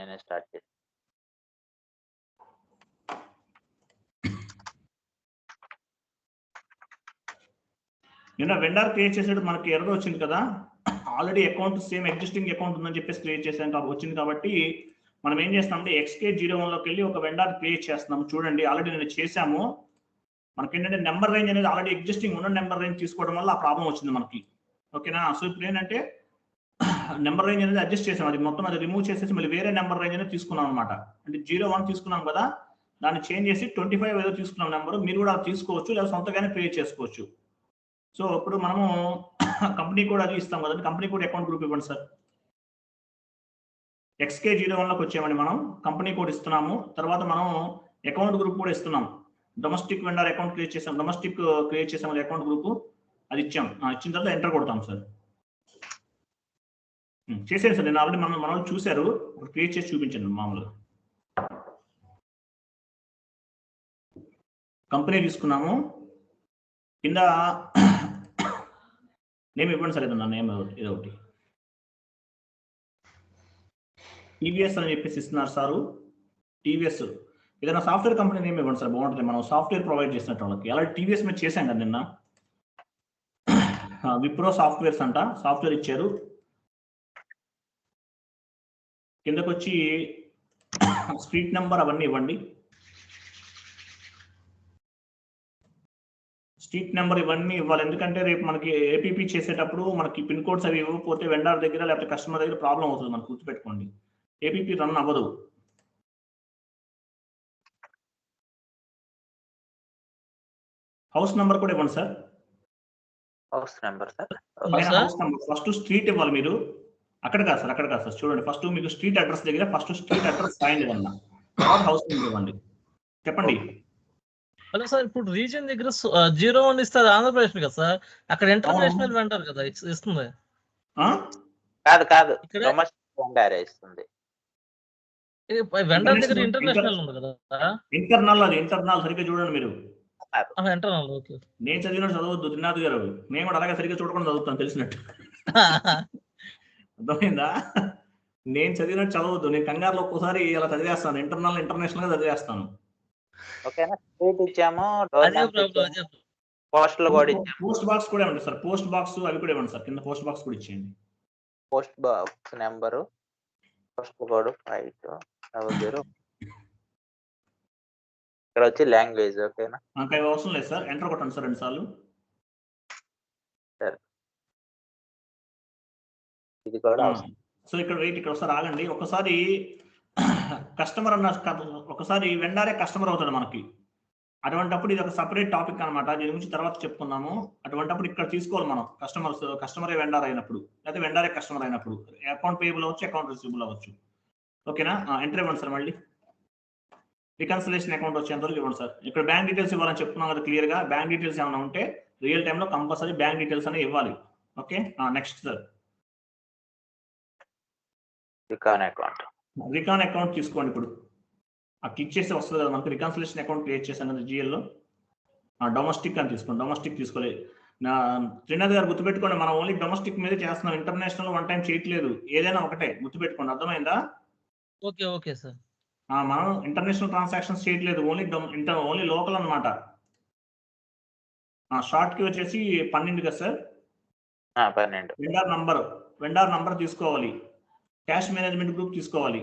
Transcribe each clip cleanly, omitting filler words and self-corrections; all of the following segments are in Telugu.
నేనే స్టార్ట్ చేశాను. నిన్న వెండర్ క్రియేట్ చేసేటప్పుడు మనకి ఎర్రర్ వచ్చింది కదా, already account same existing account ఉందని చెప్పేసి క్రియేట్ చేసాం వచ్చింది కాబట్టి మనం ఏం చేస్తామంటే XK01లోకి వెళ్ళి ఒక వెండర్ క్రియేట్ చేస్తున్నాము. చూడండి ఆల్రెడీ నేను చేసాము. మనకి ఏంటంటే నెంబర్ రేంజ్ అనేది ఆల్రెడీ ఎగ్జిస్టింగ్ ఉన్న నెంబర్ రేంజ్ తీసుకోవడం వల్ల ఆ ప్రాబ్లం వచ్చింది మనకి. ఓకేనా? సో ఇప్పుడు ఏంటంటే నెంబర్ రేంజ్ అనేది అడ్జస్ట్ చేసాం, అది మొత్తం అది రిమూవ్ చేసేసి మళ్ళీ వేరే నెంబర్ రేంజ్ అనేది తీసుకున్నాం అనమాట. అంటే 01 తీసుకున్నాం కదా, దాన్ని చేంజ్ చేసి 25 ఏదో తీసుకున్నాం నెంబర్. మీరు కూడా అది తీసుకోవచ్చు లేదా సొంతగానే క్రియేట్ చేసుకోవచ్చు. సో ఇప్పుడు మనము కంపెనీ కోడ్ అది ఇస్తాం కదండి, కంపెనీ కోడ్ అకౌంట్ గ్రూప్ ఇవ్వండి సార్. XK01లోకి వచ్చామండి, మనం కంపెనీ కోడ్ ఇస్తున్నాము. తర్వాత మనం అకౌంట్ గ్రూప్ కూడా ఇస్తున్నాం. డొమెస్టిక్ వెండర్ అకౌంట్ క్రియేట్ చేసాం, డొమెస్టిక్ క్రియేట్ చేసాం అకౌంట్ గ్రూప్, అది ఇచ్చాం. ఇచ్చిన తర్వాత ఎంటర్ కొడతాం సార్. చేసేది సార్, నేను ఆల్రెడీ మనం చూశారు, క్రియేట్ చేసి చూపించండి. మామూలుగా కంపెనీ తీసుకున్నాము, కింద నేమ్ ఇవ్వండి సార్. ఏదన్నా నేమ్ ఏదో ఒకటి, టీవీఎస్ అని చెప్పేసి ఇస్తున్నారు సారు. టీవీఎస్ ఏదైనా సాఫ్ట్వేర్ కంపెనీ నేమ్ ఇవ్వండి సార్, బాగుంటుంది. మనం సాఫ్ట్వేర్ ప్రొవైడ్ చేసినట్టు వాళ్ళకి. అలా టీవీఎస్ మీద చేశాం కదా నిన్న. విప్రో సాఫ్ట్వేర్స్ అంట, సాఫ్ట్వేర్ ఇచ్చారు. కిందకు వచ్చి స్ట్రీట్ నెంబర్ అవన్నీ ఇవ్వండి. స్ట్రీట్ నెంబర్ ఇవన్నీ ఇవ్వాలి, ఎందుకంటే రేపు మనకి ఏపీపీ చేసేటప్పుడు మనకి పిన్ కోడ్స్ అవి ఇవ్వకపోతే వెండర్ దగ్గర లేకపోతే కస్టమర్ దగ్గర ప్రాబ్లం అవుతుంది. మనకు గుర్తుపెట్టుకోండి, ఏపీపీ రన్ అవ్వదు. హౌస్ నెంబర్ కూడా ఇవ్వండి sir. House number sir, house number first street ఇవ్వాలి మీరు. అక్కడ కాదు సార్, చూడండి ఫస్ట్ మీకు స్ట్రీట్ అడ్రస్ దగ్గర ఫస్ట్ స్ట్రీట్ అడ్రస్ రాయండి అన్న, తర్వాత హౌస్ నెంబర్ ఇవ్వండి. చెప్పండి. హలో సార్, ఇప్పుడు రీజన్ దగ్గర 01 ఇస్తుంది ఆంధ్రప్రదేశ్ కదా సార్, అక్కడ ఇంటర్నేషనల్ వెండర్ కదా ఇస్తుంది. కాదు డొమెస్టిక్ వెండర్ ఇస్తుంది. వెండర్ దగ్గర ఇంటర్నేషనల్ ఉంది కదా. ఇంటర్నల్, అది ఇంటర్నల్ సరిగ్గా చూడండి మీరు. Internal okay. నేను చదివినట్టు చదవద్దు త్రినాథ్ గారు, నేను కూడా అలాగే సరిగ్గా చూడకుండా చదువుతాను తెలిసినట్టు. అర్థమైందా? నేను చదివినట్టు చదవద్దు, నేను కంగారులో ఒక్కోసారి ఇలా చదివేస్తాను, ఇంటర్నల్ ఇంటర్నేషనల్ గా చదివేస్తాను. ఓకేనా? స్ట్రీట్ ఇచ్చాము, పోస్టల్ కోడ్ ఇచ్చాము. పోస్ట్ బాక్స్ కూడా ఇవ్వండి సార్, పోస్ట్ బాక్స్ అవి కూడా ఇవ్వండి సార్, కింద పోస్ట్ బాక్స్ కూడా ఇచ్చేయండి. Post box number, postal code 5200. ఇక్కడ వచ్చి లాంగ్వేజ్. ఓకేనా? ఇంకా అవసరం లేదు సార్, ఎంటర్ కొట్టండి సార్ 2 సార్లు. సరే, ఇది కూడా. సో ఇక్కడ వెయిట్, ఇక్కడ ఒకసారి ఆగండి. ఒకసారి కస్టమర్ అన్న, ఒకసారి వెండరే కస్టమర్ అవుతాడు మనకి. అటువంటిప్పుడు ఇది ఒక సపరేట్ టాపిక్ అనమాట, దీని గురించి తర్వాత చెప్పుకున్నాము. అటువంటిప్పుడు ఇక్కడ తీసుకోవాలి మనం, కస్టమరే వెండర్ అయినప్పుడు, లేకపోతే వెండరే కస్టమర్ అయినప్పుడు. అకౌంట్ పేయబుల్ అవ్వచ్చు, అకౌంట్ రిసీవబుల్ అవ్వచ్చు. ఓకేనా? ఎంటర్ ఇవ్వండి సార్. మళ్ళీ రికన్సిలేషన్ అకౌంట్ వచ్చేంతవరకు ఇవ్వండి సార్. ఇక్కడ బ్యాంక్ డీటెయిల్స్ ఇవ్వాలని చెప్తున్నాం కదా క్లియర్ గా. బ్యాంక్ డీటెయిల్స్ ఏమైనా ఉంటే రియల్ టైంలో కంపల్సరీ బ్యాంక్ డీటెయిల్స్ అనేవి ఇవ్వాలి. Okay, next sir. Recon account తీసుకోండి. ఇప్పుడు క్లిక్ చేస్తే వస్తుంది కదా మనకి, రికన్సిలేషన్ అకౌంట్ క్రియేట్ చేశాం కదా జిఎల్లో. డొమెస్టిక్ అని తీసుకోండి. డొమెస్టిక్ తీసుకోవాలి. త్రినాథ్ గారు గుర్తుపెట్టుకోండి, మనం ఓన్లీ డొమెస్టిక్ మీదే చేస్తున్నాం, ఇంటర్నేషనల్ వన్ టైం చేయట్లేదు. ఏదైనా ఒకటే గుర్తుపెట్టుకోండి, అర్థమైందా? Okay okay sir. మనం ఇంటర్నేషనల్ ట్రాన్సాక్షన్స్ చేయట్లేదు, ఓన్లీ లోకల్ అనమాట. షార్ట్ కి వచ్చేసి 12 కదా సార్. 12. వెండర్ నంబర్ తీసుకోవాలి. క్యాష్ మేనేజ్మెంట్ గ్రూప్ తీసుకోవాలి.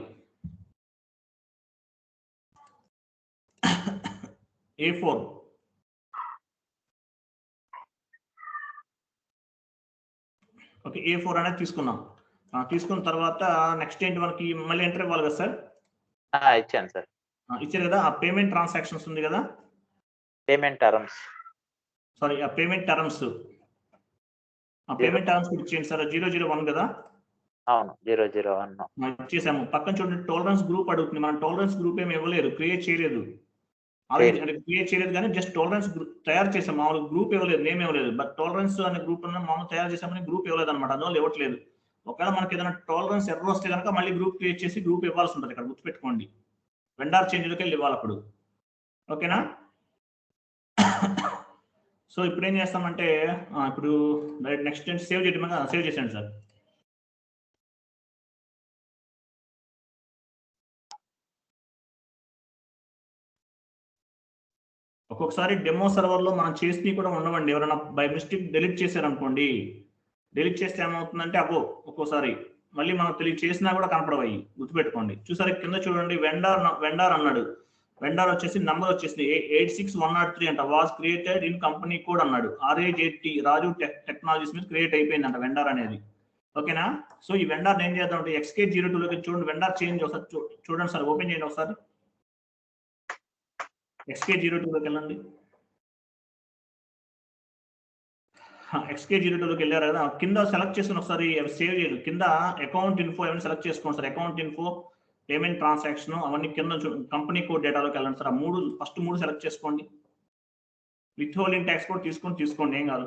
A4. ఓకే, A4 అనేది తీసుకున్నాం. తీసుకున్న తర్వాత నెక్స్ట్ ఏంటి మనకి, మళ్ళీ ఎంటర్ ఇవ్వాలి కదా సార్. ఇచ్చాను సార్. ఇచ్చారు కదా. ఆ పేమెంట్ ట్రాన్సాక్షన్స్ ఉంది కదా, పేమెంట్ టర్మ్స్. సారీ, ఆ పేమెంట్ టర్మ్స్ ఇచ్చేయండి సార్. 001 కదా. అవును, 001 ఇచ్చేసాము. పక్కన చూడండి టాలరెన్స్ గ్రూప్ అడుగుతుంది. మనం టాలరెన్స్ గ్రూప్ ఏమి ఇవ్వలేదు, క్రియేట్ చేయలేదు. క్రియేట్ చేయలేదు కానీ జస్ట్ టాలరెన్స్ తయారు చేసాం, మామూలు గ్రూప్ ఇవ్వలేదు, నేమ్ ఇవ్వలేదు. బట్ టాలరెన్స్ అనే గ్రూప్ మామూలు తయారు చేసామని గ్రూప్ ఇవ్వలేదు అనమాట, అందువల్ల ఇవ్వట్లేదు. ఒకవేళ మనకి ఏదైనా టాలరెన్స్ ఎర్రర్ వస్తే కనుక మళ్ళీ గ్రూప్ క్రియేట్ చేసి గ్రూప్ ఇవ్వాల్సి ఉంటుంది. ఇక్కడ గుర్తుపెట్టుకోండి, వెండర్ చేంజ్లోకి వెళ్ళి ఇవ్వాలి అప్పుడు. ఓకేనా? సో ఇప్పుడు ఏం చేస్తామంటే, ఇప్పుడు నెక్స్ట్ సేవ్ చేయడం, సేవ్ చేసేయండి సార్. ఒక్కొక్కసారి డెమో సర్వర్లో మనం చేసి కూడా ఉండవండి. ఎవరైనా బై మిస్టేక్ డెలీట్ చేశారనుకోండి, డెలీట్ చేస్తే ఏమవుతుందంటే ఒక్కోసారి మళ్ళీ మనం తెలియదు చేసినా కూడా కనపడవయ్యి. గుర్తుపెట్టుకోండి. చూసారు కింద చూడండి, వెండార్ అన్నాడు. వెండార్ వచ్చేసి నంబర్ వచ్చేసి 86103 అంట. Was created in company code అన్నాడు. RH80 రాజు టెక్నాలజీస్ మీద క్రియేట్ అయిపోయిందంట వెండార్ అనేది. ఓకేనా? సో ఈ వెండార్ ఏం చేద్దాం అంటే XK02లోకి చూడండి, వెండార్ చేంజ్ ఒకసారి చూడండి సార్, ఓపెన్ చేయండి ఒకసారి. XK02లోకి వెళ్ళండి. XK02లోకి వెళ్ళారు కదా, కింద సెలెక్ట్ చేసుకుని ఒకసారి సేవ్ చేయదు. కింద అకౌంట్ ఇన్ఫో ఏమైనా సెలెక్ట్ చేసుకోండి sir. Account info, payment transaction అవన్నీ కింద కంపెనీ కోడ్ డేటాలోకి వెళ్ళండి సార్. ఫస్ట్ మూడు సెలెక్ట్ చేసుకోండి. విత్ హోల్డింగ్ ట్యాక్స్ కూడా తీసుకోండి, ఏం కాదు.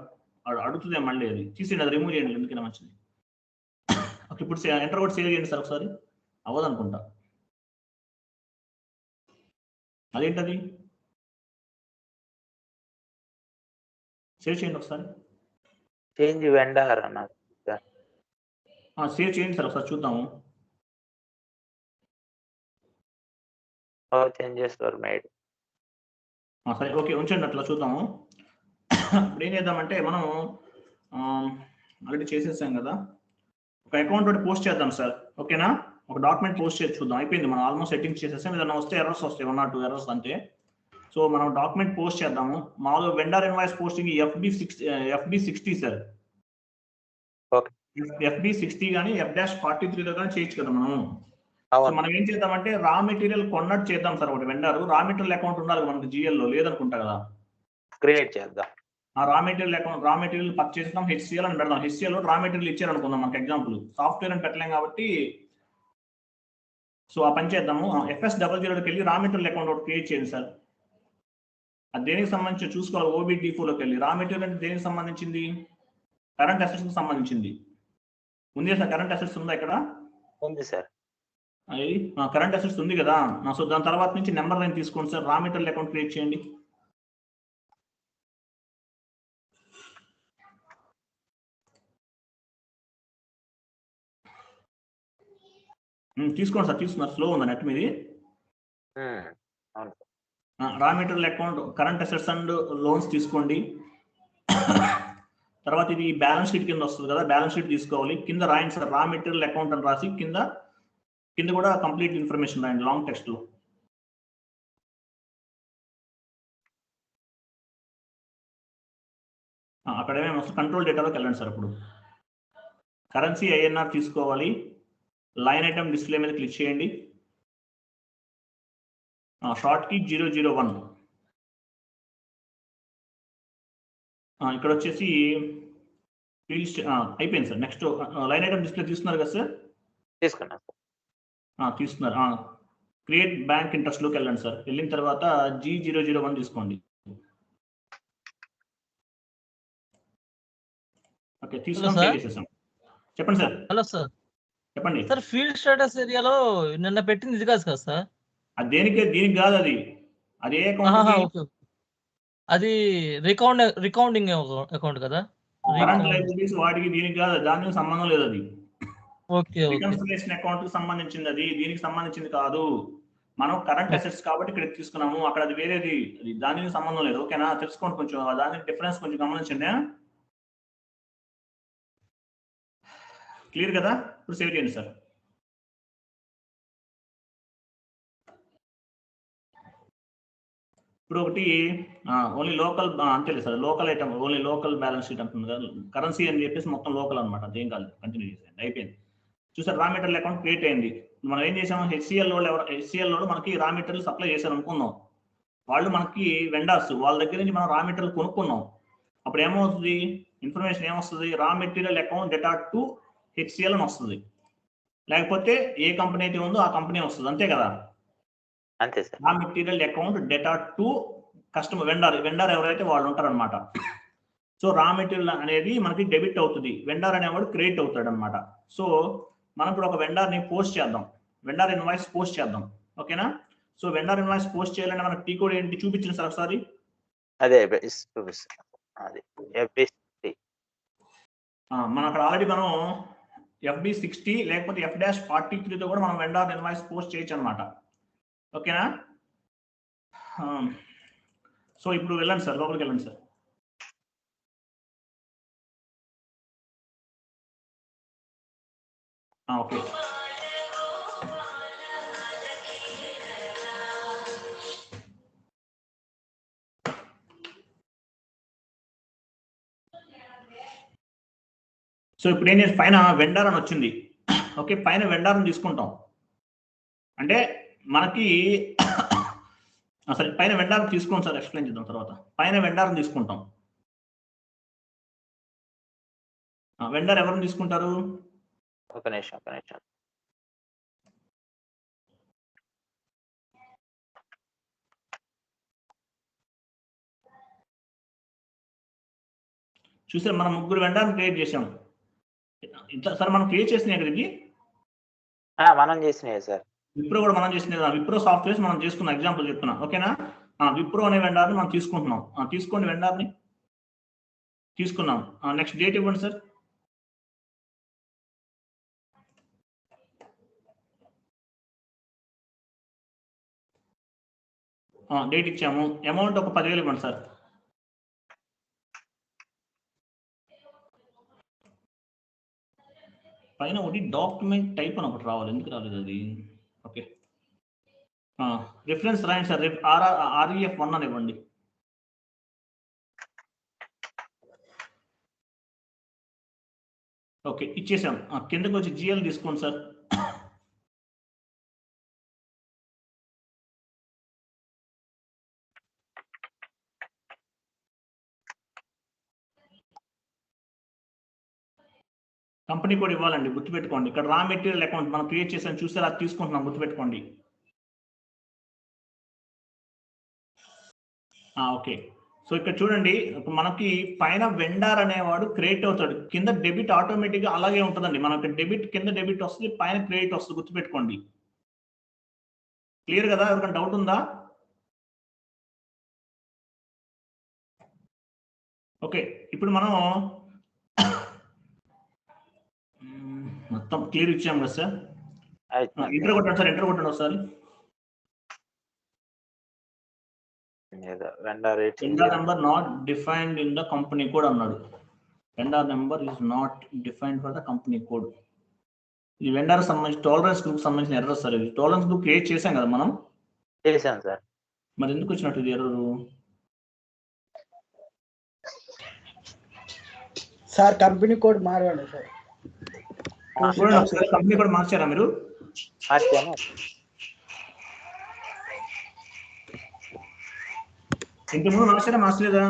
అడుగుతుంది మళ్ళీ, అది తీసేయండి, అది రిమూవ్ చేయండి, ఎందుకైనా మంచిది. ఇప్పుడు ఎంటర్ కూడా సేవ్ చేయండి సార్ ఒకసారి. అవ్వదు అనుకుంటా, అదేంటది, సేవ్ చేయండి ఒకసారి. చేంజ్ వెండర్ అన్నారు. సేవ్ చేయండి సార్ ఒకసారి చూద్దాము. Changes were made. సరే ఓకే, ఉంచండి అట్లా చూద్దాము. ఇప్పుడు ఏం చేద్దామంటే మనం ఆల్రెడీ చేసేసాం కదా, ఒక అకౌంట్ ఒకటి పోస్ట్ చేద్దాం సార్. ఓకేనా? ఒక డాక్యుమెంట్ పోస్ట్ చేసి చూద్దాం. అయిపోయింది, మనం ఆల్మోస్ట్ సెట్టింగ్స్ చేసేసాం. ఏదైనా వస్తే ఎర్రర్స్ వస్తాయి, 1 or 2 ఎర్రర్స్ అంతే. సో మనం డాక్యుమెంట్ పోస్ట్ చేద్దాము. మామూలుగా vendor invoice posting FB60 sir. FB60 కానీ F-43లో కానీ చేయొచ్చు కదా మనం. సో మనం ఏం చేద్దామంటే రా మెటీరియల్ కొన్నట్టు చేద్దాం సార్. ఒకటి వెండర్ రా మెటీరియల్ అకౌంట్ ఉండాలి మనకి, GL లో లేదనుకుంటా కదా, క్రియేట్ చేద్దాం. ఆ raw material account, raw material purchase చేద్దాం, HCL అని పెడదాం. HCL లో రా మెటీరియల్ ఇచ్చారు అనుకుందాం, మనకి ఎగ్జాంపుల్ సాఫ్ట్వేర్ అని పెట్టలేం కాబట్టి. సో ఆ పని చేద్దాము. FS00లోకి వెళ్ళి రా మెటీరియల్ అకౌంట్ ఒకటి క్రియేట్ చేయండి సార్. అది దేనికి సంబంధించి చూసుకోవాలి. OBD4లోకి వెళ్ళి రా మెటీరియల్ అంటే దేనికి సంబంధించింది, కరెంట్ అసెట్స్ కి సంబంధించింది. ఉంది సార్, కరెంట్ అసెట్స్ ఉందా ఇక్కడ? ఉంది సార్. అది కరెంట్ అసెట్స్ ఉంది కదా. సో దాని తర్వాత నుంచి నెంబర్ 9 తీసుకోండి sir. Raw material account create చేయండి. తీసుకోండి సార్, తీసుకున్నారు. స్లో ఉందా నెట్ మీది? Raw material account current assets and loans తీసుకోండి. తర్వాత ఇది బ్యాలెన్స్ షీట్ కింద వస్తుంది కదా, బ్యాలెన్స్ షీట్ తీసుకోవాలి. కింద రాయండి సార్, రా మెటీరియల్ అకౌంట్ అని రాసి కింద కూడా కంప్లీట్ ఇన్ఫర్మేషన్ రాయండి లాంగ్ టెక్స్ట్ లో. అక్కడ ఏమేమి వస్తుంది, కంట్రోల్ డేటాలోకి వెళ్ళండి సార్. ఇప్పుడు కరెన్సీ INR తీసుకోవాలి. లైన్ ఐటమ్ డిస్ప్లే మీద క్లిక్ చేయండి. Short key 001. ఇక్కడ వచ్చేసి ఫీల్డ్ అయిపోయింది sir. Next line item display తీసుకున్నారు కదా సార్? తీసుకున్నా సార్. తీసుకున్నారు. క్రియేట్ బ్యాంక్ ఇంట్రెస్ట్ లోకి వెళ్ళండి సార్. వెళ్ళిన తర్వాత G001 తీసుకోండి. ఓకే, తీసుకున్నాం. చెప్పండి సార్. హలో సార్, చెప్పండి సార్. ఫీల్డ్ స్టేటస్ ఏరియాలో నిన్న పెట్టింది ఇది కాదు కదా సార్? అది దీనికి కాదు, అది ఏ అకౌంట్? అది రికౌంటింగ్ అకౌంట్ కదా, కరెంట్ లయబిలిటీస్ వాటికి దీనికి కాదు, దానికి సంబంధం లేదు. అది ఓకే, రికన్సిలియేషన్ అకౌంట్ కి సంబంధించింది, అది దీనికి సంబంధించింది కాదు. మనం కరెంట్ అసెట్స్ కాబట్టి ఇక్కడ తీసుకున్నాము, అక్కడ అది వేరేది, దానికి సంబంధం లేదు. ఓకేనా? తెలుసుకోండి కొంచెం, దానికి డిఫరెన్స్ కొంచెం గమనించండి. క్లియర్ కదా? ఇప్పుడు సేవ్ చేయండి సార్. ఇప్పుడు ఒకటి ఓన్లీ లోకల్ అంతే sir, local item, only local balance sheet అంటుంది కదా, కరెన్సీ అని చెప్పేసి మొత్తం లోకల్ అనమాట. అదేం కాదు, కంటిన్యూ చేసేయండి. అయిపోయింది. చూసారు, రా మెటీరియల్ అకౌంట్ క్రియేట్ అయింది. మనం ఏం చేసాము, HCL లో మనకి రా మెటీరియల్ సప్లై చేశారు అనుకుందాం. వాళ్ళు మనకి వెండర్స్, వాళ్ళ దగ్గర నుంచి మనం రా మెటీరియల్ కొనుక్కున్నాం. అప్పుడు ఏమవుతుంది, ఇన్ఫర్మేషన్ ఏమొస్తుంది, raw material account data to HCL అని వస్తుంది. లేకపోతే ఏ కంపెనీ అయితే ఉందో ఆ కంపెనీ వస్తుంది, అంతే కదా? అంతే sir. Raw material account data to customer, vendor ఎవరైతే వాళ్ళు ఉంటారనమాట. సో రా మెటీరియల్ అనేది మనకి డెబిట్ అవుతుంది, వెండర్ అనేవాడు క్రెడిట్ అవుతాడు అనమాట. సో మనం ఇప్పుడు ఒక వెండర్ని పోస్ట్ చేద్దాం, వెండర్ ఇన్వాయిస్ పోస్ట్ చేద్దాం. ఓకేనా? సో వెండర్ ఇన్వాయిస్ పోస్ట్ చేయాలంటే మనకి టీ కోడ్ ఏంటి చూపించింది సార్ ఒకసారి. అదే FB60. మనం అక్కడ ఆల్రెడీ మనం FB60 లేకపోతే F-43తో కూడా మనం వెండర్ ఇన్వాయిస్ పోస్ట్ చేయొచ్చు అనమాట. ఓకేనా? సో ఇప్పుడు వెళ్ళండి సార్, లోపలికి వెళ్ళండి సార్. ఓకే. సో ఇప్పుడు ఏం చేసి పైన వెండర్ అని వచ్చింది. ఓకే, పైన వెండర్ని తీసుకుంటాం. అంటే మనకి సరే పైన వెండర్ తీసుకోండి సార్, ఎక్స్ప్లెయిన్ చేద్దాం తర్వాత. పైన వెండర్ని తీసుకుంటాం. వెండర్ ఎవరిని తీసుకుంటారు? ఒక నిమిషం. చూసారు, మనం 3 వెండర్ని క్రియేట్ చేసాం. సార్ మనం క్రియేట్ చేసినాయి కదా ఇది? మనం చేసినాయి సార్. విప్రో కూడా మనం చేసినాయి కదా. విప్రో సాఫ్ట్వేర్స్ మనం చేసుకున్నాం, ఎగ్జాంపుల్ చెప్తున్నా. ఓకేనా? విప్రో అనే వెండర్ని మనం తీసుకుంటున్నాం. తీసుకోండి, వెండర్ని తీసుకున్నాం. నెక్స్ట్ డేట్ ఇవ్వండి సార్. డేట్ ఇచ్చాము. అమౌంట్ ఒక 10,000 ఇవ్వండి సార్. పైన ఒకటి డాక్యుమెంట్ టైప్ అని ఒకటి రావాలి, ఎందుకు రాలేదు అది? ఓకే, రిఫరెన్స్ రాయండి సార్. REF1 అని ఇవ్వండి. ఓకే, ఇచ్చేసాం. కిందకి వచ్చి GL తీసుకోండి సార్. కంపెనీ కోడ్ ఇవ్వాలండి, గుర్తుపెట్టుకోండి. ఇక్కడ రా మెటీరియల్ అకౌంట్ మనం క్రియేట్ చేసాం, చూస్తే అది తీసుకుంటున్నాం, గుర్తుపెట్టుకోండి. ఓకే, సో ఇక్కడ చూడండి, మనకి పైన వెండర్ అనేవాడు క్రియేట్ అవుతాడు, కింద డెబిట్ ఆటోమేటిక్గా అలాగే ఉంటుందండి. మనకి డెబిట్ కింద డెబిట్ వస్తుంది, పైన క్రెడిట్ వస్తుంది, గుర్తుపెట్టుకోండి. క్లియర్ కదా? ఎవరికైనా డౌట్ ఉందా? ఓకే, ఇప్పుడు మనం మొత్తం క్లియర్ ఇచ్చాం కదా సార్. ఎంటర్ కొట్టండి సార్, ఎంటర్ కొట్టండి ఒకసారి. Vendor number not defined in the company code అన్నాడు. Vendor number is not defined for the company code. ఇది వెండర్ సంబంధించి టాలరెన్స్ గ్రూప్ సంబంధించిన ఎర్రర్ సార్. ఇది టాలరెన్స్ గ్రూప్ క్రియేట్ చేసాం కదా మనం. చేసాం సార్. మరి ఎందుకు వచ్చినట్టు ఇది ఎర్రర్ సార్? కంపెనీ కోడ్ మారాడు సార్. కంపెనీ కోడ్ మార్చారా మీరు? మార్చాను. ఇంతకుముందు మార్చారా, మార్చలేదా?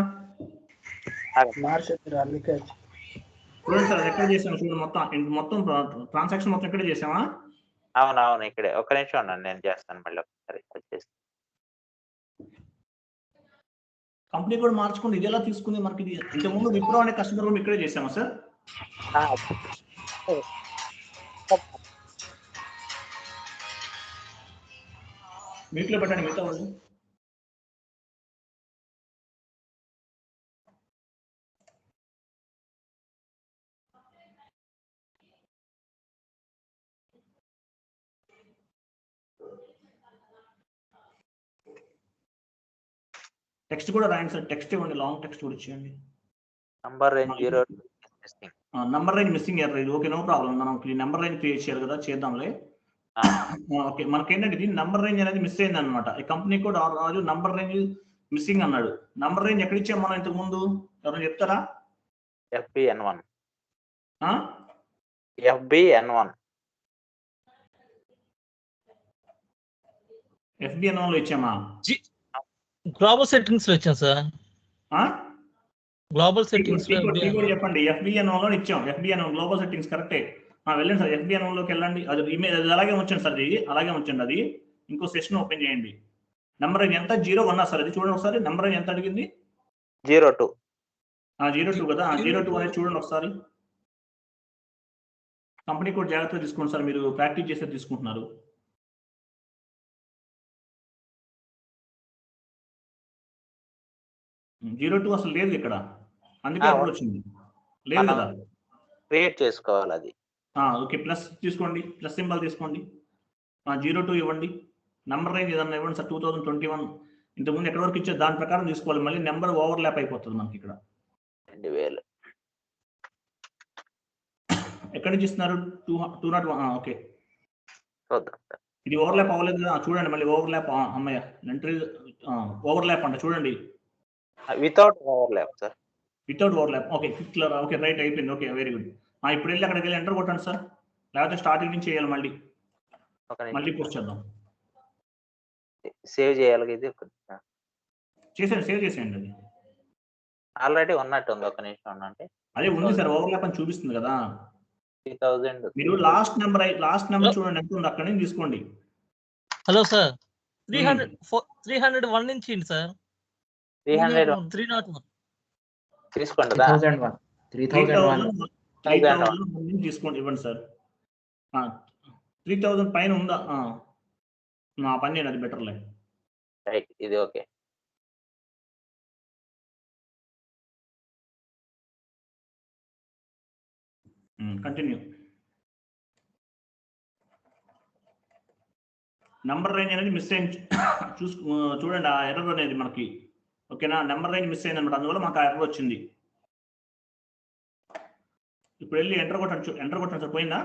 మార్చారు, అందుకే చూడండి సార్, ఎక్కడ చేసాము చూడండి. మొత్తం ట్రాన్సాక్షన్ మొత్తం ఎక్కడ చేసామా? అవునవును, ఇక్కడే. ఒక్క నిమిషం ఉన్నాను, నేను చేస్తాను మళ్ళీ ఒకసారి. కంపెనీ కూడా మార్చుకోండి. ఇది ఎలా తీసుకుంది మనకి? ఇది ఇంతకుముందు విప్రో అనే కస్టమర్ కూడా ఇక్కడే చేసామా సార్? మీట్లో పెట్టండి మిగతా వాళ్ళు. టెక్స్ట్ కూడా రాయండి సార్. టెక్స్ట్ ఇవ్వండి, లాంగ్ టెక్స్ట్ కూడా ఇచ్చేయండి. Number range 0 missing. Number range missing error ఇది. Okay, no problem. మనం నంబర్ రేంజ్ క్రియేట్ చేయాలి కదా, చేద్దాంలే. ఓకే, మనకేంటంటే ఇది నంబర్ రేంజ్ అనేది మిస్ అయింది అనమాట. ఈ కంపెనీ కూడా రాజు నంబర్ రేంజ్ మిస్సింగ్ అన్నాడు. నంబర్ రేంజ్ ఎక్కడ ఇచ్చాం మనం ఇంతకు ముందు? ఎవరైనా చెప్తారా? FBN1. FBN1 లో ఇచ్చామా? గ్లోబల్ సెట్టింగ్స్ లో ఇచ్చాం సార్. గ్లోబల్ సెట్టింగ్స్ చెప్పండి. FBN1 లో ఇచ్చాం. FBN1 గ్లోబల్ సెట్టింగ్స్ కరెక్టే. వెళ్ళండి సార్, FBN1 లోకి వెళ్ళండి. అది అలాగే ఉంచండి సార్, ఇది అలాగే ఉంచండి. అది ఇంకో సెషన్ ఓపెన్ చేయండి. నెంబర్ రేంజ్ ఎంత? 01 సార్. అది చూడండి ఒకసారి. నెంబర్ రేంజ్ ఎంత అడిగింది? 02. 02 కదా. 02 అనేది చూడండి ఒకసారి. కంపెనీ కోడ్ జాగ్రత్తగా తీసుకోండి సార్, మీరు ప్రాక్టీస్ చేస్తే తీసుకుంటున్నారు. జీరో 2 అసలు లేదు ఇక్కడ, అందుకే అప్పుడు వచ్చింది. లేదు కదా, క్రియేట్ చేసుకోవాలి అది. ఓకే, ప్లస్ తీసుకోండి, ప్లస్ సింబల్ తీసుకోండి. 02 ఇవ్వండి. నంబర్ రేంజ్ ఏదన్నా ఇవ్వండి సార్. 2021 ఇంతకుముందు ఎక్కడి వరకు ఇచ్చే దాని ప్రకారం తీసుకోవాలి. మళ్ళీ నెంబర్ ఓవర్లాప్ అయిపోతుంది మనకి ఇక్కడ. 2000 ఎక్కడి నుంచి ఇస్తున్నారు? 201. ఓకే, చూద్దాం సార్. ఇది ఓవర్లాప్ అవ్వలేదు కదా, చూడండి మళ్ళీ ఓవర్లాప్. అమ్మయ్య, ఎంట్రీ ఓవర్లాప్ అంట చూడండి. Without overlap sir. Without overlap. Okay, fifth లో. ఓకే, రైట్, అయిపోయింది. Okay, very good. ఇప్పుడు వెళ్ళి అక్కడికి వెళ్ళి ఎంటర్ కొట్టండి సార్, లేకపోతే స్టార్టింగ్ నుంచి చేయాలి. మళ్ళీ పోస్ట్ చేద్దాం. సేవ్ చేయాలి ఇది. చేసేయండి, సేవ్ చేసేయండి. అది ఆల్రెడీ ఉన్నట్టుంది. ఒక నిమిషం ఉండండి. అదే ఉంది సార్, ఓవర్లాప్ అని చూపిస్తుంది కదా. 3000 మీరు లాస్ట్ నెంబర్ చూడండి ఎంత ఉంది, అక్కడ నుంచి తీసుకోండి. హలో సార్, 301 నుంచి ఇండి సార్. 301 తీసుకోండి. 3001 తీసుకోండి, ఇవ్వండి సార్. 3000 పైన ఉందా? నా పని చేయండి, అది బెటర్లే. రైట్, ఇది ఓకే. కంటిన్యూ. నంబర్ రేంజ్ అనేది మిస్ అయింది, చూడండి ఆ ఎర్రర్ అనేది మనకి. ఓకేనా, నెంబర్ రేంజ్ మిస్ అయింది అనమాట, అందువల్ల మాకు ఆ ఎర్రర్ వచ్చింది. ఇప్పుడు వెళ్ళి ఎంటర్ కొట్టండి సార్. పోయిందా?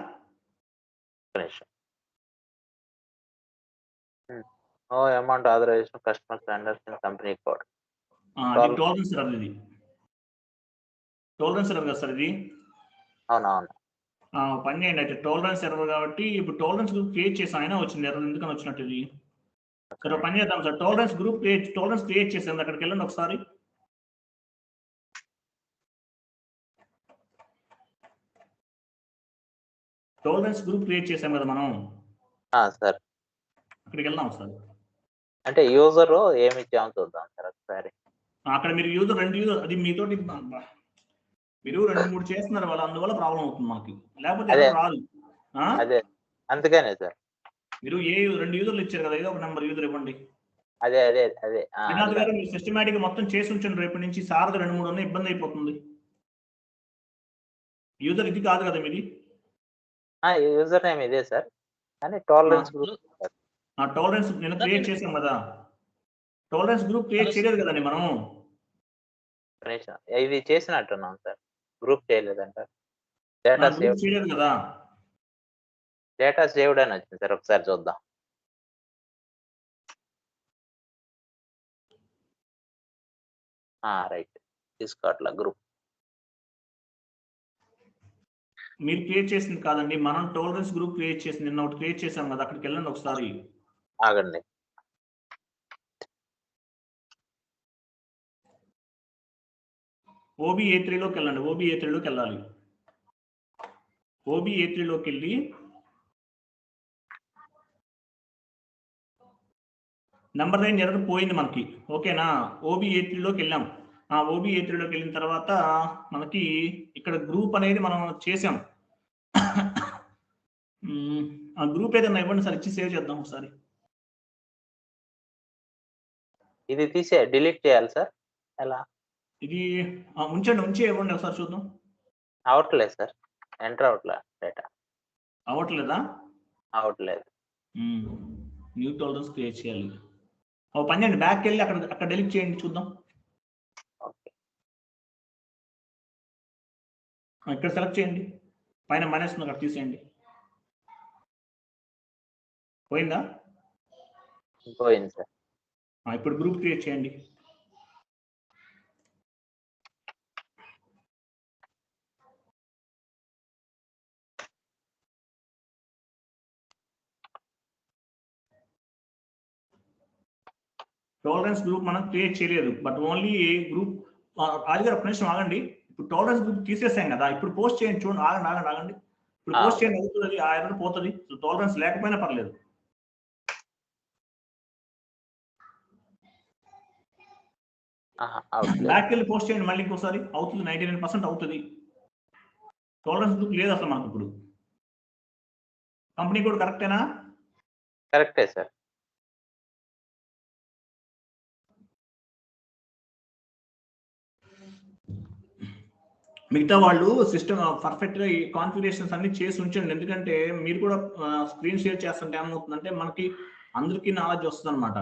ఓ amount authorisation customers vendors and company code. Tolerance error ఇది. టోలరెన్స్ ఎర్రర్ కదా సార్ ఇది. అవునవును. పని చేయండి అయితే. టోలరెన్స్ ఎర్రర్ కాబట్టి ఇప్పుడు టోలరెన్స్ గ్రూప్ క్రియేట్ చేసాం, అయినా వచ్చింది ఎర్రర్. ఎందుకని వచ్చినట్టు ఇది? సరే, పని చేద్దాం సార్. టోలరెన్స్ క్రియేట్ చేసాం, అక్కడికి వెళ్ళండి ఒకసారి. టోలరెన్స్ గ్రూప్ క్రియేట్ చేసాం కదా మనం సార్. అక్కడికి వెళ్దాం సార్. అంటే యూజర్ ఏమి ఇచ్చామో చూద్దాం సార్ ఒకసారి. అక్కడ మీరు యూజర్ 2 యూజర్, అది మీతోటి మీరు 2-3 చేస్తున్నారు వాళ్ళు, అందువల్ల ప్రాబ్లం అవుతుంది మనకి, లేకపోతే రాదు. అదే అందుకనే సార్. మీరు 2 యూజర్లు ఇచ్చారు కదా, ఏదో ఒక నెంబర్ యూజర్ ఇవ్వండి. అదే వినాథ్ గారు, మీరు సిస్టమేటిక్ మొత్తం చేసి ఉంచండి. రేపటి నుంచి సార్ది 2-3 ఉన్నాయి, ఇబ్బంది అయిపోతుంది. యూజర్ ఇది కాదు కదా మీది? యూజర్ నేమ్ ఇదే సార్, కానీ టాలరెన్స్ గ్రూప్. టాలరెన్స్ నేను క్రియేట్ చేసాం కదా, టాలరెన్స్ గ్రూప్ క్రియేట్ చేయలేదు కదండి మనం. ఇది చేసినట్టున్నాం సార్, గ్రూప్ చేయలేదంట. చేయలేదు కదా. డేటా సేవ్డ్ అని వచ్చింది సార్, ఒకసారి చూద్దాం. రైట్, తీసుకోవట్లా గ్రూప్. మీరు క్రియేట్ చేసింది కాదండి, మనం టాలరెన్స్ గ్రూప్ క్రియేట్ చేసింది, నిన్న ఒకటి క్రియేట్ చేసాం కదా, అక్కడికి వెళ్ళండి ఒకసారి. ఆగండి. OBA3లోకి వెళ్ళండి. OBA3లోకి వెళ్ళాలి. OBA3లోకి వెళ్ళి నెంబర్ రేంజ్ ఎర్రర్ పోయింది మనకి. ఓకేనా, OBA3లోకి వెళ్ళాం. OBA3లోకి వెళ్ళిన తర్వాత మనకి ఇక్కడ గ్రూప్ అనేది మనం చేసాం. ఆ గ్రూప్ ఏదైనా ఇవ్వండి సార్, ఇచ్చి సేవ్ చేద్దాం ఒకసారి. ఇది డిలీట్ చేయాలి సార్, ఎలా? ఇది ఉంచి ఇవ్వండి ఒకసారి చూద్దాం. అవట్లేదు సార్, ఎంటర్ అవట్లే డేటా. అవ్వట్లేదా? అవట్లేదు. న్యూ టాలరెన్స్ క్రియేట్ చేయాలి. పని చేయండి, బ్యాక్ వెళ్ళి అక్కడ డిలీట్ చేయండి చూద్దాం. ఇక్కడ సెలెక్ట్ చేయండి, పైన మైనస్ ఉంది అక్కడ తీసేయండి. పోయిందా? పోయింది సార్. ఇప్పుడు గ్రూప్ క్రియేట్ చేయండి. టాలరెన్స్ గ్రూప్ మనం క్రియేట్ చేయలేదు, బట్ ఓన్లీ గ్రూప్. రాజుగారు ఒక నిమిషం ఆగండి. ఇప్పుడు టాలరెన్స్ గ్రూప్ తీసేసాం కదా, ఇప్పుడు పోస్ట్ చేయండి. చూడండి, ఆగండి. ఇప్పుడు పోస్ట్ చేయండి, అవుతుంది, ఆ ఎర్రర్ పోతుంది. టాలరెన్స్ లేకపోయినా పర్లేదు. బ్యాక్ వెళ్ళి పోస్ట్ చేయండి మళ్ళీ ఇంకోసారి, అవుతుంది. 99% అవుతుంది. టాలరెన్స్ గ్రూప్ లేదు అసలు మనకు ఇప్పుడు. కంపెనీ కోడ్ కరెక్టేనా? కరెక్టే సార్. మిగతా వాళ్ళు సిస్టమ్ పర్ఫెక్ట్ గా ఈ కాన్ఫిగరేషన్స్ అన్ని చేసి ఉంచండి. ఎందుకంటే మీరు కూడా స్క్రీన్ షేర్ చేస్తుంటే ఏమవుతుందంటే మనకి అందరికీ నాలెడ్జ్ వస్తుంది అనమాట.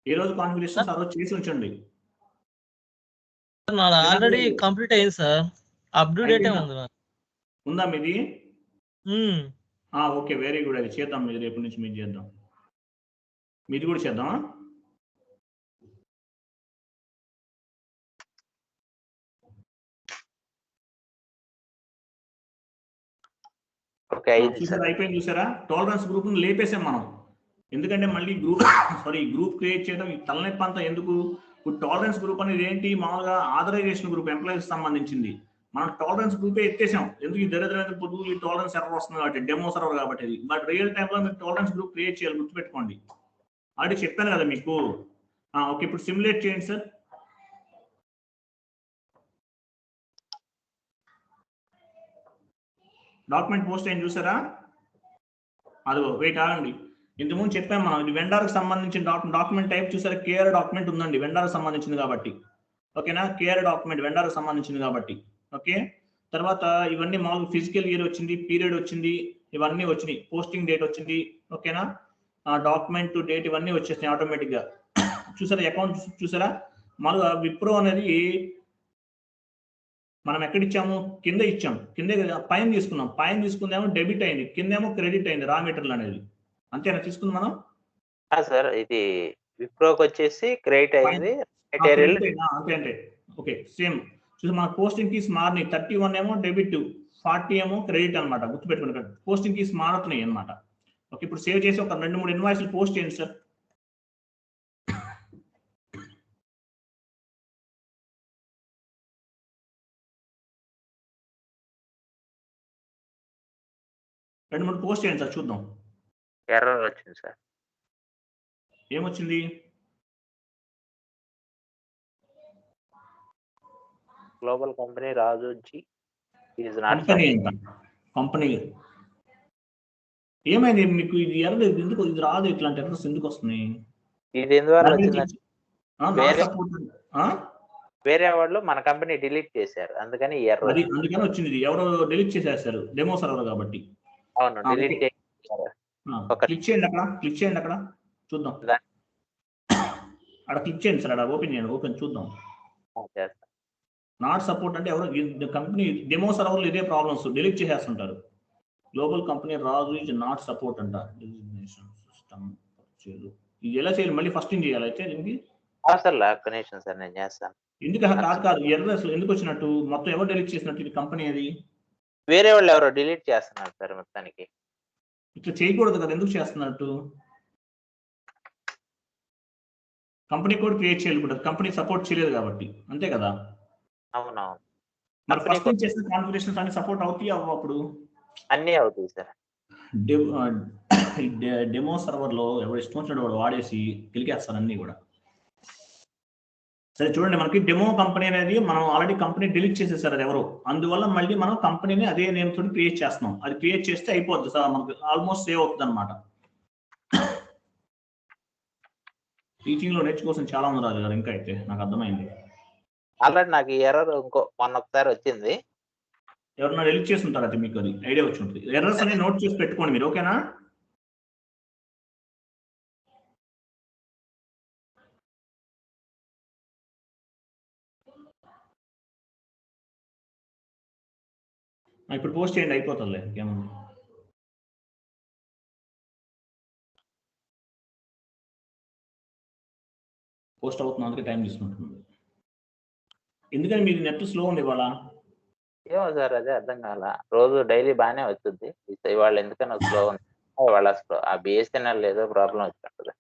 ఏ రోజు కాన్ఫిగరేషన్స్ ఆ రోజు చేసి ఉంచండి. నాది ఆల్రెడీ కంప్లీట్ అయింది సార్. అప్డేట్ ఉంది నాకు. ఉందా మీది? ఉమ్. Okay, very good. అది చేద్దాం, మీరు రేపు నుంచి మీది చేద్దాం. మీది కూడా చేద్దాం. ఓకే, అయిపోయింది చూసారా? టాలరెన్స్ గ్రూప్ ను లేపేసాం మనం. ఎందుకంటే మళ్ళీ గ్రూప్ క్రియేట్ చేయడం ఈ తలనొప్పి అంతా ఎందుకు? ఇప్పుడు టాలరెన్స్ గ్రూప్ అనేది ఏంటి? మామూలుగా ఆథరైజేషన్ గ్రూప్, ఎంప్లాయీస్ సంబంధించింది. మనం టాలరెన్స్ గ్రూపే ఎత్తేసాం. ఎందుకు ఈ దరిద్రమైన పొద్దు ఈ టాలరెన్స్ సర్వర్ వస్తుంది కాబట్టి, డెమో సర్వర్ కాబట్టి. అది బట్ రియల్ టైంలో మీరు టాలరెన్స్ గ్రూప్ క్రియేట్ చేయాలి, గుర్తుపెట్టుకోండి. ఆల్రెడీ చెప్పాను కదా మీకు. ఓకే, ఇప్పుడు సిమ్యులేట్ చేయండి సార్. డాక్యుమెంట్ పోస్ట్ అయింది చూసారా? అదిగో వెయిట్ ఆగండి. ఇంతకుముందు చెప్పాం మనం, ఇది వెండర్కి సంబంధించిన డాక్యుమెంట్ టైప్ చూసారా? కేఆర్ డాక్యుమెంట్ ఉందండి, వెండర్కి సంబంధించింది కాబట్టి. ఓకేనా? కేఆర్ డాక్యుమెంట్ వెండర్కి సంబంధించింది కాబట్టి. ఓకే, తర్వాత ఇవన్నీ మామూలు ఫిజికల్ ఇయర్ వచ్చింది, పీరియడ్ వచ్చింది, ఇవన్నీ వచ్చినాయి, పోస్టింగ్ డేట్ వచ్చింది. ఓకేనా? డాక్యుమెంట్ డేట్ ఇవన్నీ వచ్చేసినాయి ఆటోమేటిక్గా. చూసారా అకౌంట్ చూసారా? మామూలుగా విప్రో అనేది మనం ఎక్కడ ఇచ్చాము? కింద ఇచ్చాం. కింద పైన తీసుకున్నాం. పైన తీసుకుందేమో డెబిట్ అయింది, కిందేమో క్రెడిట్ అయింది రా మెటీరియల్ అనేది. అంతేనా తీసుకుంది మనం? సార్ ఇది విప్రోకి వచ్చేసి క్రెడిట్ అయింది. అంతే. ఓకే, సేమ్ చూసి మన పోస్టింగ్ కీస్ మారినాయి. 31 ఏమో డెబిట్, 40 ఏమో క్రెడిట్ అనమాట. గుర్తుపెట్టుకోండి, పోస్టింగ్ కీస్ మారుతున్నాయి అనమాట. ఓకే, ఇప్పుడు సేవ్ చేసి ఒక 2-3 ఇన్వాయిస్లు పోస్ట్ చేయండి సార్. రెండు మూడు పోస్ట్ చేయండి సార్, చూద్దాం. ఎర్రర్ వచ్చింది సార్. ఏమొచ్చింది? గ్లోబల్ కంపెనీ రాజుజీ ఈజ్ నాట్ కంపెనీ ఏమైంది మీకు? ఇది ఎర్రర్ ఎందుకు ఇది రాదు? ఇట్లాంటి ఎర్రర్స్ ఎందుకు వస్తున్నాయి? ఇది ఎందువల్ల వచ్చిందంటే వేరే వాళ్ళు మన కంపెనీ డిలీట్ చేశారు, అందుకని ఎర్రర్. అందుకని వచ్చింది. ఇది ఎవరో డిలీట్ చేసేస్తారు, డెమో సర్వర్ కాబట్టి. అవును, డిలీట్ చేశారు. క్లిక్ చేయండి అక్కడ చూద్దాం. అక్కడ క్లిక్ చేయండి సార్, అక్కడ ఓపెన్ చేయండి. ఓపెన్ చూద్దాం. నాట్ సపోర్ట్ అంటే ఎవరు కంపెనీ డెమో సర్వర్లో ఇదే ప్రాబ్లమ్స్, డిలీట్ చేసేస్తుంటారు. గ్లోబల్ కంపెనీ రాజు ఇస్ నాట్ సపోర్ట్ అంట. సిస్టమ్ ఇది ఎలా చేయాలి? మళ్ళీ ఫస్ట్ ఏం చేయాలి అయితే దీనికి? సార్ నేను చేస్తాను. ఎందుకు కాదు ఎర్రర్ అసలు ఎందుకు వచ్చినట్టు? మొత్తం ఎవరు డిలీట్ చేసినట్టు? ఇది కంపెనీ అది వేరే వాళ్ళు ఎవరో డిలీట్ చేస్తున్నారు సార్ మొత్తానికి. ఇట్లా చేయకూడదు కదా, ఎందుకు చేస్తున్నట్టు? కంపెనీ కోడ్ క్రియేట్ చేయాలి, కంపెనీ సపోర్ట్ చేయలేదు కాబట్టి, అంతే కదా? అవునవును. మరి ఫస్ట్ చేసిన కాన్ఫిగరేషన్స్ అన్ని సపోర్ట్ అవుతాయి అప్పుడు? అన్నీ అవుతాయి సార్. డెమో సర్వర్ లో ఎవరు ఇష్టం వచ్చినట్టు వాడు వాడేసి గెలికేస్తారు అన్ని కూడా. సరే చూడండి, మనకి డెమో కంపెనీ అనేది మనం ఆల్రెడీ కంపెనీ డిలీట్ చేసేసారు అది ఎవరు, అందువల్ల మళ్ళీ మనం కంపెనీని అదే నేమ్ తోటి క్రియేట్ చేస్తున్నాం. అది క్రియేట్ చేస్తే అయిపోద్ది సార్, మనకు ఆల్మోస్ట్ సేవ్ అవుతుంది అనమాట. టీచింగ్ లో నేర్చుకోవాల్సిన చాలా ఉంది రాజు గారు, ఇంకా అయితే నాకు అర్థమైంది. ఆల్రెడీ నాకు ఈ ఎర్రర్ మొన్న ఒకసారి వచ్చింది. ఎవరన్నా డిలీట్ చేసి ఉంటారు, అది మీకు అది ఐడియా వచ్చి ఉంటుంది. ఎర్రర్స్ అనేది నోట్ చేసి పెట్టుకోండి మీరు, ఓకేనా? ఇప్పుడు పోస్ట్ చేయండి, అయిపోతుందిలే, ఇంకేముంది. పోస్ట్ అవుతుంది, అందుకే టైం తీసుకుంటుంది. ఎందుకని మీది నెట్ స్లో ఉంది ఇవాళ? ఏమో సార్, అదే అర్థం కాల. రోజు డైలీ బాగానే వచ్చింది, ఇవాళ ఎందుకని స్లో ఉంది. ఇవాళ ఆ బిఎస్ఎన్ఎల్ ఏదో ప్రాబ్లం వచ్చినట్టు.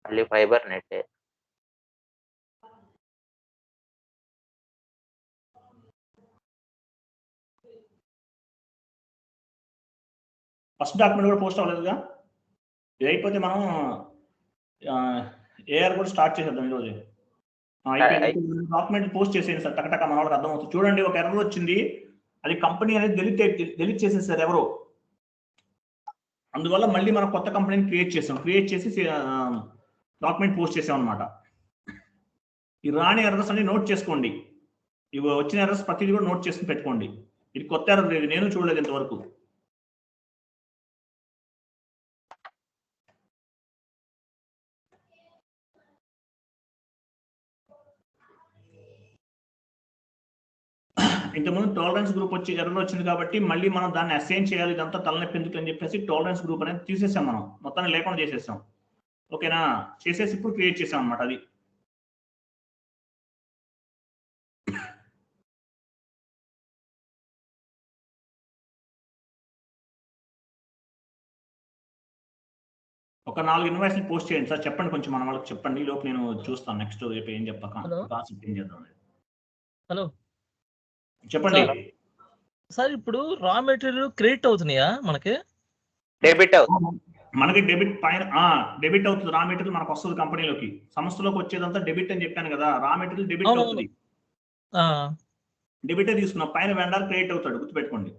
మళ్ళీ ఫైబర్ నెట్. ఫస్ట్ డాక్యుమెంట్ కూడా పోస్ట్ అవ్వలేదుగా. ఇది అయిపోతే మనం ఏఆర్ కూడా స్టార్ట్ చేసేద్దాం ఈరోజు. డాక్యుమెంట్ పోస్ట్ చేసేయండి సార్, టకటక మన వాళ్ళకి అర్థమవుతుంది. చూడండి, ఒక ఎర్రర్ వచ్చింది, అది కంపెనీ అనేది డిలీట్ చేసేసారు ఎవరో, అందువల్ల మళ్ళీ మనం కొత్త కంపెనీని క్రియేట్ చేసి డాక్యుమెంట్ పోస్ట్ చేసాం అనమాట. ఈ రాని ఎర్రర్స్ అన్ని నోట్ చేసుకోండి, ఇవి వచ్చిన ఎర్రర్స్ ప్రతిదీ కూడా నోట్ చేసుకుని పెట్టుకోండి. ఇది కొత్త ఎర్రర్ లేదు, నేను చూడలేదు ఇంతవరకు. ఇంతకుముందు టాలరెన్స్ గ్రూప్ వచ్చి ఎర్రర్ వచ్చింది కాబట్టి మళ్ళీ మనం దాన్ని అసైన్ చేయాలి, ఇదంతా తలనొప్పి ఎందుకు అని చెప్పేసి టాలరెన్స్ గ్రూప్ అనేది తీసేసాం, మనం మొత్తాన్ని లేకుండా చేసేసాం. ఓకేనా, చేసేసి ఇప్పుడు క్రియేట్ చేసాం అనమాట. అది ఒక 4 ఇన్వాయిస్లు పోస్ట్ చేయండి సార్. చెప్పండి కొంచెం మన వాళ్ళకి చెప్పండి, ఈ లోపు నేను చూస్తాను నెక్స్ట్ రేపు ఏం చెప్పక కాన్సెప్ట్ ఏం చేద్దాం. హలో చెప్పండి సార్. ఇప్పుడు రా మెటీరియల్ క్రెడిట్ అవుతున్నాయా మనకి? డెబిట్ అవుతుంది. మనకి డెబిట్ పైన డెబిట్ అవుతుంది. రా మెటీరియల్ మనకు వస్తుంది కంపెనీలోకి, సంస్థలోకి వచ్చేదంతా డెబిట్ అని చెప్పాను కదా. రా మెటీరియల్ డెబిట్ అవుతుంది, డెబిటే తీసుకున్నాం. పైన వెండర్ క్రెడిట్ అవుతాడు, గుర్తుపెట్టుకోండి.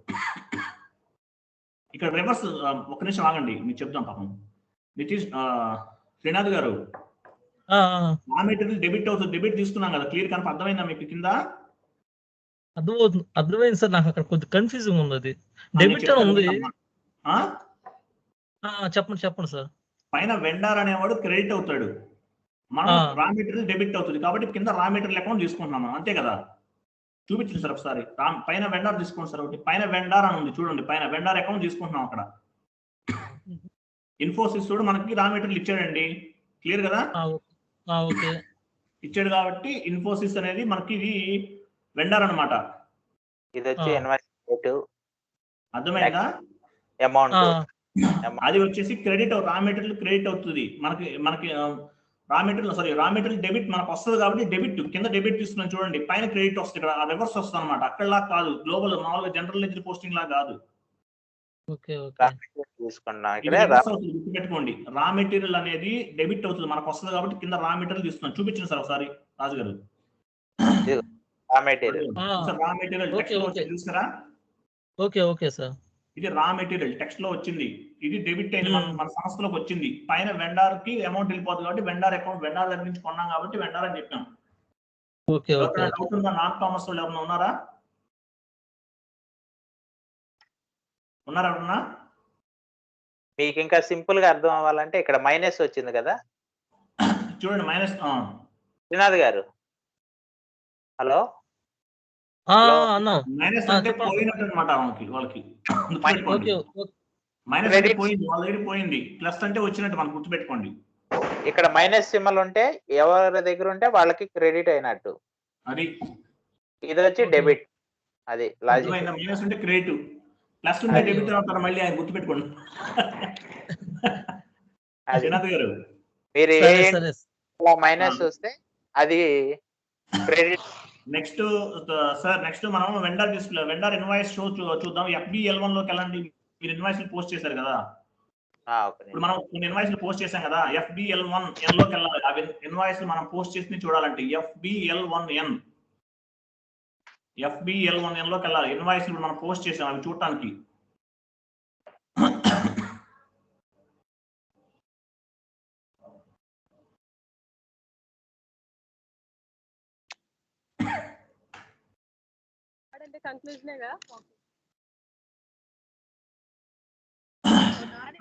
ఇక్కడ రివర్స్, ఒక నిమిషం ఆగండి మీకు చెప్తాం. పాపం నితీష్ శ్రీనాథ్ గారు, రా మెటీరియల్ డెబిట్ అవుతుంది, డెబిట్ తీసుకున్నాం కదా. క్లియర్ కనుక అర్థమైందా మీకు? కింద అర్థమైంది సార్. నాకు అక్కడ కొద్దిగా కన్ఫ్యూజింగ్ ఉంది. అది డెబిట్ అని ఉంది. చెప్పండి సార్. పైన వెండర్ అనేవాడు క్రెడిట్ అవుతాడు, మనం రా మెటీరియల్ డెబిట్ అవుతుంది కాబట్టి కింద రా మెటీరియల్ అకౌంట్ తీసుకుంటున్నాం, అంతే కదా. చూపించండి సార్ ఒకసారి. పైన వెండర్ తీసుకోండి సార్. ఒకటి పైన వెండర్ అని ఉంది చూడండి, పైన వెండర్ అకౌంట్ తీసుకుంటున్నాం. అక్కడ ఇన్ఫోసిస్ చూడు మనకి రా మెటీరియల్ ఇచ్చాడండి, క్లియర్ కదా. ఇచ్చాడు కాబట్టి ఇన్ఫోసిస్ అనేది మనకి ఇది వెండర్ అన్నమాట. ఇది వచ్చి ఇన్వెస్ట్ అర్థమైందా? అమౌంట్ అది వచ్చేసి క్రెడిట్, రా మెటీరియల్ క్రెడిట్ అవుతుంది మనకి రా మెటీరియల్ డెబిట్ మనకు వస్తుంది కాబట్టి డెబిట్ కింద డెబిట్ తీసుకున్నాం చూడండి, పైన క్రెడిట్ వస్తుంది. ఇక్కడ రివర్స్ వస్తుంది అనమాట. అక్కడలా కాదు, గ్లోబల్ మామూలుగా జనరల్ లెడ్జర్ పోస్టింగ్ లా కాదు. గుర్తుపెట్టుకోండి, రా మెటీరియల్ అనేది డెబిట్ అవుతుంది మనకు వస్తుంది కాబట్టి కింద రా మెటీరియల్ తీసుకున్నాం. చూపించండి సార్ ఒకసారి రాజు గారు. రా మెటీరియల్ టెక్స్ట్ లో వచ్చింది చూసారా? Okay sir. ఇది రా మెటీరియల్ టెక్స్ట్ లో వచ్చింది, ఇది డెబిట్ అయింది, మన సంస్థలోకి వచ్చింది. పైన వెండర్ కి అమౌంట్ వెళ్ళిపోతుంది కాబట్టి వెండర్ అకౌంట్, వెండర్ దగ్గర నుంచి కొన్నాం కాబట్టి వెండర్ అని చెప్పాం. డౌట్ ఉందా? నాన్ కామర్స్ వాళ్ళు ఎవరైనా ఉన్నారా? ఎవరన్నా? మీకు ఇంకా సింపుల్ గా అర్థం అవ్వాలంటే ఇక్కడ మైనస్ వచ్చింది కదా చూడండి, మైనస్. శ్రీనాథ్ గారు హలో. మైనస్ అంటే పోయినట్టు అనమాట వాళ్ళకి. మైనస్ అంటే పోయింది, ఆల్రెడీ పోయింది. ప్లస్ అంటే వచ్చినట్టు మనకు గుర్తుపెట్టుకోండి. ఇక్కడ మైనస్ సింబల్ ఉంటే ఎవరి దగ్గర ఉంటే వాళ్ళకి క్రెడిట్ అయినట్టు. అది ఇది వచ్చి డెబిట్. అది లాజిక్. మైనస్ ఉంటే క్రెడిట్, ప్లస్ ఉంటే డెబిట్ అవుతారు. మళ్ళీ ఆయన గుర్తుపెట్టుకోండి. గారు మీరు మైనస్ వస్తే అది క్రెడిట్. నెక్స్ట్ సార్, నెక్స్ట్ మనం vendor display, vendor invoice show చూద్దాం. FBL1 లోకి వెళ్ళండి. మీరు ఇన్వాయిస్లు పోస్ట్ చేశారు కదా, ఇప్పుడు మనం కొన్ని ఇన్వాయిస్లు పోస్ట్ చేశాం కదా. FBL1N లోకి వెళ్ళాలి. అవి ఇన్వాయిస్లు మనం పోస్ట్ చేసి చూడాలంటే FBL1N లోకి వెళ్ళాలి. ఇన్వాయిస్లు మనం పోస్ట్ చేసాం అవి చూడటానికి.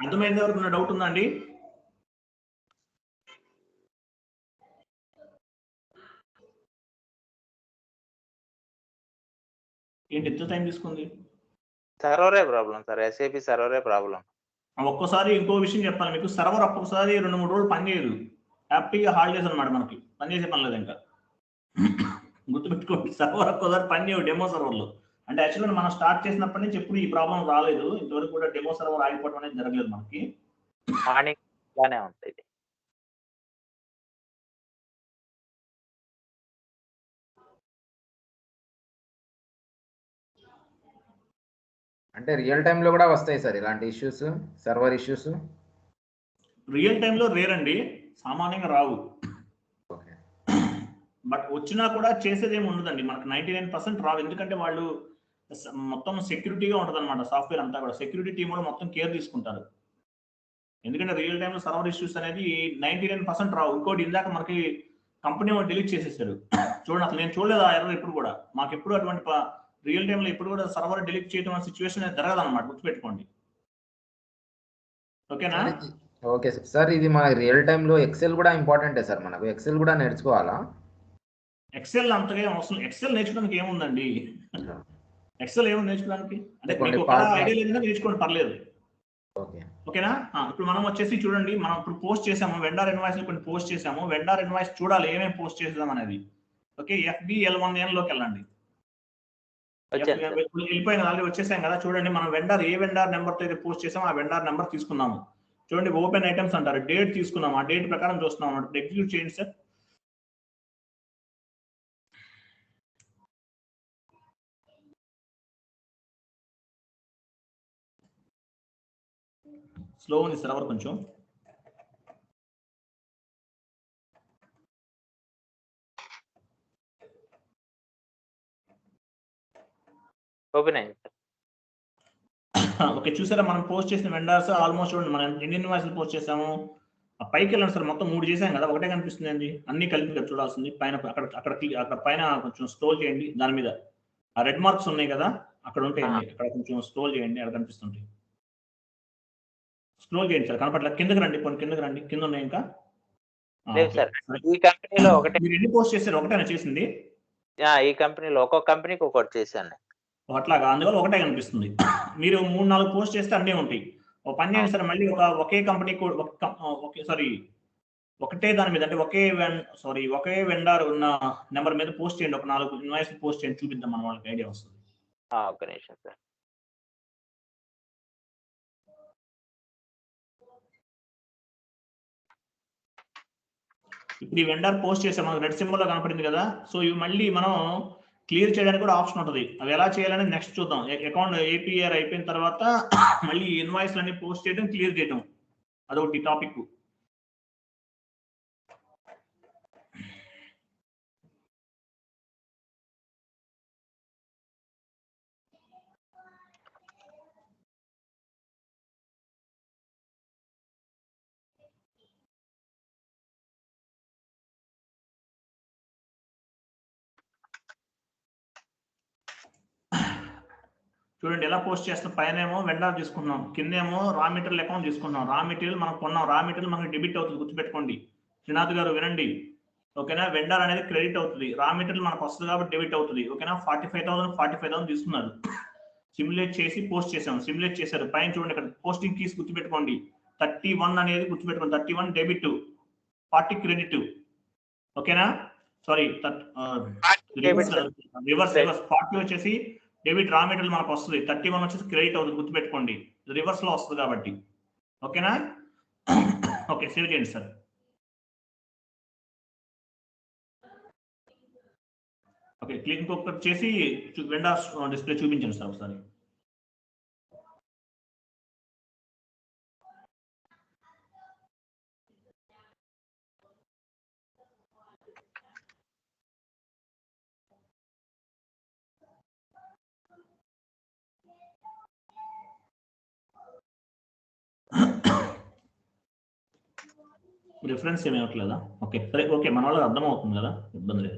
అర్థమైంది? ఎవరికి డౌట్ ఉందా అండి? ఏంటి ఎంత టైం తీసుకుంది? సర్వరే ప్రాబ్లం సార్, SAP సర్వరే ప్రాబ్లం. ఒక్కోసారి ఇంకో విషయం చెప్పాలి మీకు, సర్వర్ ఒక్కొక్కసారి 2-3 రోజులు పనిచేయదు. హ్యాపీగా హాలిడేస్ అనమాట, మనకి పనిచేసే పని లేదు ఇంకా. గుర్తుపెట్టుకోండి, సర్వర్ ఒక్కోసారి పనిచేయవు డెమో సర్వర్లు. అంటే యాక్చువల్గా మనం స్టార్ట్ చేసినప్పటి నుంచి ఎప్పుడు ఈ ప్రాబ్లం రాలేదు. ఇంతవరకు కూడా డెమో సర్వర్ ఆగిపోవడం అనేది జరగలేదు మనకి. మార్నింగ్ బాగానే ఉంటుంది. అంటే రియల్ టైంలో కూడా వస్తాయి సార్ ఇలాంటి ఇష్యూస్, సర్వర్ ఇష్యూస్? రియల్ టైంలో రేర్ అండి, సామాన్యంగా రావు. బట్ వచ్చినా కూడా చేసేది ఏమి ఉండదండి మనకు. 99% రావు. ఎందుకంటే వాళ్ళు మొత్తం సెక్యూరిటీగా ఉంటుంది అనమాట. సాఫ్ట్వేర్ అంతా కూడా సెక్యూరిటీ టీమ్ కూడా మొత్తం కేర్ తీసుకుంటారు. ఎందుకంటే రియల్ టైంలో సర్వర్ ఇష్యూస్ అనేది 99% రావు. ఇంకోటి, ఇందాక మనకి కంపెనీ వాళ్ళు డిలీట్ చేసేసారు చూడండి. అసలు నేను చూడలేదు ఆ ఎర్రర్ ఎప్పుడు కూడా. మాకు ఎప్పుడు అటువంటి రియల్ టైంలో ఎప్పుడు కూడా సర్వర్ డిలీట్ చేయడం సిచ్యువేషన్ అనేది జరగదు అనమాట, గుర్తుపెట్టుకోండి. ఓకేనా? Okay sir. ఇది మన రియల్ టైంలో ఎక్సెల్ కూడా ఇంపార్టెంటే సార్. మనకు ఎక్సెల్ కూడా నేర్చుకోవాలా? ఎక్సెల్ అంతగా ఏం అవసరం, ఎక్సెల్ నేర్చుకోవడానికి ఏముందండి, ఎక్సెల్ ఏముంది నేర్చుకోవడానికి, అంటే మీకు ఒక ఐడియా లేదన్నా నేర్చుకోండి పర్లేదు. ఓకేనా? ఇప్పుడు మనం వచ్చేసి చూడండి, మనం ఇప్పుడు పోస్ట్ చేసాము వెండర్ ఇన్వాయిస్ కొన్ని పోస్ట్ చేసాము. వెండర్ ఇన్వాయిస్ చూడాలి ఏమేమి పోస్ట్ చేద్దాం అనేది. ఓకే, FBL1N లోకి వెళ్ళండి. వెళ్ళిపోయిన ఆల్రెడీ వచ్చేసాం కదా. చూడండి మనం వెండర్ ఏ వెండర్ నెంబర్ తో అయితే పోస్ట్ చేసామో ఆ వెండర్ నెంబర్ తీసుకున్నాము. చూడండి ఓపెన్ ఐటమ్స్ అంటారు, డేట్ తీసుకున్నాము, ఆ డేట్ ప్రకారం చూస్తున్నాం అన్నమాట. ఎగ్జిక్యూట్ చేయండి సార్. స్లో ఉంది సర్వర్ కొంచెం. ఓపెన్ అయింది. ఓకే, చూసారా మనం పోస్ట్ చేసిన వెండర్స్ ఆల్మోస్ట్ చూడండి, మనం ఎన్ని ఇన్వాయిస్లు పోస్ట్ చేసాము. పైకి వెళ్ళండి సార్, మొత్తం 3 చేసాం కదా, ఒకటే కనిపిస్తుంది అండి, అన్ని కలిపి చూడాల్సింది. పైన అక్కడ పైన కొంచెం స్క్రోల్ చేయండి, దాని మీద ఆ రెడ్ మార్క్స్ ఉన్నాయి కదా అక్కడ ఉంటాయండి, అక్కడ కొంచెం స్క్రోల్ చేయండి, అక్కడ కనిపిస్తుంటాయి. స్క్రోల్ చేయండి సార్, కనపట్ల కిందకి రండి, కొన్ని కిందకి రండి, కింద ఉన్నాయి ఇంకా. ఈ కంపెనీలో ఒకటే మీరు ఎన్ని పోస్ట్ చేశారు? ఒకటేనా చేసింది? ఈ కంపెనీలో ఒక్కొక్క కంపెనీకి ఒకటి చేశాను. అట్లాగా, అందువల్ల ఒకటే కనిపిస్తుంది. మీరు 3-4 పోస్ట్ చేస్తే అన్నీ ఉంటాయి. ఒక పని చేయండి సార్, మళ్ళీ ఒకే కంపెనీ ఒకటే దాని మీద, అంటే ఒకే వెండర్ ఉన్న నెంబర్ మీద పోస్ట్ చేయండి, ఒక 4 ఇన్వాయిస్ పోస్ట్ చేయండి, చూపిద్దాం మన వాళ్ళకి ఐడియా వస్తుంది. ఒక నిమిషం సార్. ఇప్పుడు ఈ వెండర్ పోస్ట్ చేసాం, మనకు రెడ్ సింబల్ లో కనపడింది కదా. సో ఇవి మళ్ళీ మనం క్లియర్ చేయడానికి కూడా ఆప్షన్ ఉంటుంది. అవి ఎలా చేయాలని నెక్స్ట్ చూద్దాం. అకౌంట్ APR అయిపోయిన తర్వాత మళ్ళీ ఇన్వాయిస్లు అన్ని పోస్ట్ చేయడం, క్లియర్ చేయడం, అదొకటి టాపిక్. చూడండి ఎలా పోస్ట్ చేస్తాం. పైన ఏమో వెండర్ తీసుకున్నాం, కిందేమో రా మెటీరియల్ అకౌంట్ తీసుకున్నాం. రా మెటీరియల్ మనం కొన్నాం, రా మెటీరియల్ మనకి డెబిట్ అవుతుంది, గుర్తుపెట్టుకోండి. శ్రీనాథ్ గారు వినండి, ఓకేనా? వెండర్ అనేది క్రెడిట్ అవుతుంది, రా మెటీరియల్ మనకు వస్తుంది కాబట్టి డెబిట్ అవుతుంది. ఓకేనా? 45,000 తీసుకున్నారు. సిమ్యులేట్ చేసి పోస్ట్ చేసాం, సిమ్యులేట్ చేశారు. పైన చూడండి ఇక్కడ పోస్టింగ్ కీస్ గుర్తుపెట్టుకోండి. 31 అనేది గుర్తుపెట్టుకోండి, 31 డెబిట్, 40 క్రెడిట్. ఓకేనా? సారీ, రివర్స్ 40 వచ్చేసి డెబిట్, రా మెటీరియల్ మనకు వస్తుంది, 31 వచ్చేసి క్రెడిట్ అవుతుంది, గుర్తుపెట్టుకోండి, రివర్స్ లో వస్తుంది కాబట్టి. ఓకేనా? ఓకే, సేవ్ చేయండి సార్. ఓకే, క్లిక్ ఇంకొకటి చేసి వెండర్స్ డిస్ప్లే చూపించండి సార్ ఒకసారి. రిఫరెన్స్ ఏమి ఇవ్వట్లేదా? ఓకే సరే, ఓకే, మన వాళ్ళకి అర్థం అవుతుంది కదా, ఇబ్బంది లేదు.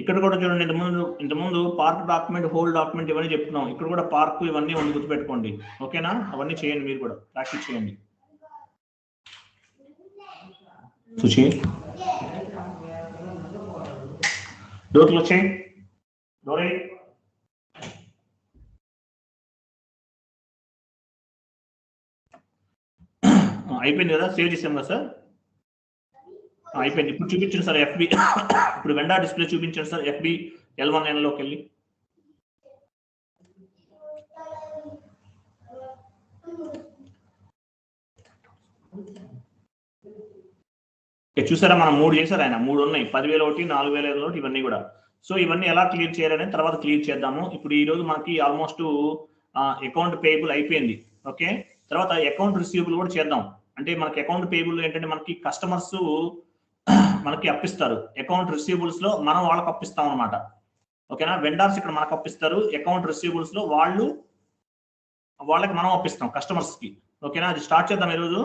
ఇక్కడ కూడా చూడండి, ఇంతకుముందు పార్క్ డాక్యుమెంట్, హోల్ డాక్యుమెంట్ ఇవన్నీ చెప్తున్నాం. ఇక్కడ కూడా పార్క్ ఇవన్నీ ఉంది, గుర్తుపెట్టుకోండి. ఓకేనా? అవన్నీ చేయండి, మీరు కూడా ప్రాక్టీస్ చేయండి. సుచి డోర్లు వచ్చాయి, డోరే అయిపోయింది కదా, సేవ్ చేసాం కదా సార్. అయిపోయింది. ఇప్పుడు చూపించండి సార్ FB, ఇప్పుడు వెండర్ డిస్ప్లే చూపించండి సార్ FBL1N లోకి వెళ్ళి. చూసారా, మనం 3 చేశారు, ఆయన 3 ఉన్నాయి, 10,001, 4,501, ఇవన్నీ కూడా. సో ఇవన్నీ ఎలా క్లియర్ చేయాలనే తర్వాత క్లియర్ చేద్దాము. ఇప్పుడు ఈ రోజు మనకి ఆల్మోస్ట్ అకౌంట్ పేయబుల్ అయిపోయింది. ఓకే, తర్వాత అకౌంట్ రిసీవబుల్ కూడా చేద్దాం. అంటే మనకి అకౌంట్ పేయబుల్ ఏంటంటే మనకి కస్టమర్స్ మనకి అప్పిస్తారు, అకౌంట్ రిసీవబుల్స్ లో మనం వాళ్ళకి అప్పిస్తాం అనమాట. ఓకేనా? వెండర్స్ ఇక్కడ మనకు అప్పిస్తారు, అకౌంట్ రిసీవబుల్స్ లో వాళ్ళకి మనం అప్పిస్తాం కస్టమర్స్ కి. ఓకేనా? అది స్టార్ట్ చేద్దాం ఈరోజు.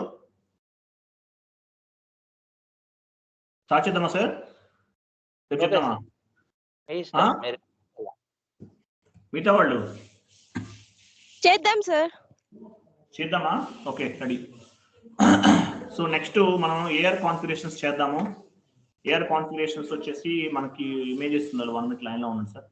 స్టార్ట్ చేద్దామా సార్? చెప్తామా మిగతా వాళ్ళు? చేద్దాం సార్. చేద్దామా? Okay, ready. సో నెక్స్ట్ మనం AR కాన్ఫిగరేషన్స్ చేద్దాము. ఏఆర్ కాన్ఫిగరేషన్స్ వచ్చేసి మనకి ఇమేజ్ ఇస్తున్నారు 1 minute లైన్ లో ఉంది సార్.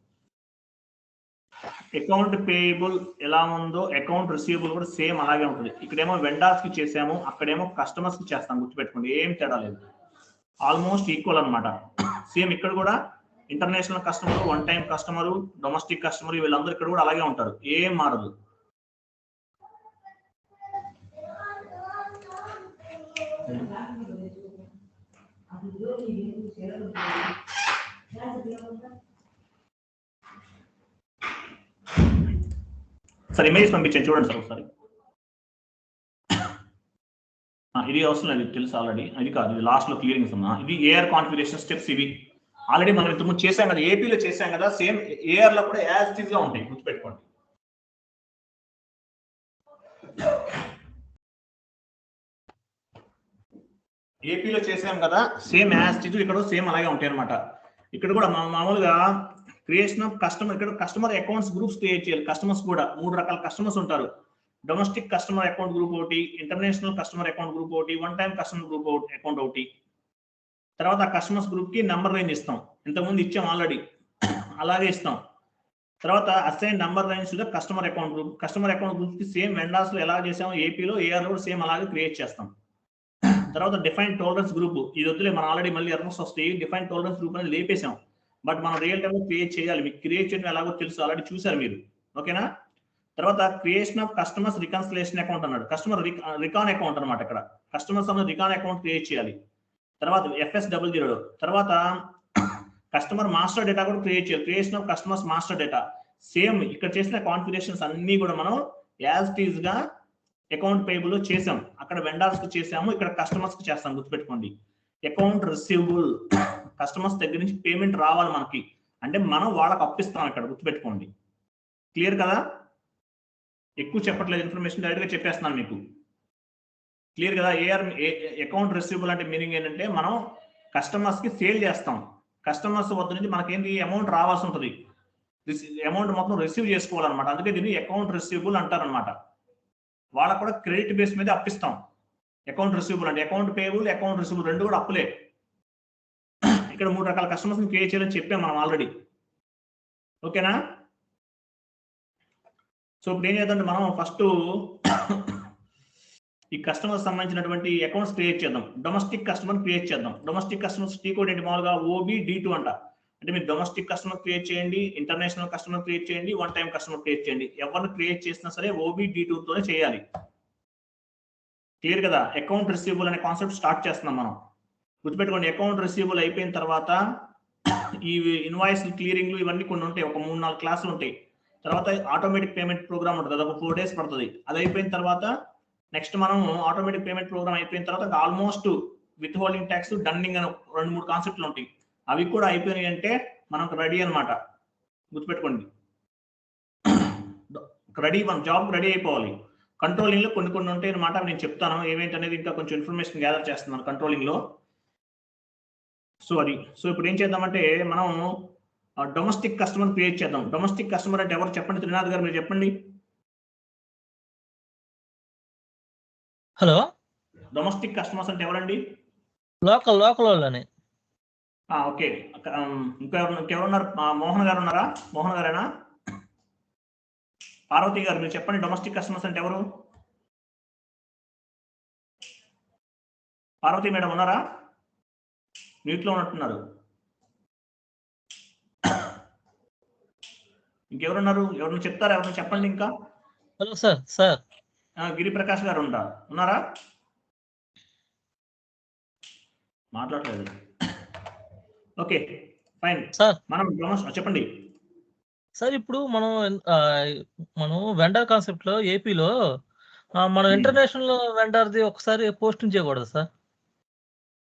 అకౌంట్ పేయబుల్ ఎలా ఉందో అకౌంట్ రిసీవబుల్ కూడా సేమ్ అలాగే ఉంటుంది. ఇక్కడేమో వెండర్స్ కి చేసాము, అక్కడేమో కస్టమర్స్ కి చేస్తాం. గుర్తుపెట్టుకోండి, ఏం తేడా లేదు, ఆల్మోస్ట్ ఈక్వల్ అనమాట. సేమ్ ఇక్కడ కూడా international customer, one time customer, domestic customer వీళ్ళందరూ ఇక్కడ కూడా అలాగే ఉంటారు, ఏం మారదు. సార్ ఇమేజ్ పంపించాను చూడండి సార్ ఒకసారి. ఇది అవసరం లేదు, తెలుసు ఆల్రెడీ. అది కాదు, ఇది లాస్ట్ లో క్లియరింగ్ ఉన్నా. ఇది ఏఆర్ కాన్ఫిగరేషన్ స్టెప్స్. ఇవి ఆల్రెడీ మనం ఇంతకుముందు చేసాం కదా, ఏపీలో చేసాం కదా, సేమ్ ఏఆర్ లో కూడా యాజ్ ఇట్ ఈస్ గా ఉంటాయి, గుర్తుపెట్టుకోండి. ఏపీలో చేసాం కదా, సేమ్ యాజ్ ఇట్ ఈస్ ఇక్కడ సేమ్ అలాగే ఉంటాయి అనమాట. ఇక్కడ కూడా మామూలుగా క్రియేషన్ ఆఫ్ కస్టమర్, ఇక్కడ కస్టమర్ అకౌంట్స్ గ్రూప్స్ క్రియేట్ చేయాలి. కస్టమర్స్ కూడా 3 రకాల కస్టమర్స్ ఉంటారు. డొమెస్టిక్ కస్టమర్ అకౌంట్ గ్రూప్ ఒకటి, ఇంటర్నేషనల్ కస్టమర్ అకౌంట్ గ్రూప్ ఒకటి, one time customer group account ఒకటి. తర్వాత ఆ కస్టమర్స్ గ్రూప్ కి నంబర్ రేంజ్ ఇస్తాం, ఇంతకుముందు ఇచ్చాం ఆల్రెడీ, అలాగే ఇస్తాం. తర్వాత assign number range to customer account group. Customer account group కి సేమ్ వెండర్స్ లో ఎలా చేసామో ఏపీలో ఏఆర్ లో సేమ్ అలాగే క్రియేట్ చేస్తాం. తర్వాత డిఫైన్ టోలరెన్స్ గ్రూప్, ఇది వద్దులే, మనం ఆల్రెడీ మళ్ళీ ఎర్రర్స్ వస్తాయి. డిఫైన్ టోలరెన్స్ గ్రూప్ అనేది లేపేసాం, బట్ మనం రియల్ టైమ్ లో క్రియేట్ చేయాలి. మీకు క్రియేట్ చేయడం ఎలాగో తెలుసు, ఆల్రెడీ చూసారు మీరు, ఓకేనా. తర్వాత creation of customers reconciliation account అన్నాడు. కస్టమర్ రికాన్ అకౌంట్ అనమాట. ఇక్కడ కస్టమర్స్ అన్నది రికాన్ అకౌంట్ క్రియేట్ చేయాలి. తర్వాత FS00. తర్వాత కస్టమర్ మాస్టర్ డేటా కూడా క్రియేట్ చేయాలి. Creation of customers master data same ఇక్కడ చేసిన కాన్ఫిగరేషన్స్ అన్ని కూడా మనం యాజ్ ఇట్ ఈస్ గా అకౌంట్ పేయబుల్ లో చేసాం. అక్కడ వెండర్స్ కి చేసాము, ఇక్కడ కస్టమర్స్ కి చేస్తాం. గుర్తుపెట్టుకోండి, అకౌంట్ రిసీవబుల్ కస్టమర్స్ దగ్గర నుంచి పేమెంట్ రావాలి మనకి, అంటే మనం వాళ్ళకి అప్పిస్తాం ఇక్కడ. గుర్తుపెట్టుకోండి, క్లియర్ కదా. ఎక్కువ చెప్పట్లేదు, ఇన్ఫర్మేషన్ డైరెక్ట్ గా చెప్పేస్తున్నాను మీకు, క్లియర్ కదా. ఏఆర్ అకౌంట్ రిసీవబుల్ అంటే మీనింగ్ ఏంటంటే మనం కస్టమర్స్ కి సేల్ చేస్తాం. కస్టమర్స్ వద్ద నుంచి మనకేంటి అమౌంట్ రావాల్సి ఉంటుంది, అమౌంట్ మొత్తం రిసీవ్ చేసుకోవాలన్నమాట. అందుకే దీన్ని అకౌంట్ రిసీవబుల్ అంటారనమాట. వాళ్ళకు కూడా క్రెడిట్ బేస్ మీద అప్పిస్తాం. అకౌంట్ రిసీవబుల్ అంటే అకౌంట్ పేయబుల్, అకౌంట్ రిసీవబుల్ రెండు కూడా అప్పులే. ఇక్కడ 3 రకాల కస్టమర్స్ క్రియేట్ చేయాలని చెప్పాం మనం ఆల్రెడీ, ఓకేనా. సో ఇప్పుడు ఏం చేద్దాం, మనం ఫస్ట్ ఈ కస్టమర్ సంబంధించినటువంటి అకౌంట్స్ క్రియేట్ చేద్దాం. డొమెస్టిక్ కస్టమర్ క్రియేట్ చేద్దాం. డొమెస్టిక్ కస్టమర్స్ టీ కోడ్ ఏంటి, మామూలుగా OBD2 అంట. అంటే మీరు డొమెస్టిక్ కస్టమర్ క్రియేట్ చేయండి, ఇంటర్నేషనల్ కస్టమర్ క్రియేట్ చేయండి, వన్ టైం కస్టమర్ క్రియేట్ చేయండి. ఎవరిని క్రియేట్ చేసినా సరే OBD2 తోనే చేయాలి, క్లియర్ కదా. అకౌంట్ రిసీవబుల్ అనే కాన్సెప్ట్ స్టార్ట్ చేస్తున్నాం మనం. గుర్తుపెట్టుకోండి, అకౌంట్ రిసీవబుల్ అయిపోయిన తర్వాత ఈ ఇన్వాయిస్ క్లియరింగ్లు ఇవన్నీ కొన్ని ఉంటాయి, ఒక 3-4 క్లాసులు ఉంటాయి. తర్వాత ఆటోమేటిక్ పేమెంట్ ప్రోగ్రామ్ ఉంటుంది, అది ఒక 4 days పడుతుంది. అది అయిపోయిన తర్వాత నెక్స్ట్ మనం ఆటోమేటిక్ పేమెంట్ ప్రోగ్రామ్ అయిపోయిన తర్వాత almost with holding tax, dunning అని 2-3 కాన్సెప్ట్లు ఉంటాయి. అవి కూడా అయిపోయినాయి అంటే మనకు రెడీ అనమాట. గుర్తుపెట్టుకోండి, రెడీ, మన జాబ్ రెడీ అయిపోవాలి. కంట్రోలింగ్ లో కొన్ని ఉంటాయి అనమాట, నేను చెప్తాను ఏమేంటి అనేది. ఇంకా కొంచెం ఇన్ఫర్మేషన్ గ్యాదర్ చేస్తున్నాను కంట్రోలింగ్ లో. సో ఇప్పుడు ఏం చేద్దామంటే మనం డొమెస్టిక్ కస్టమర్ క్రియేట్ చేద్దాం. డొమెస్టిక్ కస్టమర్ అంటే ఎవరు చెప్పండి, త్రినాథ్ గారు మీరు చెప్పండి. హలో, డొమెస్టిక్ కస్టమర్స్ అంటే ఎవరండి? లోకల్ వాళ్ళని. ఓకే, ఇంకెవరున్నారు? మోహన్ గారు ఉన్నారా? మోహన్ గారేనా? పార్వతి గారు మీరు చెప్పండి, డొమెస్టిక్ కస్టమర్స్ అంటే ఎవరు? పార్వతి మేడం ఉన్నారా? మ్యూట్ లో ఉన్నట్టున్నారు. ఇంకెవరున్నారు? ఎవరిని చెప్తారా? ఎవరిని చెప్పండి ఇంకా. Hello sir. గిరిప్రకాష్ గారు ఉన్నారా? మాట్లాడలేదు. ఓకే ఫైన్ సార్, మనం చెప్పండి సార్. ఇప్పుడు మనం వెండర్ కాన్సెప్ట్ లో ఏపీలో మనం ఇంటర్నేషనల్ వెండర్ది ఒకసారి పోస్టింగ్ చేయకూడదు sir.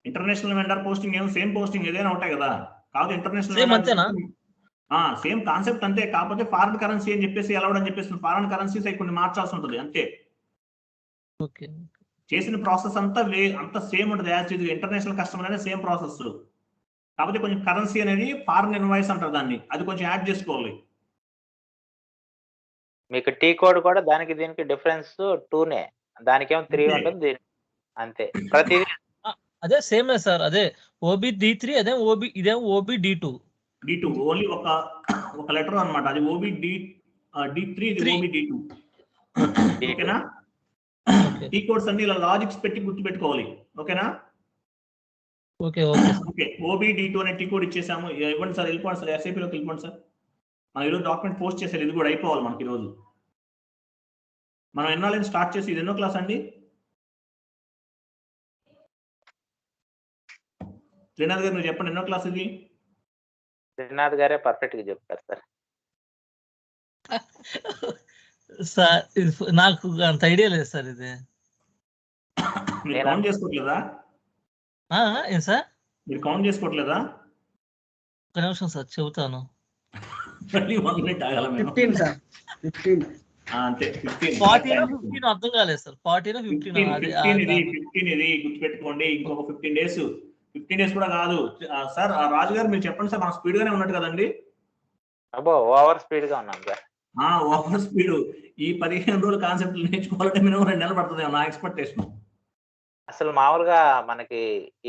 International vendor posting same posting ఏదైనా ఉంటాయి కదా. కాదు ఇంటర్నేషనల్ సేమ్ అంతేనా? సేమ్ కాన్సెప్ట్ అంతే, కాకపోతే ఫారిన్ కరెన్సీ అని చెప్పేసి అలౌడ్ అని చెప్పేసి ఫారిన్ కరెన్సీస్ అవి కొన్ని మార్చాల్సి ఉంటుంది అంతే. ఓకే, చేసిన ప్రాసెస్ అంతా సేమ్ ఉంటుంది యాజ్ ఇది. ఇంటర్నేషనల్ కస్టమర్ అనేది సేమ్ ప్రాసెస్, కాకపోతే కొంచెం కరెన్సీ అనేది ఫారిన్ ఇన్వాయిస్ అంటారు దాన్ని, అది కొంచెం యాడ్ చేసుకోవాలి. మీకు టీ కోడ్ కూడా దానికి దీనికి డిఫరెన్స్ 2నే, దానికేమో 3 ఉంటుంది, అంతే. ప్రతిదీ అదే సేమే సార్. అదే OB-D3 ఇదేమో OB-D2. D2 ఓన్లీ ఒక లెటర్ అన్నమాట. అది D3, ఇది OB-D2. ఓకేనా? టీ కోడ్స్ అన్ని ఇలా లాజిక్స్ పెట్టి గుర్తుపెట్టుకోవాలి. ఓకేనా? ఓకే OB-D2 అనే టీ కోడ్ ఇచ్చేసాము. ఇవ్వండి సార్, వెళ్ళిపోండి సార్, SAP లోకి వెళ్ళిపోండి సార్. మనం ఈరోజు డాక్యుమెంట్ పోస్ట్ చేసేది ఇది కూడా అయిపోవాలి మనకి ఈరోజు. మనం ఎన్నాళ్ళని స్టార్ట్ చేసి ఇది ఎన్నో క్లాస్ అండి? శ్రీనాథ్ గారు మీరు చెప్పండి, ఎన్నో క్లాస్ ఇది? శ్రీనాథ్ గారే పర్ఫెక్ట్ గా చెప్తారు సార్. సార్ నాకు అంత ఐడియా లేదు సార్. ఇది మీరు కౌంట్ చేసుకోవట్లేదా? ఏం సార్? మీరు కౌంట్ చేసుకోవట్లేదా? ఒక నిమిషం సార్ చెబుతాను. 1 మినిట్ ఆగాల. 15 సార్, 15. అంతే, 15. 15 అర్థం కాలేదు సార్. 15 15 ఇది గుర్తుపెట్టుకోండి. ఇంకొక 15 డేస్ కూడా కాదు సార్. రాజు గారు మీరు చెప్పండి సార్, మన స్పీడ్ గానే ఉన్నట్టు కదండి? అబ్బో, ఓవర్ స్పీడ్ గా ఉన్నాం సార్. Over speed. ఈ 15 రోజుల కాన్సెప్ట్ నేర్చుకోవాలంటే మినిమం 2 నెలలు పడుతుంది నా ఎక్స్పెక్టేషన్. అసలు మామూలుగా మనకి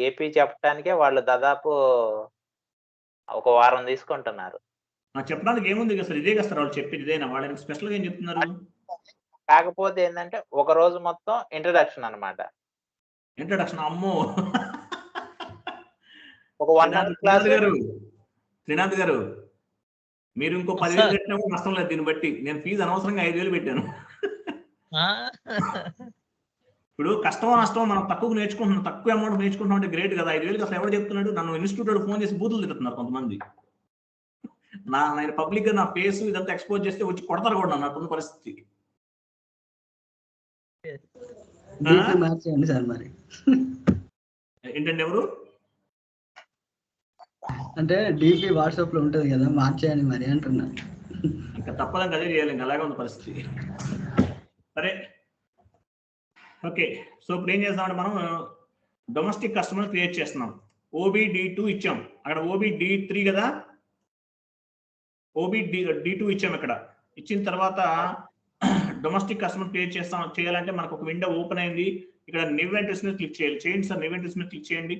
ఏపీ చెప్పడానికే వాళ్ళు దాదాపు ఒక వారం తీసుకుంటున్నారు. చెప్పడానికి ఏముంది కదా సార్, ఇదే కదా సార్ వాళ్ళు చెప్పేది, ఇదేనా? వాళ్ళకి స్పెషల్ గా ఏం చెప్తున్నారు? కాకపోతే ఏంటంటే ఒక రోజు మొత్తం ఇంట్రడక్షన్ అన్నమాట. ఇంట్రడక్షన్, అమ్మో. ఒక 1 అవర్ క్లాస్. శ్రీనాథ్ గారు మీరు ఇంకో 10,000 పెట్టినా కూడా నష్టం లేదు. దీన్ని బట్టి నేను ఫీజు అనవసరంగా 5,000 పెట్టాను. ఇప్పుడు కష్టమో నష్టమో మనం తక్కువ నేర్చుకుంటున్నాం, తక్కువ అమౌంట్ నేర్చుకుంటున్నాం అంటే గ్రేట్ కదా. 5,000 అసలు ఎవరు చెప్తున్నాడు? నన్ను ఇన్స్టిట్యూట్ ఫోన్ చేసి బూతులు తిడుతున్నారు కొంతమంది. నేను పబ్లిక్ గా నా ఫేస్ ఇదంతా ఎక్స్పోజ్ చేస్తే వచ్చి కొడతారు కూడా నన్ను పరిస్థితి. మరి ఏంటంటే ఎవరు అంటే DP వాట్సాప్ లో ఉంటది కదా, మార్చేయండి మరి అంటున్నా. ఇంకా తప్పదని అదే చేయాలి, ఇంకా అలాగే ఉంది పరిస్థితి. సరే ఓకే. సో ఇప్పుడు ఏం చేస్తామంటే మనం డొమెస్టిక్ కస్టమర్ క్రియేట్ చేస్తున్నాం. OB-D2 ఇచ్చాం, అక్కడ OB-D3 కదా, OB-D2 ఇచ్చాం. ఇక్కడ ఇచ్చిన తర్వాత డొమెస్టిక్ కస్టమర్ క్రియేట్ చేయాలంటే మనకు ఒక విండో ఓపెన్ అయింది. ఇక్కడ న్యూ ఎంట్రీస్ మీద క్లిక్ చేయాలి. చేయండి సార్, న్యూ ఎంట్రీస్ మీద క్లిక్ చేయండి.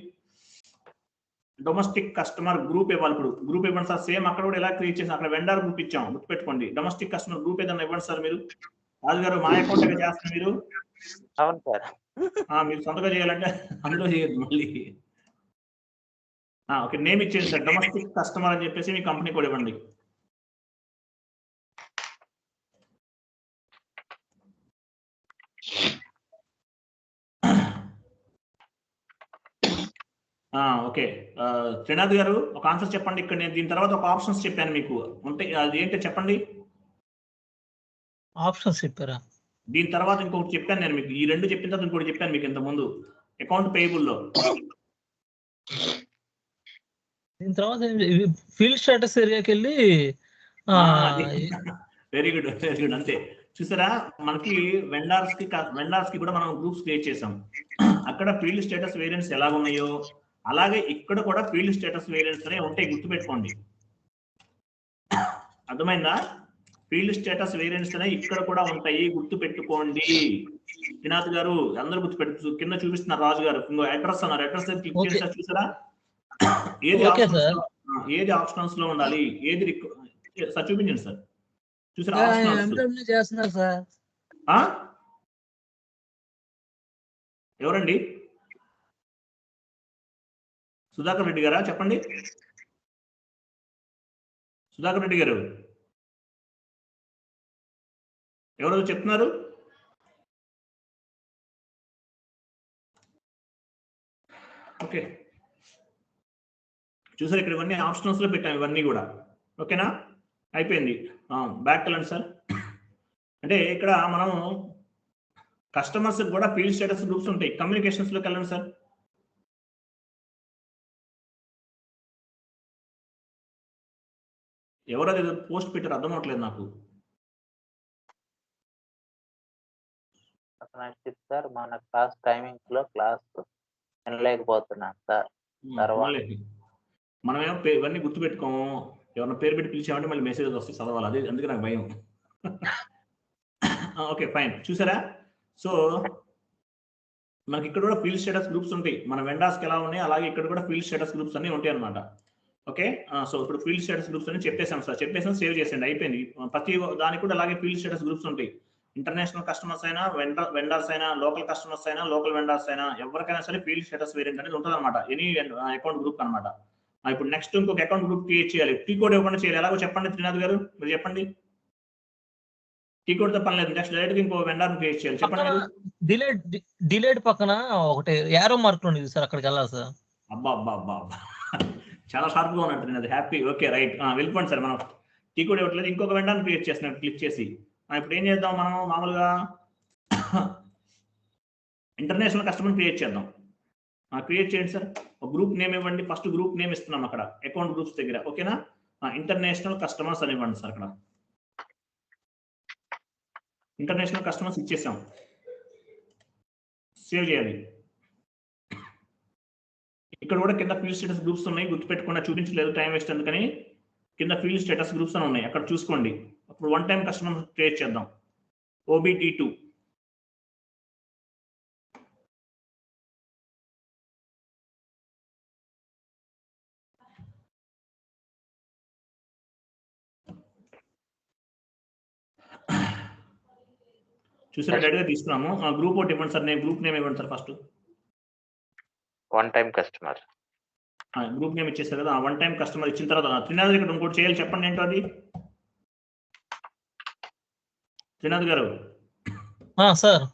డొమెస్టిక్ కస్టమర్ గ్రూప్ ఇవ్వాలి. ఇప్పుడు గ్రూప్ ఇవ్వండి సార్. సేమ్ అక్కడ కూడా ఎలా క్రియేట్ చేసాం, అక్కడ వెండర్ గ్రూప్ ఇచ్చాం, గుర్తుపెట్టుకోండి. డొమెస్టిక్ కస్టమర్ గ్రూప్ ఏదైనా ఇవ్వండి సార్. మీరు రాజు గారు మా అకౌంట్ దగ్గర చేస్తారు మీరు. అవును సార్. మీరు సొంతగా చేయాలంటే అందులో చేయొద్దు మళ్ళీ. ఓకే, నేమ్ ఇచ్చేయండి సార్, డొమెస్టిక్ కస్టమర్ అని చెప్పేసి మీ కంపెనీ కూడా ఇవ్వండి. ఓకే శ్రీనాథ్ గారు ఒక ఆన్సర్ చెప్పండి. ఇక్కడ నేను దీని తర్వాత ఒక ఆప్షన్స్ చెప్పాను మీకు, ఉంటాయి, అది ఏంటో చెప్పండి. ఆప్షన్స్ చెప్పారా? దీని తర్వాత ఇంకొకటి చెప్పాను నేను మీకు. ఈ 2 చెప్పిన తర్వాత ఇంకోటి చెప్పాను మీకు ఇంత ముందు, అకౌంట్ పేయబుల్లో. దీని తర్వాత ఫీల్డ్ స్టేటస్ ఏరియాకి వెళ్ళి వెరీ గుడ్ అంతే. చూసారా, మనకి వెండర్స్ కి కూడా మనం గ్రూప్స్ క్రియేట్ చేసాం. అక్కడ ఫీల్డ్ స్టేటస్ వేరియంట్స్ ఎలా ఉన్నాయో అలాగే ఇక్కడ కూడా ఫీల్డ్ స్టేటస్ వేరియంట్స్ అనేవి ఉంటాయి, గుర్తుపెట్టుకోండి. అర్థమైందా? ఫీల్డ్ స్టేటస్ వేరియంట్స్ అనేవి ఇక్కడ కూడా ఉంటాయి, గుర్తుపెట్టుకోండి. శ్రీనాథ్ గారు అందరూ గుర్తుపెట్టు. కింద చూపిస్తున్నారు రాజు గారు, ఇంకో అడ్రస్ అన్నారు, అడ్రస్ క్లిక్ చేసి చూసారా ఏది ఆప్షన్స్ లో ఉండాలి, ఏది సార్ చూపించండి సార్. చూసారా చేస్తున్నారు సార్? ఎవరండి? సుధాకర్ రెడ్డి గారా? చెప్పండి సుధాకర్ రెడ్డి గారు, ఎవరో చెప్తున్నారు. ఓకే, చూసారు ఇక్కడ ఇవన్నీ ఆప్షనల్స్ లో పెట్టాము, ఇవన్నీ కూడా. ఓకేనా, అయిపోయింది. బ్యాక్ వెళ్ళండి సార్. అంటే ఇక్కడ మనం కస్టమర్స్ కూడా ఫీల్డ్ స్టేటస్ గ్రూప్స్ ఉంటాయి. కమ్యూనికేషన్స్ లోకి వెళ్ళండి సార్. ఎవరది పోస్ట్ పెట్టారు అర్థం అవట్లేదు నాకు. సార్ మన క్లాస్ టైమింగ్స్ లో క్లాస్ వినలేకపోతున్నాను సార్. మనమేమో ఇవన్నీ గుర్తుపెట్టుకోము, ఎవరైనా పేరు పెట్టి పిలిచామంటే మళ్ళీ మెసేజ్ వస్తే చదవాలి, అదే అందుకే నాకు భయం. Okay fine. చూసారా, సో మనకి ఇక్కడ కూడా ఫీల్డ్ స్టేటస్ గ్రూప్స్ ఉంటాయి. మన వెండార్స్కి ఎలా ఉన్నాయి అలాగే ఇక్కడ కూడా ఫీల్డ్ స్టేటస్ గ్రూప్స్ అన్ని ఉంటాయి అనమాట. ఓకే, సో ఇప్పుడు ఫీల్డ్ స్టేటస్ గ్రూప్స్ అని చెప్పేసాం సార్, చెప్పేసాం, సేవ్ చేసేయండి, అయిపోయింది. ప్రతి దానికి కూడా అలాగే ఫీల్డ్ స్టేటస్ గ్రూప్స్ ఉంటాయి. ఇంటర్నేషనల్ కస్టమర్స్ అయినా, వెండర్స్ అయినా, లోకల్ కస్టమర్స్ అయినా, లోకల్ వెండర్స్ అయినా, ఎవరికైనా సరే ఫీల్డ్ స్టేటస్ వేరియంట్ అనేది ఉంటుంది అనమాట, ఎనీ అకౌంట్ గ్రూప్ అనమాట. ఇప్పుడు నెక్స్ట్ ఇంకొక అకౌంట్ గ్రూప్ క్రియేట్ చేయాలి. టీ కోడ్ ఇవ్వకుండా చేయాలి. ఎలాగో చెప్పండి త్రినాథ్ గారు, మీరు చెప్పండి. టీ కోడ్ తో పని లేదు, నెక్స్ట్ డైరెక్ట్ ఇంకో వెండర్ క్రియేట్ చేయాలి. చెప్పండి. డిలేడ్ పక్కన ఒకటి యారో మార్క్ ఉంది సార్, అక్కడికి వెళ్ళాలి సార్. అబ్బా అబ్బా అబ్బా అబ్బా, చాలా షార్ప్ గా ఉన్నట్టు, అది హ్యాపీ. ఓకే రైట్, వెళ్ళిపోండి సార్. మనం టీ కోడ్ ఇవ్వట్లేదు, ఇంకొక వెండర్ క్రియేట్ చేస్తున్నాం క్లిక్ చేసి. ఇప్పుడు ఏం చేద్దాం, మనం మామూలుగా ఇంటర్నేషనల్ కస్టమర్ క్రియేట్ చేద్దాం. క్రియేట్ చేయండి సార్. ఒక గ్రూప్ నేమ్ ఇవ్వండి. ఫస్ట్ గ్రూప్ నేమ్ ఇస్తున్నాం అక్కడ అకౌంట్ గ్రూప్స్ దగ్గర. ఓకేనా, ఇంటర్నేషనల్ కస్టమర్స్ అని ఇవ్వండి సార్. అక్కడ ఇంటర్నేషనల్ కస్టమర్స్ ఇచ్చేసాం, సేవ్ చేయాలి. ఇక్కడ కూడా కింద ఫీల్డ్ స్టేటస్ గ్రూప్స్ ఉన్నాయి, గుర్తుపెట్టుకున్నా, చూపించలేదు టైం వేస్ట్ అందుకని. కింద ఫీల్డ్ స్టేటస్ గ్రూప్స్ అని ఉన్నాయి, అక్కడ చూసుకోండి. అప్పుడు వన్ టైం కస్టమర్ క్రియేట్ చేద్దాం. OBT2 చూసారా, డైరెక్ట్గా తీసుకున్నాము. గ్రూప్ ఒకటి ఇవ్వండి సార్, నేను గ్రూప్ నేమ్ ఇవ్వండి sir. First one time customer group name ఇచ్చేస్తారు కదా, వన్ టైం కస్టమర్ ఇచ్చిన తర్వాత త్రినాథ్ ఇక్కడ ఇంకోటి చేయాలి, చెప్పండి ఏంటో అది. త్రినాథ్ గారు, సార్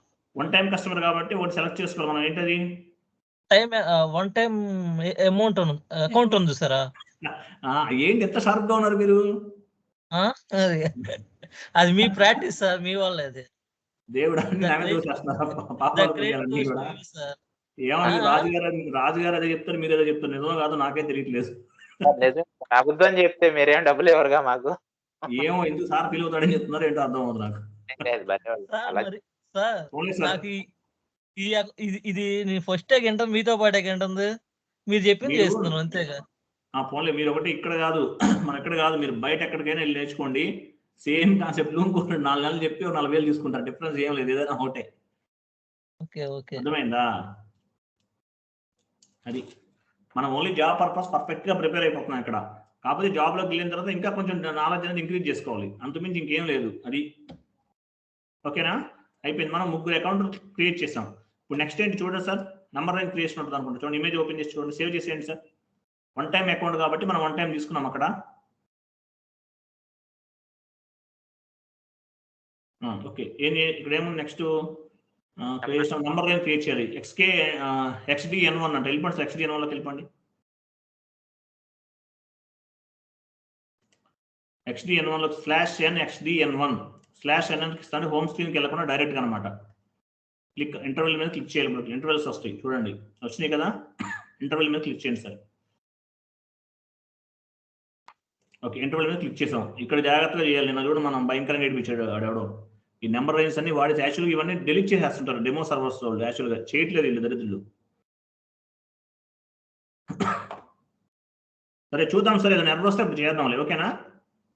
వన్ టైం కస్టమర్ కాబట్టి ఒకటి సెలెక్ట్ చేసుకోవాలి మనం. ఏంటది, వన్ టైం అమౌంట్ అకౌంట్ ఉంది సార్. ఏంటి ఎంత షార్ప్ గా ఉన్నారు మీరు. అది మీ ప్రాక్టీస్ సార్, మీ వల్ల అది. దేవుడా, ఏమన్నా రాజుగారు అదే చెప్తారు, మీరు ఏదో చెప్తారు. నిజమో కాదు నాకే తెలియట్లేదు. అబద్ధం చెప్తే మీరేం డబ్బులు ఎవరుగా మాకు. ఏమో ఎందుకు సార్ ఫీల్ అవుతాడని చెప్తున్నారు ఏంటో అర్థం అవుతుంది నాకు. నాకు ఇది నేను ఫస్ట్ వింటాం, మీతో పాటే వింటుంది, మీరు చెప్పింది చేస్తున్నాను అంతేగా. పోన్లే, మీరు ఒకటి ఇక్కడ కాదు, మన ఎక్కడ కాదు, మీరు బయట ఎక్కడికైనా వెళ్ళి నేర్చుకోండి. సేమ్ కాన్సెప్ట్ ఇంకో 4 నెలలు చెప్పి 4,000 తీసుకుంటారు. డిఫరెన్స్ ఏం లేదు, ఏదైనా ఒకటే. అర్థమైందా? అది మనం ఓన్లీ జాబ్ పర్పస్ పర్ఫెక్ట్ గా ప్రిపేర్ అయిపోతున్నాం ఇక్కడ. కాకపోతే జాబ్ లోకి వెళ్ళిన తర్వాత ఇంకా కొంచెం నాలెడ్జ్ అనేది ఇంక్రీజ్ చేసుకోవాలి, అంతకుమించి ఇంకేం లేదు. అది ఓకేనా, అయిపోయింది. మనం 3 అకౌంట్ క్రియేట్ చేసాం. ఇప్పుడు నెక్స్ట్ ఏంటి చూడండి సార్, నంబర్ లైన్ క్రియేషన్ ఉంటుంది అనుకుంటా. చూడండి, ఇమేజ్ ఓపెన్ చేసి చూడండి, సేవ్ చేసేయండి సార్. వన్ టైం అకౌంట్ కాబట్టి మనం వన్ టైం తీసుకున్నాం అక్కడ. ఓకే, ఇక్కడ ఏముంది next creation number line create చేయాలి. XDN1 అంటే వెళ్ళిపోండి సార్, XDN1 లోకి వెళ్ళిపోండి. XDN1 లో /n XDN1 /n ఇస్తాను. హోమ్ స్క్రీన్కి వెళ్ళకుండా డైరెక్ట్గా అనమాట. క్లిక్ ఇంటర్వెల్ మీద క్లిక్ చేయాలి. ఇంటర్వెల్స్ వస్తాయి చూడండి, వచ్చినాయి కదా. ఇంటర్వెల్ మీద క్లిక్ చేయండి సార్. ఓకే, ఇంటర్వెల్ మీద క్లిక్ చేసాం. ఇక్కడ జాగ్రత్తగా చేయాలి. నేను చూడ మనం భయంకరంగా ఏడిపించాడు ఆడెవడో. ఈ నెంబర్ లైన్స్ అన్ని వాడి యాక్చువల్గా ఇవన్నీ డెలీట్ చేసేస్తుంటారు డెమో సర్వర్స్ వాళ్ళు. యాక్చువల్గా చేయట్లేదు వీళ్ళు దరిద్రులు. సరే చూద్దాం సార్, ఏదైనా ఎర్రర్ వస్తే ఇప్పుడు చేద్దాంలే. ఓకేనా?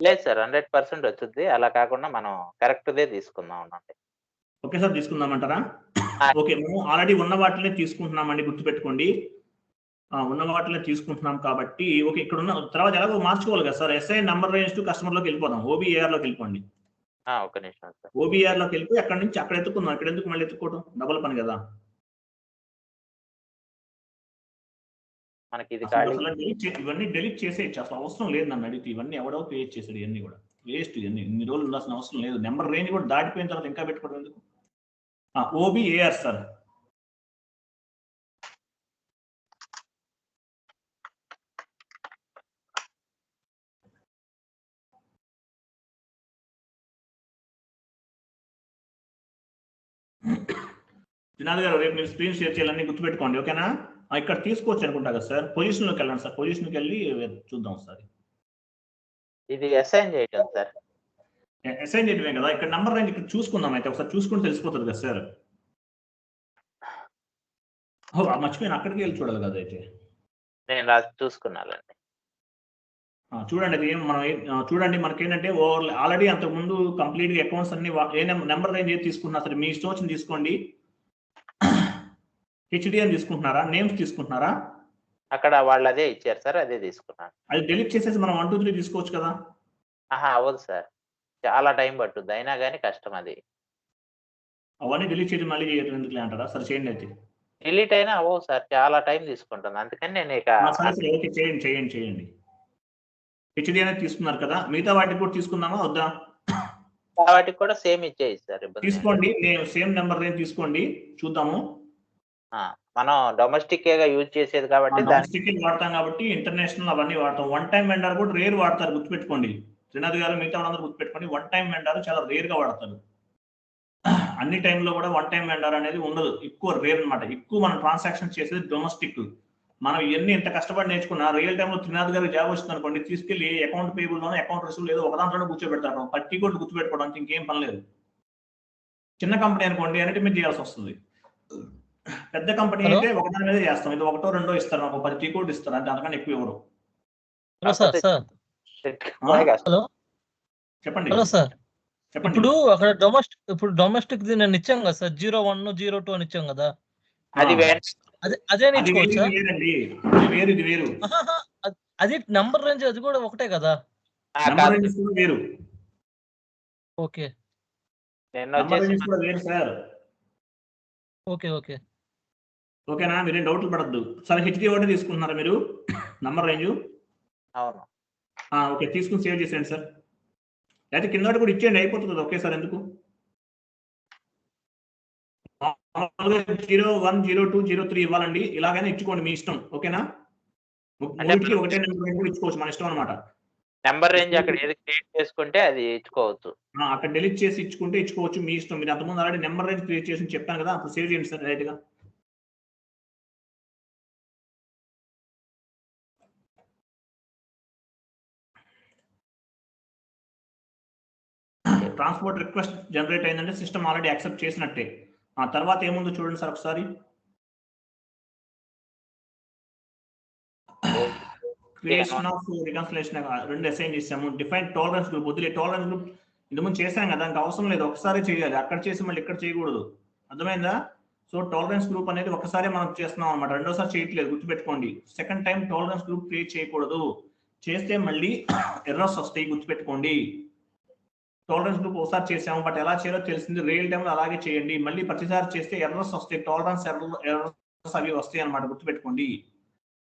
లేదు సార్, 100% వచ్చింది. అలా కాకుండా మనం కరెక్ట్దే తీసుకుందాం అన్నట్టు. ఓకే సార్, తీసుకుందామంటారా? ఓకే, మేము ఆల్రెడీ ఉన్న వాటినే తీసుకుంటున్నామండి, గుర్తుపెట్టుకోండి. ఉన్న వాటినే తీసుకుంటున్నాం కాబట్టి ఓకే. ఇక్కడ ఉన్న తర్వాత ఎలాగో మార్చుకోవాలి కదా sir. SI number range to customer లోకి వెళ్ళిపోదాం. OBAR లోకి వెళ్ళిపోండి. ఒక నిమిషం సార్. OBR లోకి వెళ్ళిపోయి అక్కడ నుంచి అక్కడ ఎత్తుకుందాం. ఇక్కడ ఎందుకు మళ్ళీ ఎత్తుకోవడం, డబుల్ పని కదా మనకి. ఇది ఇవన్నీ డెలీట్ చేసేయచ్చు, అసలు అవసరం లేదు నన్ను అడిగితే. ఇవన్నీ ఎవడో క్రియేట్ చేసాడు, ఇవన్నీ కూడా వేస్ట్. ఇవన్నీ ఇన్ని రోజులు ఉండాల్సిన అవసరం లేదు. నెంబర్ రేంజ్ కూడా దాటిపోయిన తర్వాత ఇంకా పెట్టుకోవడం ఎందుకు. OBAR sir. దినాల్ గారు, రేపు మీరు స్క్రీన్ షేర్ చేయాలని గుర్తుపెట్టుకోండి. ఓకేనా? ఇక్కడ తీసుకోవచ్చు అనుకుంటా కదా సార్. పొజిషన్లోకి వెళ్ళండి సార్. పొజిషన్కి వెళ్ళి చూద్దాం ఒకసారి. ఇది అసైన్ చేయటం సార్. అసైన్ చేయడమే కదా. ఇక్కడ నంబర్ రేంజ్ ఇక్కడ చూసుకుందాం. అయితే ఒకసారి చూసుకుంటే తెలిసిపోతుంది కదా సార్. మర్చిపోయిన అక్కడికి వెళ్ళి చూడాలి కదా. అయితే నేను రాసి చూసుకున్నానండి. చూడండి, అది మనం చూడండి, మనకేంటంటే ఆల్రెడీ అంతకుముందు కంప్లీట్గా అకౌంట్స్ అన్ని ఏ నెంబర్ రేంజ్ ఏది తీసుకున్నా సరే మీ ఇష్టం వచ్చింది తీసుకోండి. హెచ్డిఎన్ తీసుకుంటున్నారా, నేమ్స్ తీసుకుంటున్నారా? అక్కడ వాళ్ళు అదే ఇచ్చారు సార్, అదే తీసుకున్నాను. అది డిలీట్ చేసేసి మనం 1 2 3 తీసుకోవచ్చు కదా. అవ్వదు సార్, చాలా టైం పట్టుద్ది, అయినా కానీ కష్టం అది. అవన్నీ డిలీట్ చేయడం మళ్ళీ చేయడం ఎందుకులే అంటారా? సరే చేయండి అయితే. డిలీట్ అయినా అవ్వవు సార్, చాలా టైం తీసుకుంటుంది, అందుకని నేను ఇక సరే సరే ఓకే, చేయండి. హెచ్డి అనేది తీసుకున్నారు కదా, మిగతా వాటికి కూడా తీసుకుందామా వద్దా? వాటికి కూడా సేమ్ ఇచ్చేయి సార్, తీసుకోండి. నేను సేమ్ నెంబర్ రేంజ్ తీసుకోండి, చూద్దాము. మనం డొమెస్టిక్ యూజ్ చేసేది కాబట్టి డొమెస్టిక్ వాడతాం కాబట్టి ఇంటర్నేషనల్ అవన్నీ వాడతాం. వన్ టైం వెండర్ కూడా రేర్ వాడతారు, గుర్తుపెట్టుకోండి. త్రినాథ్ గారు మిగతా వాళ్ళందరూ గుర్తుపెట్టుకోండి, వన్ టైం వెండర్ చాలా రేర్ గా వాడతారు. అన్ని టైంలో కూడా వన్ టైం వెండర్ అనేది ఉండదు, ఎక్కువ రేర్ అనమాట. ఎక్కువ మనం ట్రాన్సాక్షన్ చేసేది డొమెస్టిక్. మనం ఎన్ని ఎంత కష్టపడి నేర్చుకున్నా రియల్ టైంలో త్రినాథ్ గారికి జాబ్ వచ్చింది అనుకోండి, తీసుకెళ్లి అకౌంట్ పేబుల్ లోనే అకౌంట్ రిసీవ్ లేదు ఒక దాంట్లోనే కూర్చోబెడతారు. పట్టి కొట్టు గుర్తుపెట్టుకోవడానికి ఇంకేం పని లేదు. చిన్న కంపెనీ అనుకోండి అన్నిటి మీద చేయాల్సి వస్తుంది. పెద్ద కంపెనీ అయితే ఒకదాని మీద చేస్తాం, ఇది ఒకటో రెండో ఇస్తారు, నాకు 10 టీ కోడ్ ఇస్తారు, అంటే అంతకన్నా ఎక్కువ ఎవరు. చెప్పండి. హలో సార్, చెప్పండి. ఇప్పుడు అక్కడ డొమెస్టిక్ నేను ఇచ్చాం కదా సార్, 01 02 అని ఇచ్చాం కదా, అది అదే ఇచ్చుకోవచ్చా? ఇది వేరు. అది నంబర్ రేంజ్ అది కూడా ఒకటే కదా? నంబర్ రేంజ్ కూడా వేరు. ఓకే, నంబర్ రేంజ్ కూడా వేరు సార్. ఓకే ఓకేనా, మీరేం డౌట్లు పడద్దు. సరే హెచ్డి ఒకటి తీసుకుంటున్నారా మీరు నంబర్ రేంజ్? అవును. ఓకే, తీసుకుని సేవ్ చేసేయండి సార్. అయితే కింద కూడా ఇచ్చేయండి, అయిపోతుంది కదా ఒకేసారి, ఎందుకు? 01 02 03 ఇవ్వాలండి, ఇలాగైనా ఇచ్చుకోండి, మీ ఇష్టం. ఓకేనా, మూడింటికి ఒకటే నెంబర్ కూడా ఇచ్చుకోవచ్చు, మన ఇష్టం అనమాట. నెంబర్ రేంజ్ అక్కడ ఏది క్రియేట్ చేసుకుంటే అది ఇచ్చుకోవచ్చు, అక్కడ డిలీట్ చేసి ఇచ్చుకుంటే ఇచ్చుకోవచ్చు, మీ ఇష్టం. మీరు అంతకుముందు ఆల్రెడీ నెంబర్ రేంజ్ క్రియేట్ చేసి చెప్పాను కదా, అప్పుడు సేవ్ చేయండి సార్ డైరెక్ట్ గా. ట్రాన్స్పోర్ట్ రిక్వెస్ట్ జనరేట్ అయిందంటే సిస్టమ్ ఆల్రెడీ యాక్సెప్ట్ చేసినట్టే. ఆ తర్వాత ఏముందో చూడండి సార్ ఒకసారి. క్రియేషన్ ఆఫ్ రికన్సిలేషన్ 2 అసైన్ చేసాము. డిఫైన్ టాలరెన్స్ గ్రూప్, వదిలే టాలరెన్స్ గ్రూప్ ఇంతకుముందు చేసాం కదా, దానికి అవసరం లేదు, ఒకసారి చేయాలి. అక్కడ చేసి మళ్ళీ ఇక్కడ చేయకూడదు, అర్థమైందా? సో టాలరెన్స్ గ్రూప్ అనేది ఒకసారి మనం చేస్తున్నాం అనమాట, రెండోసారి చేయట్లేదు, గుర్తుపెట్టుకోండి. Second time tolerance group create చేయకూడదు, చేస్తే మళ్ళీ ఎర్రర్స్ వస్తాయి, గుర్తుపెట్టుకోండి. టాలరెన్స్ గ్రూప్ ఒకసారి చేసాము, బట్ ఎలా చేయాలో తెలిసింది, రియల్ టైంలో అలాగే చేయండి. మళ్ళీ ప్రతిసారి చేస్తే ఎర్రర్స్ వస్తాయి, టాలరెన్స్ ఎర్రర్స్ అవి వస్తాయి అనమాట, గుర్తుపెట్టుకోండి.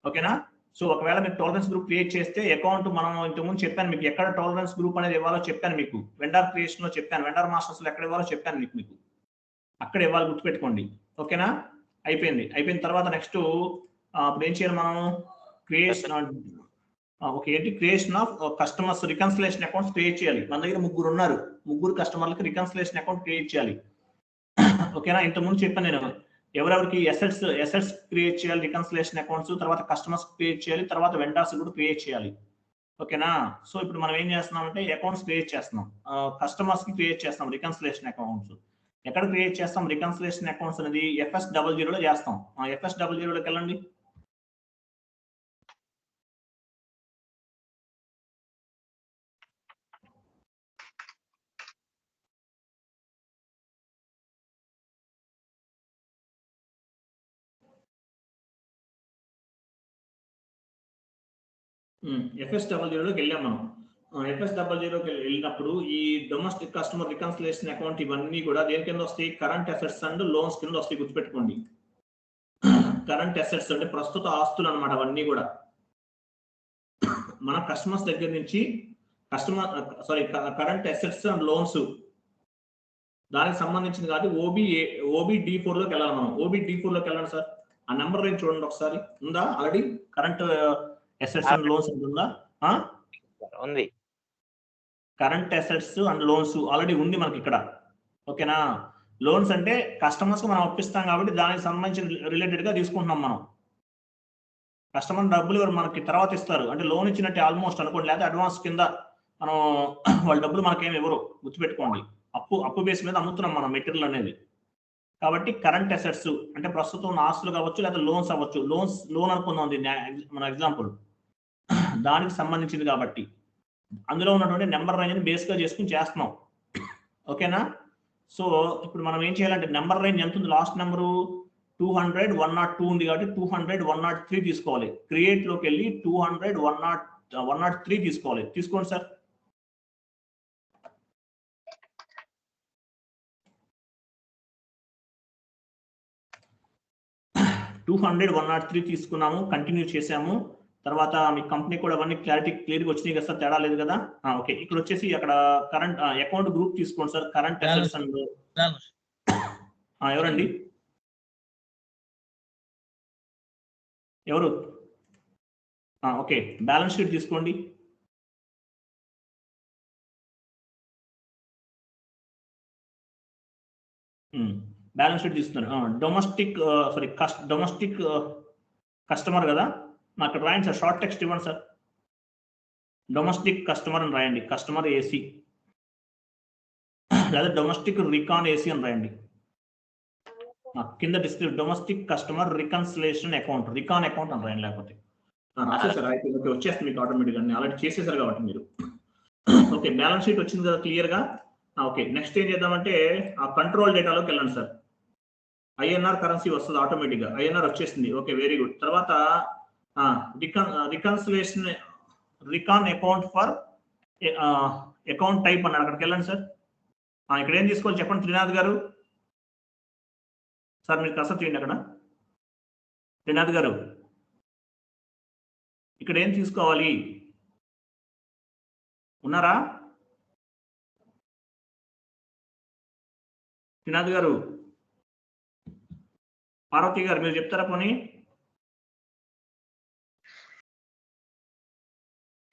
ఓకేనా? సో ఒకవేళ మీకు టాలరెన్స్ గ్రూప్ క్రియేట్ చేస్తే అకౌంట్, మనం ఇంతకుముందు చెప్పాను మీకు ఎక్కడ టాలరెన్స్ గ్రూప్ అనేది ఇవ్వాలో చెప్పాను, మీకు వెండర్ క్రియేషన్ లో చెప్పాను, వెండర్ మాస్టర్స్ లో ఎక్కడ ఇవ్వాలో చెప్పాను మీకు అక్కడ ఇవ్వాలి, గుర్తుపెట్టుకోండి. ఓకేనా, అయిపోయిన తర్వాత నెక్స్ట్ ఇప్పుడు ఏం చేయాలి మనం? Creation of customers reconciliation accounts create చేయాలి. మన దగ్గర 3 ఉన్నారు, 3 కస్టమర్లకి రికన్సిలేషన్ అకౌంట్ క్రియేట్ చేయాలి. ఓకేనా, ఇంతకుముందు చెప్పాను నేను ఎవరెవరికి ఎసెట్స్ క్రియేట్ చేయాలి, రికన్సిలేషన్ అకౌంట్స్, తర్వాత కస్టమర్స్ క్రియేట్ చేయాలి, తర్వాత వెండర్స్ కూడా క్రియేట్ చేయాలి. ఓకేనా, సో ఇప్పుడు మనం ఏం చేస్తున్నామంటే అకౌంట్స్ క్రియేట్ చేస్తున్నాం, కస్టమర్స్ కి క్రియేట్ చేస్తాం రికన్సిలేషన్ అకౌంట్స్. ఎక్కడ క్రియేట్ చేస్తాం రికన్సిలేషన్ అకౌంట్స్ అనేది? FS00 లో చేస్తాం. FS00 లోకి వెళ్ళండి. FS00లోకి వెళ్ళాం మనం. FS00లోకి వెళ్ళినప్పుడు ఈ డొమెస్టిక్ కస్టమర్ రికన్సిలేషన్ అకౌంట్ ఇవన్నీ కూడా దేని కింద వస్తాయి? కరెంట్ అసెట్స్ అండ్ లోన్స్ కింద వస్తాయి, గుర్తుపెట్టుకోండి. కరెంట్ అసెట్స్ అంటే ప్రస్తుత ఆస్తులు అనమాట, అవన్నీ కూడా మన కస్టమర్స్ దగ్గర నుంచి కరెంట్ అసెట్స్ అండ్ లోన్స్ దానికి సంబంధించింది కాబట్టి OBD4 లోకి వెళ్ళాలి మనం. OBD4 లోకి వెళ్ళండి సార్. ఆ నెంబర్ రేంజ్ చూడండి ఒకసారి, ఉందా already? Current assets and loans ఉంటుందా? ఉంది. Current assets and loans already ఉంది మనకి ఇక్కడ. ఓకేనా, లోన్స్ అంటే కస్టమర్స్ మనం అప్పిస్తాం కాబట్టి దానికి సంబంధించిన రిలేటెడ్ గా తీసుకుంటున్నాం మనం. కస్టమర్ డబ్బులు మనకి తర్వాత ఇస్తారు, అంటే లోన్ ఇచ్చినట్టే ఆల్మోస్ట్ అనుకోండి, లేదా అడ్వాన్స్ కింద మనం వాళ్ళ డబ్బులు మనకేమి ఇవ్వరు, గుర్తుపెట్టుకోండి. అప్పు బేస్ మీద అమ్ముతున్నాం మనం మెటీరియల్ అనేది. కాబట్టి కరెంట్ అసెట్స్ అంటే ప్రస్తుతం ఉన్న ఆస్తులు కావచ్చు, లేదా లోన్స్ అవ్వచ్చు. లోన్ అనుకుందాం మన ఎగ్జాంపుల్, దానికి సంబంధించింది కాబట్టి అందులో ఉన్నటువంటి నెంబర్ రేంజ్ బేస్ గా చేసుకుని చేస్తున్నాం. ఓకేనా, సో ఇప్పుడు మనం ఏం చేయాలంటే నెంబర్ రేంజ్ ఎంత ఉంది? లాస్ట్ నెంబరు 200 102 ఉంది కాబట్టి 200 103 తీసుకోవాలి. క్రియేట్ లోకి వెళ్ళి 200 103 తీసుకోవాలి. తీసుకోండి సార్. $200 103 తీసుకున్నాము, కంటిన్యూ చేసాము. తర్వాత మీ కంపెనీ కూడా అవన్నీ క్లియర్గా వచ్చినాయి కదా సార్, తేడా లేదు కదా? ఓకే, ఇక్కడ వచ్చేసి అక్కడ కరెంట్ అకౌంట్ గ్రూప్ తీసుకోండి సార్. కరెంట్ అసెట్స్ అండ్ ఎవరండి ఎవరు? ఓకే, బ్యాలెన్స్ షీట్ తీసుకోండి. బ్యాలెన్స్ షీట్ తీసుకున్నారు. డొమెస్టిక్ కస్టమర్ కదా, నాకు అక్కడ రాయండి సార్, షార్ట్ టెక్స్ట్ ఇవ్వండి సార్. డొమెస్టిక్ కస్టమర్ అని రాయండి, కస్టమర్ ఏసీ, లేదా డొమెస్టిక్ రికాన్ ఏసీ అని రాయండి. కింద description domestic customer reconciliation account, recon account అని రాయండి. లేకపోతే రాసేసారు అయితే ఓకే, వచ్చేస్తుంది మీకు ఆటోమేటిక్గా, ఆల్రెడీ చేసేసారు కాబట్టి మీరు. ఓకే, బ్యాలెన్స్ షీట్ వచ్చింది కదా క్లియర్గా. ఓకే, నెక్స్ట్ ఏం చేద్దామంటే ఆ కంట్రోల్ డేటాలోకి వెళ్ళండి సార్. ఐఎన్ఆర్ కరెన్సీ వస్తుంది ఆటోమేటిక్గా, ఐఎన్ఆర్ వచ్చేసింది. Okay, very good. తర్వాత reconciliation recon account for account type అన్నాడు, అక్కడికి వెళ్ళండి సార్. ఇక్కడ ఏం తీసుకోవాలి చెప్పండి త్రినాథ్ గారు. సార్ మీరు కసరత్ చేయండి అక్కడ. త్రినాథ్ గారు ఇక్కడ ఏం తీసుకోవాలి, ఉన్నారా? త్రినాథ్ గారు, పార్వతి గారు మీరు చెప్తారా పోనీ?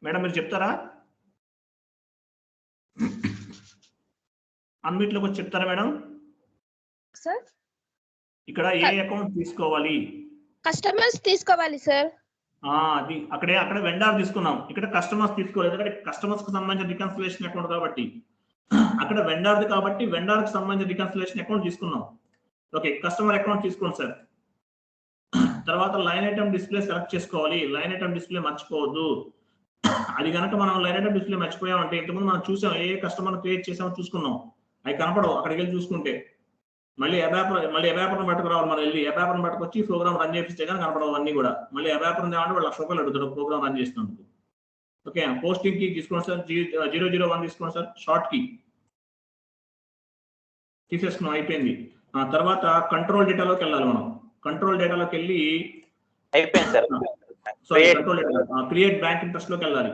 మేడం మీరు చెప్తారా? అన్నిట్లోకి వచ్చి చెప్తారా మేడం? సార్ ఇక్కడ ఏ అకౌంట్ తీసుకోవాలి? కస్టమర్స్ తీసుకోవాలి సార్. అది అక్కడ వెండార్ తీసుకున్నాం, ఇక్కడ కస్టమర్స్ తీసుకోవాలి. ఎందుకంటే కస్టమర్స్ కి సంబంధించిన రికన్సిలేషన్ అకౌంట్ కాబట్టి, అక్కడ వెండార్ది కాబట్టి వెండార్ కి సంబంధించిన రికన్సిలేషన్ అకౌంట్ తీసుకున్నాం. ఓకే, కస్టమర్ అకౌంట్ తీసుకోండి సార్. తర్వాత లైన్ ఐటమ్ డిస్ప్లే సెలెక్ట్ చేసుకోవాలి. లైన్ ఐటమ్ డిస్ప్లే మర్చిపోవద్దు. అది కనుక మనం లైన్ ఐటమ్ డిస్ప్లే మర్చిపోయామంటే, ఇంతకుముందు మనం చూసాం ఏ కస్టమర్ క్రియేట్ చేసామో చూసుకున్నాం, అవి కనపడవు. అక్కడికి వెళ్ళి చూసుకుంటే మళ్ళీ ఎబాపరం పట్టుకురావాలి. మనం వెళ్ళి ఎబాపరం పట్టుకొచ్చి ప్రోగ్రామ్ రన్ చేపిస్తే కానీ కనపడవు అన్ని కూడా. మళ్ళీ ఎబాపరం తేమంటే వాళ్ళు ₹1,00,000 అడుగుతారు ప్రోగ్రామ్ రన్ చేసినందుకు. ఓకే, పోస్టింగ్ కీ తీసుకోండి సార్, 001 తీసుకోండి సార్. షార్ట్ కీ తీసేసుకున్నాం, అయిపోయింది. తర్వాత కంట్రోల్ డేటాలోకి వెళ్ళాలి మనం. కంట్రోల్ డేటాలోకి వెళ్ళి అయిపోయింది sir. Control data create bank interest లోకి వెళ్ళాలి.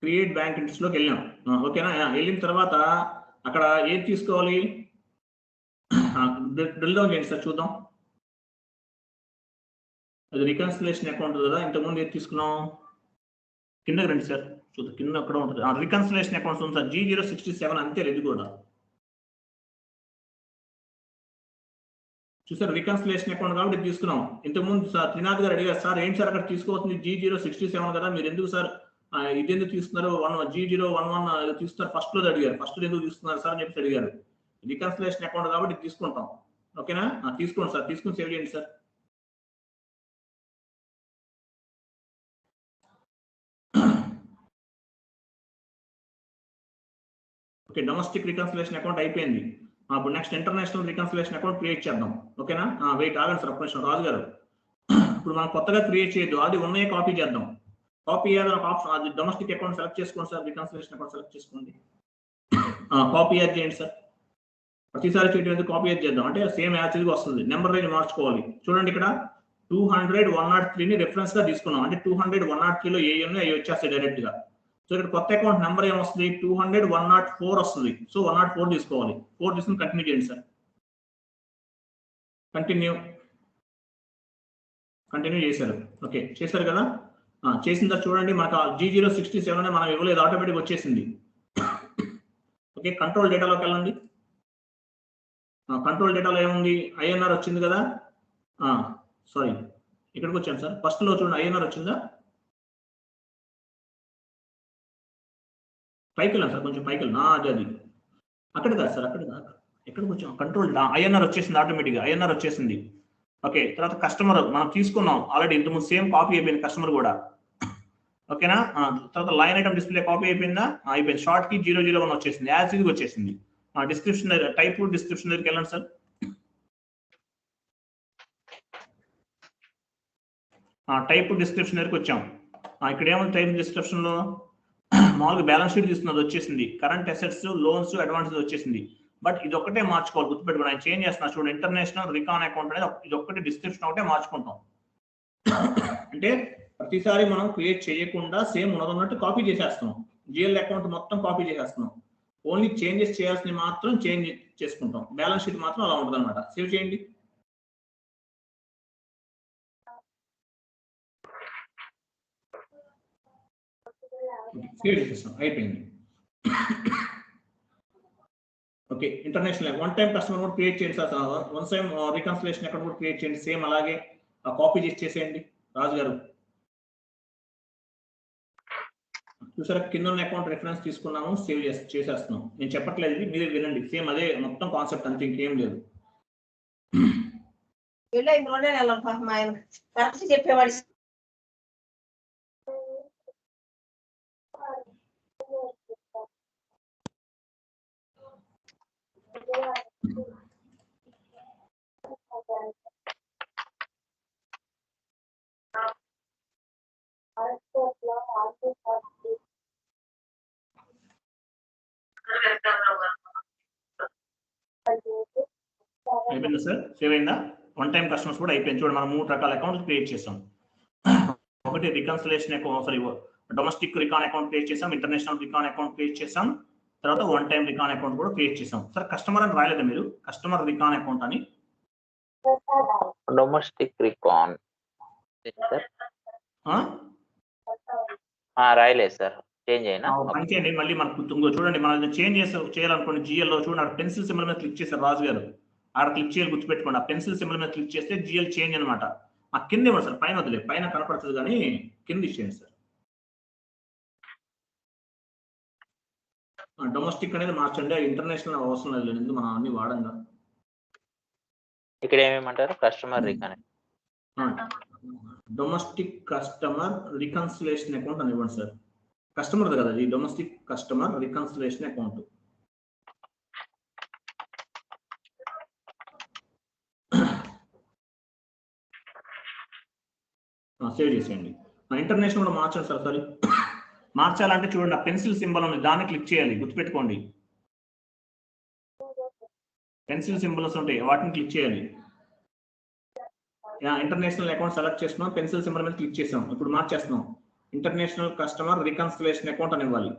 క్రియేట్ బ్యాంక్ ఇంట్రెస్ట్ లోకి వెళ్ళాం. ఓకేనా? వెళ్ళిన తర్వాత అక్కడ ఏది తీసుకోవాలి, డ్రిల్ డౌన్ చేయండి సార్ చూద్దాం. అది రికన్సిలేషన్ అకౌంట్ కదా, ఇంతకుముందు ఏది తీసుకున్నాం, కిందకి రండి సార్ చూద్దాం. కింద అక్కడ ఉంటుంది రికన్సిలేషన్ అకౌంట్స్ ఉంది సార్, G067 అంతే. ఇది కూడా చూసారు, రికన్సిలేషన్ అకౌంట్ కాబట్టి ఇది తీసుకున్నాం. ఇంతకుముందు సార్ త్రినాథ్ గారు అడిగారు, సార్ ఏంటి సార్ అక్కడ తీసుకోవచ్చింది G067 కదా, మీరు ఎందుకు సార్ ఇది ఎందుకు తీసుకున్నారు, G011 తీసుకున్నారు ఫస్ట్ లో అడిగారు. ఫస్ట్ ఎందుకు తీసుకున్నారు సార్ అని చెప్పి అడిగారు. రికన్సిలేషన్ అకౌంట్ కాబట్టి తీసుకుంటాం. ఓకేనా? తీసుకోండి సార్, తీసుకుని సేవ్ చేయండి sir. Okay, domestic reconciliation account అయిపోయింది. ఇప్పుడు next international reconciliation account create చేద్దాం. ఓకేనా? వెయిట్ ఆగండి సార్ ఒక్క నిమిషం రాజు గారు. ఇప్పుడు మనం కొత్తగా క్రియేట్ చేయొద్దు, అది ఉన్నాయే కాపీ చేద్దాం. కాపీ ఏదైనా ఆప్షన్, అది డొమెస్టిక్ అకౌంట్ సెలెక్ట్ చేసుకోండి సార్, రికన్సిలేషన్ అకౌంట్ సెలెక్ట్ చేసుకోండి. కాపీ యాడ్ చేయండి సార్. ప్రతిసారి చేయడం కాపీ యాడ్ చేద్దాం అంటే సేమ్ యాజ్ వస్తుంది. నెంబర్ రేంజ్ మార్చుకోవాలి. చూడండి ఇక్కడ 200 103ని రెఫరెన్స్ గా తీసుకున్నాం, అంటే 200 103లో ఏ ఉన్నాయి అవి వచ్చేస్తాయి డైరెక్ట్ గా. సో ఇక్కడ కొత్త అకౌంట్ నెంబర్ ఏమొస్తుంది, 200 104 వస్తుంది. సో 104 తీసుకోవాలి. 4 తీసుకుని కంటిన్యూ చేయండి సార్. కంటిన్యూ చేశారు. ఓకే, చేశారు కదా? చేసిందా చూడండి, మనకు G067 అనే మనం ఇవ్వలేదు, ఆటోమేటిక్ వచ్చేసింది. ఓకే, కంట్రోల్ డేటాలోకి వెళ్ళండి. కంట్రోల్ డేటాలో ఏముంది, ఐఎన్ఆర్ వచ్చింది కదా. సారీ, ఇక్కడికి వచ్చాను సార్. ఫస్ట్ లో చూడండి ఐఎన్ఆర్ వచ్చిందా, పైకి వెళ్ళాను సార్, కొంచెం పైకి వెళ్ళినా అది అక్కడ కాదు సార్, అక్కడ కాదు, ఎక్కడికి వచ్చాం, కంట్రోల్ ఐఎన్ఆర్ వచ్చేసింది, ఆటోమేటిక్గా ఐఎన్ఆర్ వచ్చేసింది. ఓకే, తర్వాత కస్టమర్ మనం తీసుకున్నాం ఆల్రెడీ, ఇంతకుముందు సేమ్ కాపీ అయిపోయింది కస్టమర్ కూడా. ఓకేనా? తర్వాత లైన్ ఐటమ్ డిస్ప్లే కాపీ అయిపోయిందా, అయిపోయింది. షార్ట్ కి 001 వచ్చేసింది, యాజ్ ఇది వచ్చేసింది. డిస్క్రిప్షన్ టైప్ డిస్క్రిప్షన్ దగ్గరికి వెళ్ళండి సార్. టైప్ డిస్క్రిప్షన్ దగ్గరికి వచ్చాం. ఇక్కడ ఏముంది టైప్ డిస్క్రిప్షన్ లో మామూలుగా బ్యాలెన్స్ షీట్ తీసుకున్నది వచ్చేసింది, కరెంట్ అసెట్స్, లోన్స్, అడ్వాన్సెస్ వచ్చేసింది. బట్ ఇది ఒక్కటే మార్చుకోవాలి, గుర్తుపెట్టుకోండి. ఆయన చేంజ్ చేస్తున్నా చూడండి, ఇంటర్నేషనల్ రికాన్ అకౌంట్ అనేది ఇది ఒక్కటి డిస్క్రిప్షన్ ఒకటే మార్చుకుంటాం. అంటే ప్రతిసారి మనం క్రియేట్ చేయకుండా సేమ్ ఉన్నట్టు కాపీ చేసేస్తున్నాం. జిఎల్ అకౌంట్ మొత్తం కాపీ చేసేస్తున్నాం. ఓన్లీ చేంజెస్ చేయాల్సినవి మాత్రం చేంజ్ చేసుకుంటాం. బ్యాలెన్స్ షీట్ మాత్రం అలా ఉంటుంది అనమాట. సేవ్ చేయండి. సేవ్ చేసేస్తాం, అయిపోయింది. Okay, international one time customer కూడా క్రియేట్ చేయండి sir. One time reconciliation account కూడా క్రియేట్ చేయండి. సేమ్ అలాగే కాపీ చేసేయండి రాజు గారు. చూసారా, కింద ఉన్న అకౌంట్ రిఫరెన్స్ తీసుకున్నాము, సేవ్ చేసేస్తున్నాం. నేను చెప్పట్లేదు, ఇది మీరే వినండి. సేమ్ అదే మొత్తం కాన్సెప్ట్, అంతే, ఇంకేం లేదు. చెప్పేవాడు అయిపోయిందా సార్? సేవ్ అయిందా? వన్ టైం కస్టమర్స్ కూడా అయిపోయింది. చూడండి, మనం 3 రకాల అకౌంట్స్ క్రియేట్ చేస్తాం. ఒకటి reconciliation account, sorry domestic recon account create చేసాం, ఇంటర్నేషనల్ రికాన్ అకౌంట్ క్రియేట్ చేసాం, తర్వాత వన్ టైం రికాన్ అకౌంట్ కూడా క్రియేట్ చేసాం. సార్ కస్టమర్ అని రాయలేదా మీరు? కస్టమర్ రికాన్ అకౌంట్ అని డొమెస్టిక్ రికాన్ రాయలేదు సార్. చేంజ్ అయినా మంచిగా మళ్ళీ మనకు చూడండి, మనం చేంజ్ చేయాలనుకోండి. జిఎల్లో చూడండి, పెన్సిల్ సింబల్ మీద క్లిక్ చేశారు రాజు గారు. ఆడ క్లిక్ చేయాలి, గుర్తుపెట్టుకోండి. ఆ పెన్సిల్ సింబల్ మీద క్లిక్ చేస్తే జిఎల్ చేంజ్ అనమాట. ఆ కింద ఇవ్వండి సార్, పైన వదిలే, పైన కనపడుతుంది కానీ కింద ఇచ్చేయండి సార్. డొమెస్టిక్ అనేది మార్చండి, ఇంటర్నేషనల్ అవసరం లేదు, ఎందుకు మనం అన్ని వాడంగా. ఇక్కడ ఏమేమంటారు? Customer recon, domestic customer reconciliation account అని ఇవ్వండి సార్. కస్టమర్ కదా ఇది, domestic customer reconciliation account. Save చేసేయండి. ఇంటర్నేషనల్ కూడా మార్చండి సార్. సారీ, మార్చాలంటే చూడండి, ఆ పెన్సిల్ సింబల్ ఉంది, దాన్ని క్లిక్ చేయాలి, గుర్తుపెట్టుకోండి. పెన్సిల్ సింబల్స్ ఉంటాయి, వాటిని క్లిక్ చేయాలి. ఇంటర్నేషనల్ అకౌంట్ సెలెక్ట్ చేసుకున్నాం, పెన్సిల్ సింబల్ మీద క్లిక్ చేసాం. ఇప్పుడు మార్చేస్తున్నాం, ఇంటర్నేషనల్ కస్టమర్ రికన్సిలేషన్ అకౌంట్ అని ఇవ్వాలి.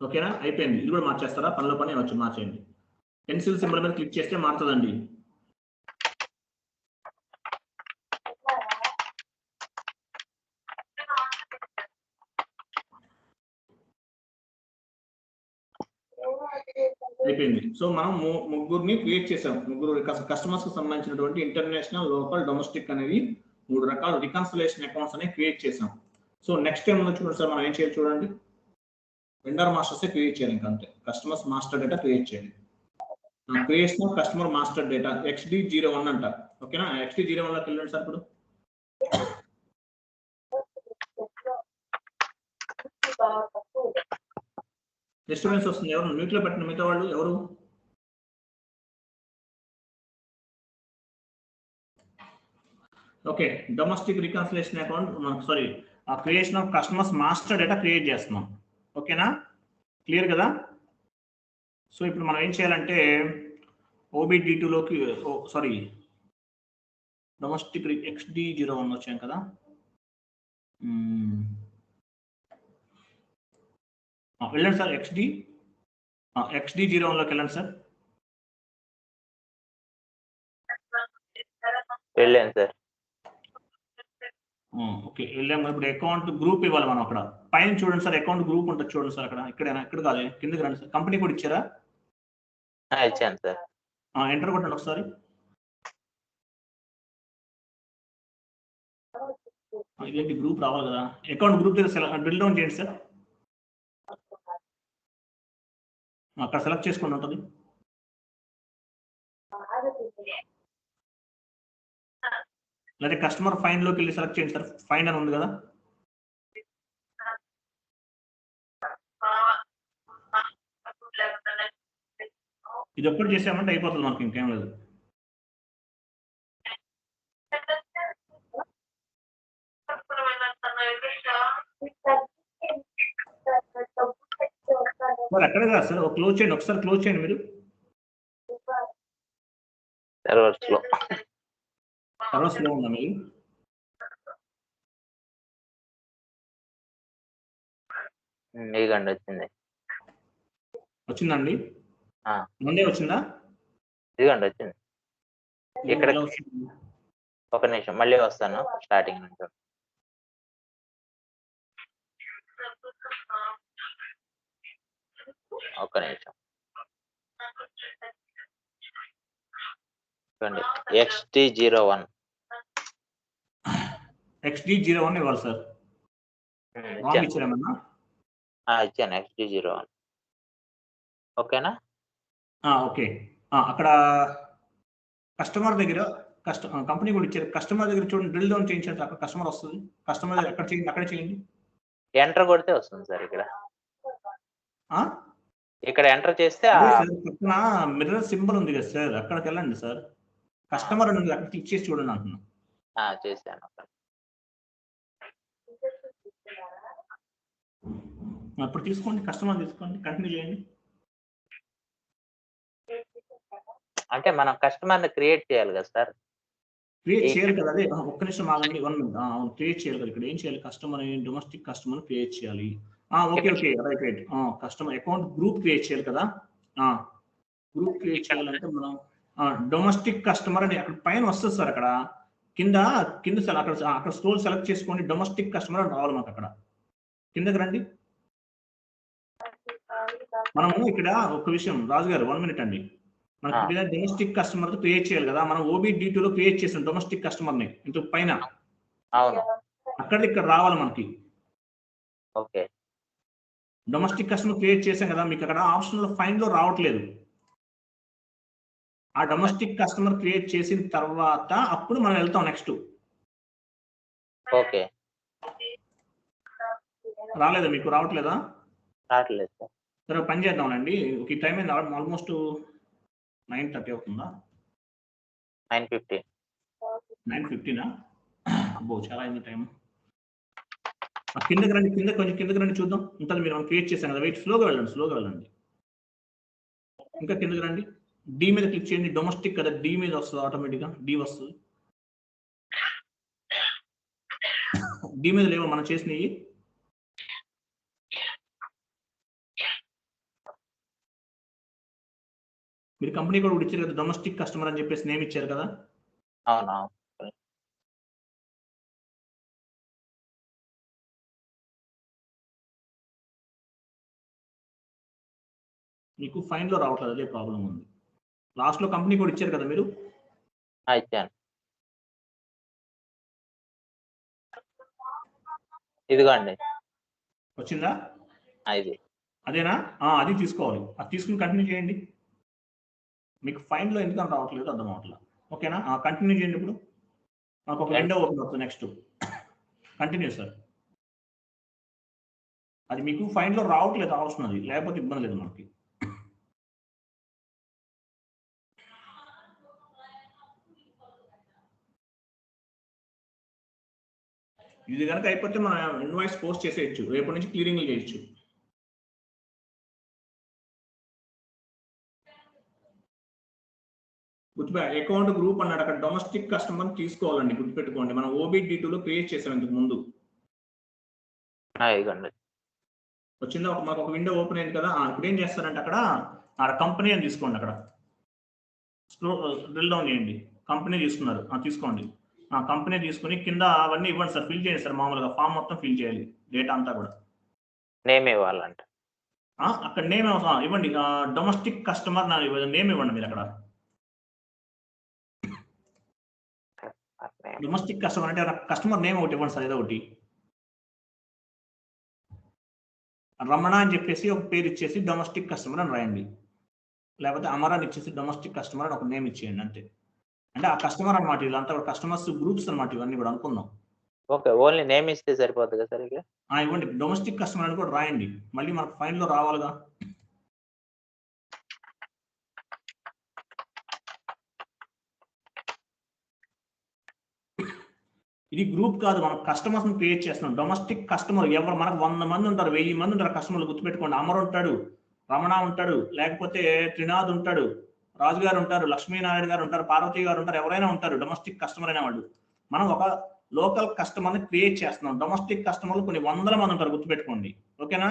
ఓకేనా, అయిపోయింది. ఇది కూడా మార్చేస్తారా? పనిలో పని వచ్చి మార్చేయండి. పెన్సిల్ సింబల్ మీద క్లిక్ చేస్తే మారుతుందండి. అయిపోయింది. సో మనం ముగ్గురిని క్రియేట్ చేసాం. ముగ్గురు కస్టమర్స్ కి సంబంధించినటువంటి ఇంటర్నేషనల్, లోకల్, డొమెస్టిక్ అనేది 3 రకాల రికన్సిలేషన్ అకౌంట్స్ అనేవి క్రియేట్ చేసాం. సో నెక్స్ట్ టైం ఉందో చూడండి సార్, మనం ఏం చేయాలి చూడండి, వెండర్ మాస్టర్స్ క్రియేట్ చేయాలి. ఇంకా అంతే, కస్టమర్స్ మాస్టర్ డేటా క్రియేట్ చేయాలి. Creation of customer master data XD01 అంట. ఓకేనా, XD01 లోకి వెళ్ళండి సార్. ఇప్పుడు డిస్టర్బెన్స్ వస్తుంది, ఎవరు మ్యూట్ లో పెట్టిన మిగతా వాళ్ళు ఎవరు? Okay, domestic reconciliation account, sorry, creation of customers master data create చేస్తున్నాం. ఓకేనా, క్లియర్ కదా? సో ఇప్పుడు మనం ఏం చేయాలంటే OBD2లోకి, సారీ డొమెస్టిక్ XD01 వచ్చాం కదా, వెళ్ళండి సార్. XD01లోకి వెళ్ళండి సార్. వెళ్ళాను సార్. ఓకే, వెళ్ళాము. ఇప్పుడు అకౌంట్ గ్రూప్ ఇవ్వాలి మనం. అక్కడ పైన చూడండి సార్, అకౌంట్ గ్రూప్ ఉంటుంది చూడండి సార్. అక్కడ ఇక్కడ కాదు, కిందకి రండి సార్. కంపెనీ కూడా ఇచ్చారా? ఇచ్చాను సార్. ఎంటర్ కొట్టండి ఒకసారి. ఇదేంటి గ్రూప్ రావాలి కదా, అకౌంట్ గ్రూప్ దగ్గర డ్రిల్ డౌన్ చేయండి సార్. అక్కడ సెలెక్ట్ చేసుకోండి ఉంటుంది. లేదా కస్టమర్ ఫైండ్ లోకి వెళ్ళి సెలెక్ట్ చేయండి సార్. ఫైండ్ అని ఉంది కదా, ఇది ఒక్కటి చేసామంటే అయిపోతుంది మనకి, ఇంకేం లేదు. సార్ ఎక్కడ కాదు సార్, క్లోజ్ చేయండి, ఒకసారి క్లోజ్ చేయండి మీరు. సర్వర్ స్లో ఉందా మీరు? మీకండి వచ్చింది. వచ్చిందండి, ఆ. ముందే వచ్చిందా? ఇదిగోండి వచ్చింది. ఇక్కడ ఎలా వచ్చింది? ఒక నిమిషం మళ్ళీ వస్తాను స్టార్టింగ్ నుంచి. ఒక నిమిషం. XT01 XD01 ఇవ్వాలి సార్. రాంగ్ ఇచ్చారేమన్నా? ఇచ్చాను XD01. ఓకేనా? ఓకే. అక్కడ కస్టమర్ దగ్గర కంపెనీ కూడా ఇచ్చారు. కస్టమర్ దగ్గర చూడండి, డ్రిల్ డౌన్ చేయించారు, అక్కడ కస్టమర్ వస్తుంది. కస్టమర్ దగ్గర ఎక్కడ చేయండి, అక్కడే చేయండి. ఎంటర్ కొడితే వస్తుంది సార్. ఇక్కడ ఎంటర్ చేస్తే పక్కన మిర్రర్ సింబల్ ఉంది కదా సార్, అక్కడికి వెళ్ళండి సార్. కస్టమర్ అని అక్కడ క్లిక్ చేసి చూడండి అంటున్నా. చేశాను. ఇప్పుడు తీసుకోండి, కస్టమర్ తీసుకోండి, కంటిన్యూ చేయండి. అంటే మనం కస్టమర్ ని క్రియేట్ చేయాలి కదా సార్. క్రియేట్ చేయాలి కదా, అదే ఒక్క నిమిషం ఆగండి, 1 minute. క్రియేట్ చేయాలి కదా, ఇక్కడ ఏం చేయాలి, కస్టమర్ డొమెస్టిక్ కస్టమర్ క్రియేట్ చేయాలి. Okay right. Customer account group create చేయాలి కదా. గ్రూప్ క్రియేట్ చేయాలంటే మనం డొమెస్టిక్ కస్టమర్ అని అక్కడ పైన వస్తుంది సార్. అక్కడ కింద అక్కడ స్క్రోల్ సెలెక్ట్ చేసుకోండి, డొమెస్టిక్ కస్టమర్ అని రావాలి మనకు. అక్కడ కిందకి రండి. మనము ఇక్కడ ఒక విషయం రాజు గారు, 1 minute అండి. మనకి డొమెస్టిక్ కస్టమర్ క్రియేట్ చేయాలి కదా, మనం OBD2 లో క్రియేట్ చేసాం డొమెస్టిక్ కస్టమర్ ని. ఇంత పైన అక్కడ ఇక్కడ రావాలి మనకి. ఓకే, డొమెస్టిక్ కస్టమర్ క్రియేట్ చేసాం కదా, మీకు అక్కడ ఆప్షన్ లో ఫైండ్ లో రావట్లేదు. ఆ డొమెస్టిక్ కస్టమర్ క్రియేట్ చేసిన తర్వాత అప్పుడు మనం వెళ్తాం నెక్స్ట్. ఓకే, రాలేదా మీకు? రావట్లేదా? రావట్లేదు సార్. సరే పని చేద్దామండి. ఈ టైం అయింది, ఆల్మోస్ట్ 9:30 అవుతుందా? 9:15 అబ్బో చాలా అయింది టైం. కిందకి రండి, కొంచెం కిందకి రండి చూద్దాం. ఉంటుంది మీరు మనం క్రియేట్ చేసాం కదా. వెయిట్, స్లోగా వెళ్ళండి. ఇంకా కిందకి రండి. డి మీద క్లిక్ చేయండి. డొమెస్టిక్ కదా, డి మీద వస్తుంది ఆటోమేటిక్గా. డి వస్తుంది. డి మీద లేవు మనం చేసినవి. మీరు కంపెనీ కూడా ఇచ్చారు కదా, డొమెస్టిక్ కస్టమర్ అని చెప్పేసి నేమ్ ఇచ్చారు కదా. అవునా? మీకు ఫైన్ లో రావట్లేదు, అదే ప్రాబ్లం ఉంది. లాస్ట్ లో కంపెనీ కూడా ఇచ్చారు కదా మీరు. ఇచ్చాను. ఇదిగోండి వచ్చిందా? ఇది అదేనా? అది తీసుకోవాలి. అది తీసుకుని కంటిన్యూ చేయండి. మీకు ఫైన్ లో ఎందుకని రావట్లేదు అర్థం అవట్లేదు. ఓకేనా? కంటిన్యూ చేయండి. ఇప్పుడు నాకు ఒక విండో ఓపెన్ అవుతుంది. Next continue sir. అది మీకు ఫైన్ లో రావట్లేదు ఆప్షన్, అది లేకపోతే ఇబ్బంది లేదు మనకి. ఇది కనుక అయిపోతే మనం ఇన్వాయిస్ పోస్ట్ చేసేయచ్చు, రేపటి నుంచి క్లియరింగ్ చేయొచ్చు. అకౌంట్ గ్రూప్ అన్నాడు అక్కడ, డొమెస్టిక్ కస్టమర్ తీసుకోవాలండి, గుర్తుపెట్టుకోండి. మనం OBD2 లో క్రియేట్ చేసాం ఇంతకు ముందు. వచ్చిందా? మాకు ఒక విండో ఓపెన్ అయింది కదా. ఇప్పుడు ఏం చేస్తారంటే అక్కడ కంపెనీ అని తీసుకోండి. అక్కడ డ్రిల్ డౌన్ చేయండి. కంపెనీ తీసుకున్నారు, తీసుకోండి. కంపెనీ తీసుకుని కింద అవన్నీ ఇవ్వండి సార్, ఫిల్ చేయండి సార్. మామూలుగా ఫామ్ మొత్తం ఫిల్ చేయాలి, డేటా అంతా కూడా. నేమ్ ఇవ్వాలంట. అక్కడ నేమ్ ఇవ్వండి. డొమెస్టిక్ కస్టమర్ నేమ్ ఇవ్వండి మీరు. అక్కడ డొమెస్టిక్ కస్టమర్ అంటే కస్టమర్ నేమ్ ఒకటి ఇవ్వండి సార్, ఏదో ఒకటి. రమణ అని చెప్పేసి ఒక పేరు ఇచ్చేసి డొమెస్టిక్ కస్టమర్ అని రాయండి. లేకపోతే అమర్ అని ఇచ్చేసి డొమెస్టిక్ కస్టమర్ అని ఒక నేమ్ ఇచ్చేయండి, అంతే. అంటే ఆ కస్టమర్ అన్నమాట, ఇదంతా కస్టమర్స్ గ్రూప్స్ అన్నమాట, ఇవన్నీ కూడా అనుకుందాం. ఓకే. ఓన్లీ నేమ్ ఇస్తే సరిపోద్ది కదా సార్ ఇక? ఇవ్వండి, డొమెస్టిక్ కస్టమర్ అని కూడా రాయండి, మళ్ళీ మనకు ఫైన్ లో రావాలిగా. ఇది గ్రూప్ కాదు, మనం కస్టమర్స్ ని క్రియేట్ చేస్తున్నాం. డొమెస్టిక్ కస్టమర్ ఎవరు, మనకు 100 మంది ఉంటారు, 1000 మంది ఉంటారు కస్టమర్లు, గుర్తుపెట్టుకోండి. అమర్ ఉంటాడు, రమణ ఉంటాడు, లేకపోతే త్రినాథ్ ఉంటాడు, రాజు గారు ఉంటారు, లక్ష్మీనారాయణ గారు ఉంటారు, పార్వతి గారు ఉంటారు, ఎవరైనా ఉంటారు డొమెస్టిక్ కస్టమర్ అనేవాళ్ళు. మనం ఒక లోకల్ కస్టమర్ ని క్రియేట్ చేస్తున్నాం. డొమెస్టిక్ కస్టమర్లు కొన్ని 100 మంది ఉంటారు, గుర్తుపెట్టుకోండి. ఓకేనా?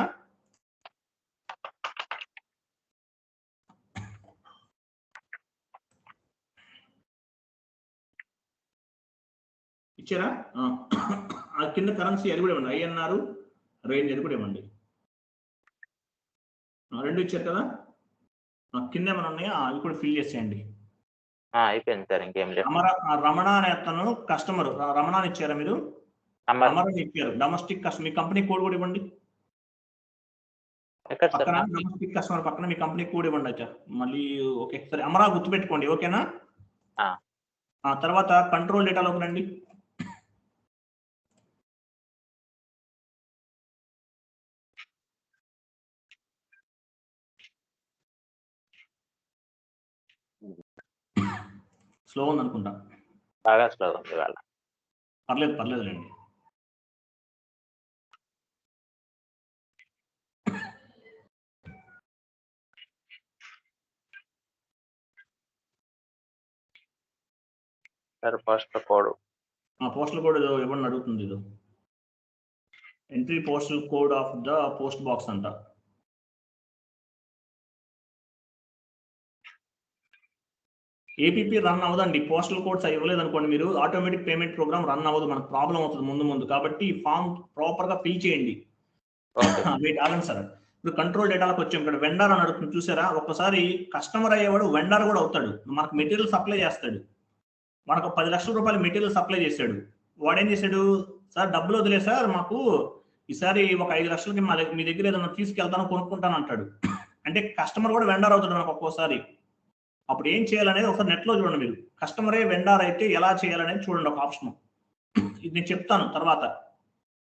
ఇచ్చారా? ఆ కింద కరెన్సీ అది కూడా ఇవ్వండి, ఐఎన్ఆర్ రేంజ్ అది కూడా ఇవ్వండి. 2 ఇచ్చారు కదా, కింద ఏమైనా ఉన్నాయా అవి కూడా ఫిల్ చేసేయండి. అయిపోయింది సార్, ఇంకేం లేదు. రమణ అనే అతను కస్టమర్, రమణ అని ఇచ్చారా మీరు? అమర్ అని ఇచ్చారు. డొమెస్టిక్ కస్టమర్, మీ కంపెనీ కోడ్ కూడా ఇవ్వండి. పక్కన డొమెస్టిక్ కస్టమర్ పక్కన మీ కంపెనీ కోడ్ ఇవ్వండి అయితే మళ్ళీ. ఓకే సరే, అమరా గుర్తుపెట్టుకోండి. ఓకేనా? తర్వాత కంట్రోల్ డేటాలోకి రండి. స్లో ఉంది అనుకుంటా, బాగా స్లో ఉంది వాళ్ళ. పర్లేదులేండి. సార్ పోస్టల్ కోడ్ ఇవ్వండి అడుగుతుంది. ఇది entry postal code of the post box అంట. ఏపీపీ రన్ అవ్వదండి, పోస్టల్ కోడ్స్ ఇవ్వలేదు అనుకోండి మీరు, ఆటోమేటిక్ పేమెంట్ ప్రోగ్రామ్ రన్ అవ్వదు, మనకు ప్రాబ్లం అవుతుంది ముందు. కాబట్టి ఫామ్ ప్రాపర్ గా ఫిల్ చేయండి. వెయిట్ ఆగండి సార్. ఇప్పుడు కంట్రోల్ డేటాలకు వచ్చాం. ఇక్కడ వెండర్ అని అడుగుతుంది చూసారా? ఒక్కసారి కస్టమర్ అయ్యేవాడు వెండర్ కూడా అవుతాడు. మనకు మెటీరియల్ సప్లై చేస్తాడు, మనకు 10 లక్షల రూపాయలు మెటీరియల్ సప్లై చేశాడు. వాడేం చేశాడు, సార్ డబ్బులు వదిలే సార్, మాకు ఈసారి ఒక 5 లక్షలకి మీ దగ్గర ఏదైనా తీసుకెళ్తాను, కొనుక్కుంటాను అంటాడు. అంటే కస్టమర్ కూడా వెండర్ అవుతాడు మనకు ఒక్కోసారి. అప్పుడు ఏం చేయాలనేది ఒకసారి నెట్ లో చూడండి. మీరు కస్టమరే వెండర్ అయితే ఎలా చేయాలనేది చూడండి, ఒక ఆప్షన్. ఇది నేను చెప్తాను తర్వాత.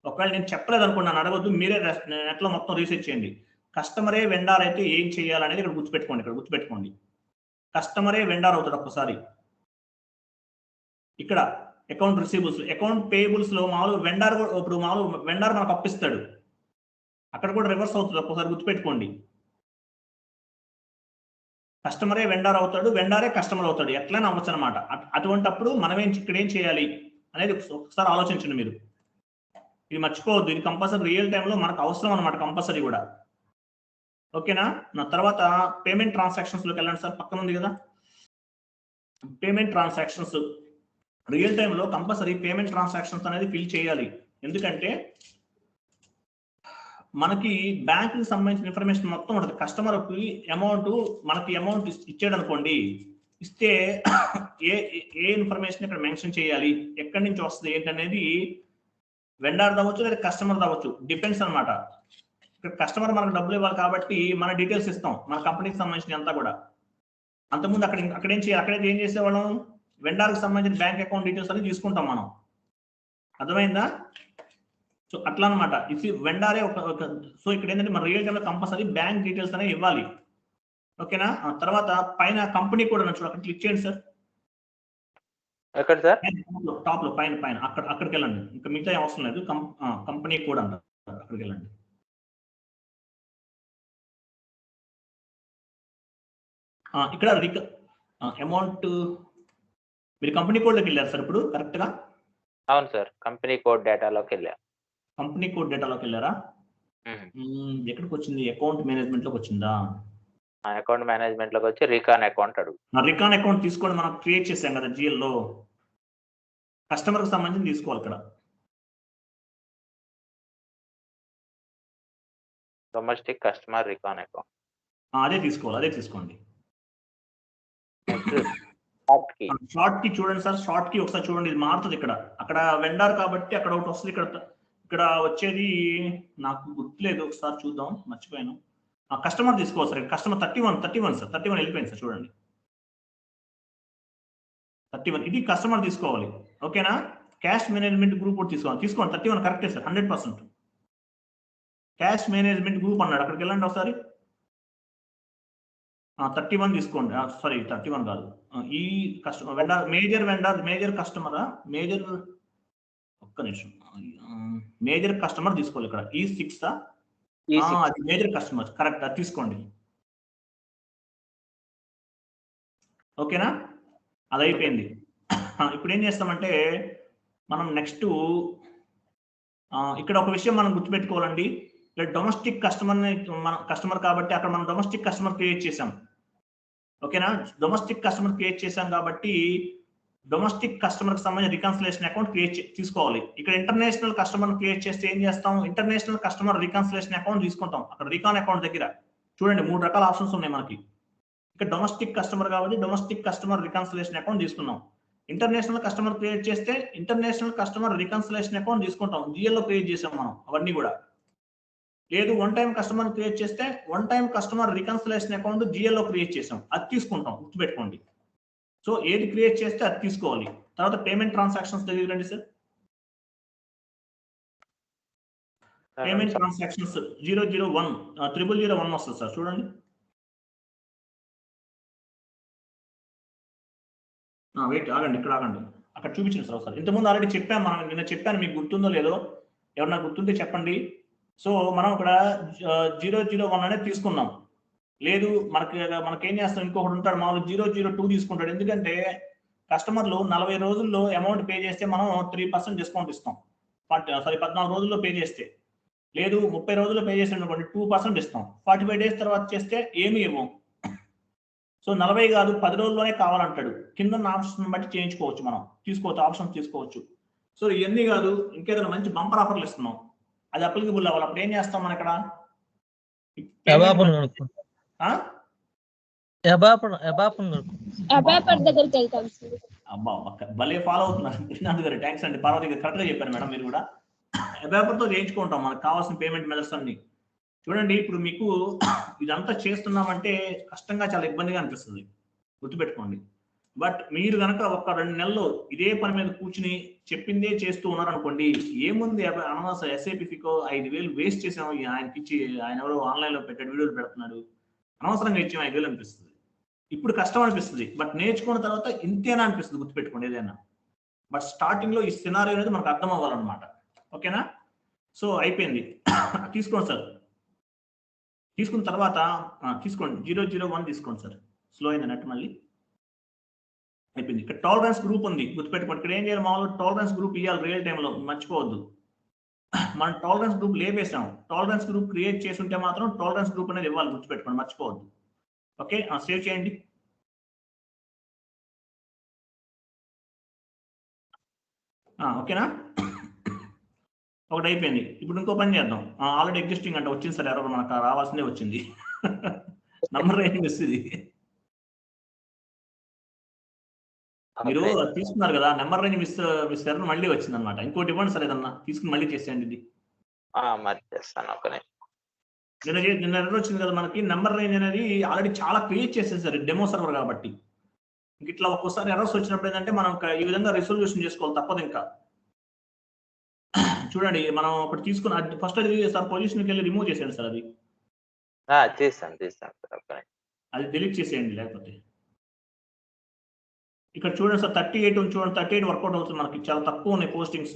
ఒకవేళ నేను చెప్పలేదు అనుకోండి, నన్ను అడగొద్దు, మీరే నెట్ లో మొత్తం రీసెర్చ్ చేయండి. కస్టమరే వెండర్ అయితే ఏం చేయాలనేది ఇక్కడ గుర్తుపెట్టుకోండి. కస్టమరే వెండర్ అవుతాడు ఒక్కసారి. ఇక్కడ అకౌంట్ రిసీబుల్స్, అకౌంట్ పేయబుల్స్ లో మామూలు వెండర్, ఇప్పుడు మామూలు వెండర్ మనకు అప్పిస్తాడు, అక్కడ కూడా రివర్స్ అవుతుంది ఒక్కసారి గుర్తుపెట్టుకోండి. కస్టమరే వెండర్ అవుతాడు, వెండరే కస్టమర్ అవుతాడు, ఎట్లైనా అవ్వచ్చు అనమాట. అటువంటిప్పుడు మనం ఇక్కడ ఏం చేయాలి అనేది ఒకసారి ఆలోచించండి మీరు. ఇది మర్చిపోవద్దు, ఇది కంపల్సరీ రియల్ టైంలో మనకు అవసరం అనమాట, కంపల్సరీ కూడా. ఓకేనా? నా తర్వాత పేమెంట్ ట్రాన్సాక్షన్స్ లోకి వెళ్ళండి సార్, పక్కన ఉంది కదా పేమెంట్ ట్రాన్సాక్షన్స్. రియల్ టైంలో కంపల్సరీ పేమెంట్ ట్రాన్సాక్షన్స్ అనేది ఫిల్ చేయాలి. ఎందుకంటే మనకి బ్యాంక్ కి సంబంధించిన ఇన్ఫర్మేషన్ మొత్తం ఉంటుంది. కస్టమర్కి మనకి అమౌంట్ ఇచ్చాడు అనుకోండి, ఇస్తే ఏ ఇన్ఫర్మేషన్ ఇక్కడ మెన్షన్ చేయాలి, ఎక్కడి నుంచి వస్తుంది ఏంటనేది వెండర్ అవ్వచ్చు లేదా కస్టమర్ అవ్వచ్చు, డిపెండ్స్ అనమాట. ఇక్కడ కస్టమర్ మనకు డబ్బులు ఇవ్వాలి కాబట్టి మన డీటెయిల్స్ ఇస్తాం, మన కంపెనీకి సంబంధించిన అంతా కూడా. అంతకుముందు అక్కడైతే ఏం చేసేవాళ్ళం, వెండర్కి సంబంధించిన బ్యాంక్ అకౌంట్ డీటెయిల్స్ అని తీసుకుంటాం మనం. అర్థమైందా? సో అట్లా అనమాట. ఇది వెండరే సో ఇక్కడ ఏంటంటే మన రియల్ టైంలో కంపల్సరీ బ్యాంక్ డీటెయిల్స్ అనేవి ఇవ్వాలి. ఓకేనా? తర్వాత పైన కంపెనీ కూడా చూడండి, అక్కడ క్లిక్ చేయండి సార్. ఎక్కడ సార్? టాప్ లో పైన అక్కడికి వెళ్ళండి. ఇంకా మిగతా అవసరం లేదు, కంపెనీ కూడా అంటారు, అక్కడికి వెళ్ళండి. ఇక్కడ అమౌంట్ మీరు కంపెనీ కోడ్లోకి వెళ్ళారు సార్ ఇప్పుడు కరెక్ట్ గా? అవును సార్, కంపెనీ కోడ్ డేటాలోకి వెళ్ళా. కంపెనీ కోడ్ డేటాలోకి వెళ్ళారా? ఎక్కడికి వచ్చింది? అకౌంట్ మేనేజ్మెంట్ లోకి వచ్చిందా? అకౌంట్ మేనేజ్మెంట్ లోకి వచ్చి రికాన్ అకౌంట్ అడుగు. రికాన్ అకౌంట్ తీసుకోండి, మనం క్రియేట్ చేసాం కదా GL లో. కస్టమర్ కి సంబంధించి తీసుకోవాలి ఇక్కడ. డొమెస్టిక్ కస్టమర్ రికాన్ అకౌంట్ అదే తీసుకోండి. షార్ట్ కి చూడండి సార్, షార్ట్ కి ఒకసారి చూడండి, ఇది మారుతుంది ఇక్కడ. అక్కడ వెండర్ కాబట్టి అక్కడ ఒకటి వస్తుంది, ఇక్కడ వచ్చేది నాకు గుర్తులేదు, ఒకసారి చూద్దాం, మర్చిపోయాను. కస్టమర్ తీసుకోవాలి సార్. కస్టమర్ 31 సార్, 31 వెళ్ళిపోయింది సార్. చూడండి 31 ఇది కస్టమర్ తీసుకోవాలి. ఓకేనా? క్యాష్ మేనేజ్మెంట్ గ్రూప్ కూడా తీసుకోండి 31 కరెక్టే సార్ 100%. క్యాష్ మేనేజ్మెంట్ గ్రూప్ అన్నాడు, అక్కడికి వెళ్ళండి ఒకసారి. 31 తీసుకోండి. సారీ 31 కాదు, ఈ కస్టమర్ వెండర్ మేజర్ కస్టమరా మేజర్, ఒక్క నిమిషం, మేజర్ కస్టమర్ తీసుకోవాలి ఇక్కడ. ఈ 6 అది మేజర్ కస్టమర్ కరెక్ట్, అది తీసుకోండి. ఓకేనా? అది అయిపోయింది. ఇప్పుడు ఏం చేస్తామంటే మనం నెక్స్ట్ ఇక్కడ ఒక విషయం మనం గుర్తుపెట్టుకోవాలండి. ఇక్కడ డొమెస్టిక్ కస్టమర్ కాబట్టి అక్కడ మనం డొమెస్టిక్ కస్టమర్ క్రియేట్ చేసాం. ఓకేనా? డొమెస్టిక్ కస్టమర్ క్రియేట్ చేసాం కాబట్టి డొమెస్టిక్ కస్టమర్ కి సంబంధించిన రికన్సిలేషన్ అకౌంట్ తీసుకోవాలి. ఇక్కడ ఇంటర్నేషనల్ కస్టమర్ క్రియేట్ చేస్తే ఏం చేస్తాం? ఇంటర్నేషనల్ కస్టమర్ రికన్సిలేషన్ అకౌంట్ తీసుకుంటాం. అక్కడ రికాన్ అకౌంట్ దగ్గర చూడండి 3 రకాల ఆప్షన్స్ ఉన్నాయి మనకి. ఇక్కడ డొమెస్టిక్ కస్టమర్ కాబట్టి డొమెస్టిక్ కస్టమర్ రికన్సిలేషన్ అకౌంట్ తీసుకున్నాం. ఇంటర్నేషనల్ కస్టమర్ క్రియేట్ చేస్తే ఇంటర్నేషనల్ కస్టమర్ రికన్సిలేషన్ అకౌంట్ తీసుకుంటాం. జిఎల్ లో క్రియేట్ చేసాం మనం అవన్నీ కూడా. లేదు వన్ టైం కస్టమర్ క్రియేట్ చేస్తే one time customer reconciliation account GL లో క్రియేట్ చేసాం, అది తీసుకుంటాం. గుర్తుపెట్టుకోండి. సో ఏది క్రియేట్ చేస్తే అది తీసుకోవాలి. తర్వాత పేమెంట్ ట్రాన్సాక్షన్స్ దగ్గర రండి సార్. పేమెంట్ ట్రాన్సాక్షన్స్ 001 వస్తుంది సార్, చూడండి. వెయిట్ ఆగండి, ఇక్కడ ఆగండి, అక్కడ చూపించండి సార్ ఒకసారి. ఇంతకుముందు ఆల్రెడీ చెప్పాను, మనం నిన్న చెప్పాను, మీకు గుర్తుందో లేదో, ఎవరన్నా గుర్తుంటే చెప్పండి. సో మనం ఇక్కడ 001 అనేది తీసుకున్నాం. లేదు మనకేం చేస్తాం, ఇంకొకటి ఉంటాడు మామూలు 002 తీసుకుంటాడు. ఎందుకంటే కస్టమర్లు 40 రోజుల్లో అమౌంట్ పే చేస్తే మనం 3% డిస్కౌంట్ ఇస్తాం. 14 రోజుల్లో పే చేస్తే, లేదు 30 రోజుల్లో పే చేస్తే 2% ఇస్తాం. 45 డేస్ తర్వాత చేస్తే ఏమి ఇవ్వం. సో 40 కాదు 10 రోజుల్లోనే కావాలంటాడు. కింద ఆప్షన్ బట్టి చేయించుకోవచ్చు, మనం ఆప్షన్ తీసుకోవచ్చు. సో ఇవన్నీ కాదు, ఇంకేదైనా మంచి బంపర్ ఆఫర్లు ఇస్తున్నాం, అది అప్లికబుల్ అవ్వాలి. అప్పుడు ఏం చేస్తాం మనం ఇక్కడ దగ్గరికి వెళ్తాం సార్. అబ్బా భలే ఫాలో అవుతున్నారు శ్రీనాథ్ గారు, థ్యాంక్స్ అండి. పార్వతి గారు కరెక్ట్ గా చెప్పారు మేడం. మీరు కూడా అబాపర్తో చేయించుకుంటాం మనకు కావాల్సిన పేమెంట్ మెథడ్స్ అన్ని. చూడండి ఇప్పుడు మీకు ఇదంతా చేస్తున్నామంటే కష్టంగా చాలా ఇబ్బందిగా అనిపిస్తుంది, గుర్తుపెట్టుకోండి. బట్ మీరు కనుక ఒక 2 నెలలు ఇదే పని మీద కూర్చుని చెప్పిందే చేస్తూ ఉన్నారనుకోండి, ఏముంది అనవసరం ఎస్ఐపికో 5,000 వేస్ట్ చేసాము, ఆయనకి ఇచ్చి ఆయన ఎవరో ఆన్లైన్ లో పెట్టాడు, వీడియోలు పెడుతున్నాడు, అనవసరంగా ఇచ్చాము 5,000 అనిపిస్తుంది. ఇప్పుడు కష్టం అనిపిస్తుంది, బట్ నేర్చుకున్న తర్వాత ఇంతేనా అనిపిస్తుంది, గుర్తుపెట్టుకోండి ఏదైనా. బట్ స్టార్టింగ్ లో ఈ సినారియో అనేది మనకు అర్థం అవ్వాలన్నమాట. ఓకేనా? సో అయిపోయింది. తీసుకోండి సార్. తీసుకున్న తర్వాత తీసుకోండి 001 తీసుకోండి సార్. స్లో అయింది నెట్ మళ్ళీ. అయిపోయింది. ఇక్కడ టాలరెన్స్ గ్రూప్ ఉంది, గుర్తుపెట్టుకోండి. ఇక్కడ ఏం చేయాలి, మామూలుగా టాలరెన్స్ గ్రూప్ ఇవ్వాలి రియల్ టైంలో, మర్చిపోవద్దు. మనం టాలరెన్స్ గ్రూప్ లేపేసాం. టాలరెన్స్ గ్రూప్ క్రియేట్ చేసి ఉంటే మాత్రం టాలరెన్స్ గ్రూప్ అనేది ఇవ్వాలి, గుర్తుపెట్టుకోండి, మర్చిపోవద్దు. ఓకే, సేవ్ చేయండి. ఓకేనా? ఒకటి అయిపోయింది. ఇప్పుడు ఇంకో పని చేద్దాం. ఆల్రెడీ ఎగ్జిస్టింగ్ అంటే వచ్చింది సార్, ఎవరు మనకు రావాల్సిందే వచ్చింది. నంబర్ రేటింగ్ వస్తుంది. మీరు తీసుకున్నారు కదా నెంబర్ రేంజ్ మిస్ ఎర్రర్ మళ్ళీ వచ్చింది అనమాట. ఇంకోటి ఇవ్వండి సార్, ఏదన్నా తీసుకుని మళ్ళీ చేసేయండి ఇది. మరి చేస్తాను. ఒక నిన్న ఎర్రర్ వచ్చింది కదా మనకి. నెంబర్ రేంజ్ అనేది ఆల్రెడీ చాలా క్రియేట్ చేసేసారు డెమో సర్వర్ కాబట్టి. ఇట్లా ఒక్కోసారి ఎర్రర్స్ వచ్చినప్పుడు ఏంటంటే మనం ఈ విధంగా రిజల్యూషన్ చేసుకోవాలి, తప్పదు. ఇంకా చూడండి మనం ఒకటి తీసుకుని ఫస్ట్ అది సార్ పొజిషన్కి వెళ్ళి రిమూవ్ చేసేయండి సార్. అది తీస్తాను సార్. అది డిలీట్ చేసేయండి. లేకపోతే ఇక్కడ చూడండి సార్ 38 చూడండి, 38 వర్కౌట్ అవుతుంది మనకి. చాలా తక్కువ ఉన్నాయి పోస్టింగ్స్.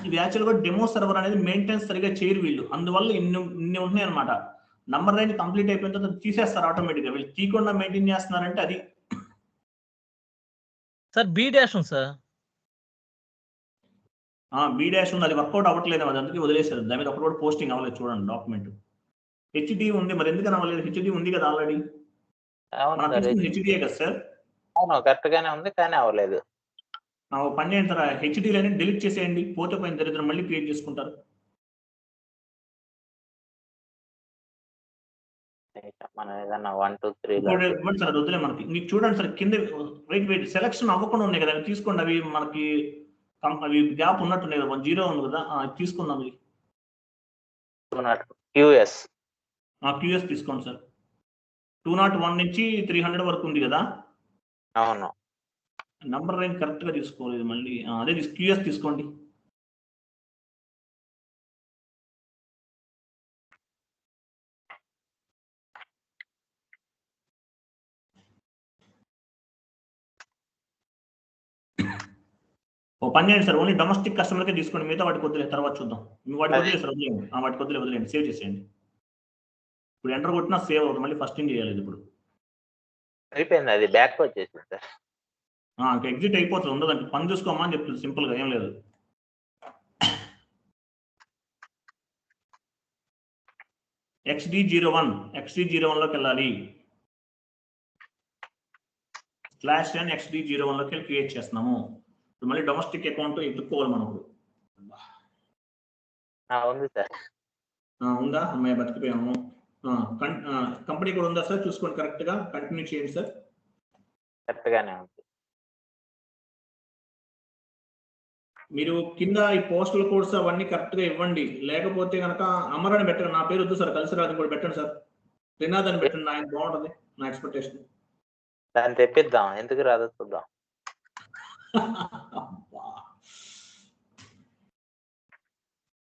ఇది యాక్చువల్గా డెమో సర్వర్ అనేది మెయింటెనెన్స్ సరిగా చేయరు వీళ్ళు, అందువల్ల ఇన్ని ఉన్నాయి అనమాట. నంబర్ రేంజ్ కంప్లీట్ అయిపోయిన తర్వాత తీసేస్తారు ఆటోమేటిక్గా. వీళ్ళు తీయకుండా మెయింటైన్ చేస్తున్నారంటే అది. సార్ బి డాష్ ఉంది సార్. బి డాష్ ఉంది, అది వర్కౌట్ అవ్వట్లేదు, అది అందుకే వదిలేశారు. దాని మీద ఒకటి కూడా పోస్టింగ్ అవ్వలేదు. చూడండి డాక్యుమెంట్. హెచ్డి ఉంది, మరి ఎందుకని అవ్వలేదు? హెచ్డి ఉంది కదా ఆల్రెడీ. హెచ్డిఏ కదా సార్? అవును, కరెక్ట్ గానే ఉంది కానీ అవ్వలేదు. పని చేయండి సార్, హెచ్డీలని డిలీట్ చేసేయండి. పోతే పోయిన దరిద్రం మళ్ళీ క్రియేట్ చేసుకుంటారు. మనం ఏదన్నా 1 2 3 ఇవ్వండి సార్, వదిలే మనకి. మీకు చూడండి సార్ కింద వెయిట్ సెలక్షన్ అవ్వకుండా ఉన్నాయి కదా, తీసుకోండి. అవి మనకి అవి గ్యాప్ ఉన్నట్టున్నాయి కదా, 0 ఉంది కదా, తీసుకుందాం. అది క్యూఎస్ తీసుకోండి సార్. 201 నుంచి 300 వరకు ఉంది కదా. అవును. నంబర్ రేంజ్ కరెక్ట్ గా తీసుకోలేదు మళ్ళీ అదే క్యూఎస్ తీసుకోండి. ఓ పని చేయండి సార్, ఓన్లీ డొమెస్టిక్ కస్టమర్కే తీసుకోండి, మిగతా వాటికి వదిలేదు, తర్వాత చూద్దాం. వాటికి వదిలేదు సార్, వదిలేయండి, వాటికి వదిలేయండి, సేవ్ చేసేయండి. ఇప్పుడు ఎంటర్ కొట్టినా సేవ్ అవుతుంది, మళ్ళీ ఫస్ట్ నుంచి చేయాలి. ఇప్పుడు అయిపోయింది, అది బ్యాక్ వచ్చేసింది సార్. ఎగ్జిట్ అయిపోతుంది, ఉండదండి, పని చూసుకోమా అని చెప్తుంది, సింపుల్ గా, ఏం లేదు. XD01 లోకి వెళ్ళాలి. /n XD01 లోకి వెళ్ళి క్రియేట్ చేస్తున్నాము. మళ్ళీ డొమెస్టిక్ అకౌంట్ ఎత్తుక్కోవాలి మనకు. ఉంది సార్. ఉందా? అమ్మాయి బతికిపోయాము. కంపెనీ కూడా ఉందా సార్? చూసుకోండి, కరెక్ట్ గా కంటిన్యూ చేయండి సార్. కరెక్ట్ గానే ఉంది. మీరు కింద ఈ పోస్టల్ కోడ్స్ అవన్నీ కరెక్ట్ గా ఇవ్వండి, లేకపోతే కనుక అమర్ అని పెట్టండి. నా పేరు వద్దు సార్, కలిసి రాదని కూడా పెట్టండి సార్. త్రినాథ్ అని పెట్టండి, ఆయన బాగుంటుంది నా ఎక్స్పెక్టేషన్. దాన్ని తెప్పిద్దాం, ఎందుకు రాదో చూద్దాం.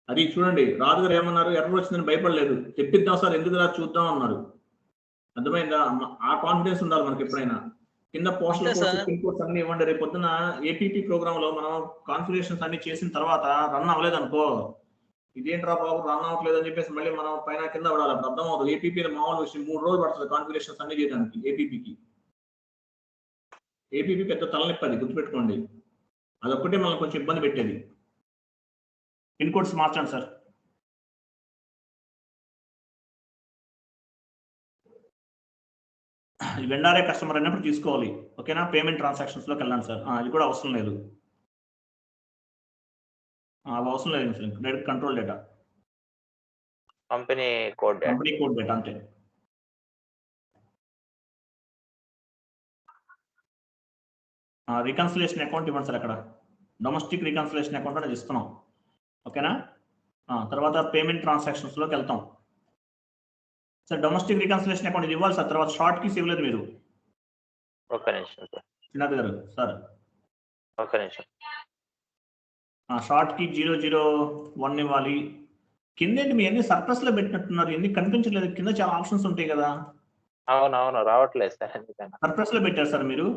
అది చూడండి, రాజు గారు ఏమన్నారు, ఎర్ర వచ్చిందని భయపడలేదు, తెప్పిద్దాం సార్, ఎందుకు రా చూద్దాం అన్నారు. అర్థమైందా? ఆ కాన్ఫిడెన్స్ ఉండాలి మనకి ఎప్పుడైనా. కింద పోస్టల్ కోడ్స్, పిన్ కోడ్స్ అన్ని ఇవ్వండి. రేపు పొద్దున ఏపీపీ ప్రోగ్రామ్ లో మనం కాన్ఫిగరేషన్స్ అన్ని చేసిన తర్వాత రన్ అవ్వలేదు అనుకో, ఇదేంట్రా బాబు రన్ అవ్వట్లేదు అని చెప్పేసి మళ్ళీ మనం పైన కింద పడాలి. అప్పుడు అర్థం అవుతుంది. ఏపీపీ మామూలు విషయం, 3 రోజులు పడుతుంది కాన్ఫిగరేషన్స్ అన్ని చేయడానికి. ఏపీపీ పెద్ద తలనొప్పి, అది గుర్తుపెట్టుకోండి. అదొక్కటే మనల్ని కొంచెం ఇబ్బంది పెట్టేది. పిన్ కోడ్స్ మార్చండి సార్. వెండారే కస్టమర్ అయినప్పుడు తీసుకోవాలి, ఓకేనా? పేమెంట్ ట్రాన్సాక్షన్స్ లోకి వెళ్ళండి సార్. అది కూడా అవసరం లేదు, అవి అవసరం లేదు sir. Direct control data, company code data అంతే. రికన్సిలేషన్ అకౌంట్ ఇవ్వండి సార్. అక్కడ డొమెస్టిక్ రికన్సిలేషన్ అకౌంట్ అనేది ఇస్తున్నాం, ఓకేనా? తర్వాత పేమెంట్ ట్రాన్సాక్షన్స్ లోకి వెళ్తాం సార్. డొమెస్టిక్ రికన్సిలేషన్ అకౌంట్ ఇది ఇవ్వాలి సార్. తర్వాత షార్ట్ కీస్ ఇవ్వలేదు మీరు. ఒక్క నిమిషం సార్. శ్రీనాథ్ గారు సార్, ఒక్క నిమిషం. షార్ట్ కీ 001 ఇవ్వాలి. కింద మీ అన్ని సర్ప్లస్ లో పెట్టినట్టున్నారు, ఎన్ని కనిపించలేదు. కింద చాలా ఆప్షన్స్ ఉంటాయి కదా. అవునవును, రావట్లేదు సార్. ఎందుకన్నా సర్ప్లస్ లో పెట్టారు సార్ మీరు?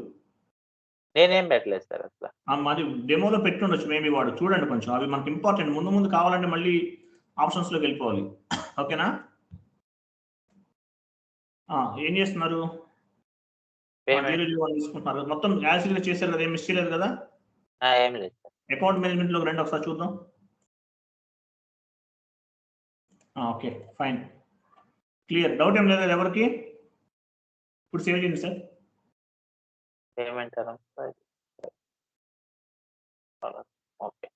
నేనేం పెట్టలేదు సార్ అసలు. మాది డెమోలో పెట్టుండొచ్చు మేబీ, వాడు చూడండి కొంచెం. అవి మనకి ఇంపార్టెంట్, ముందు కావాలంటే మళ్ళీ ఆప్షన్స్ లోకి వెళ్ళిపోవాలి, ఓకేనా? ఏం చేస్తున్నారు? 001 తీసుకుంటున్నారు, మొత్తం యాసిడ్ గా చేశారు కదా, ఏం మిస్ చేయలేదు కదా? ఏం లేదు సార్. అకౌంట్ మేనేజ్మెంట్ లోకి రండి, ఒకసారి చూద్దాం. Okay fine, clear. డౌట్ ఏం లేదు ఎవరికి? ఇప్పుడు సేవ్ చేయండి sir. Payment okay.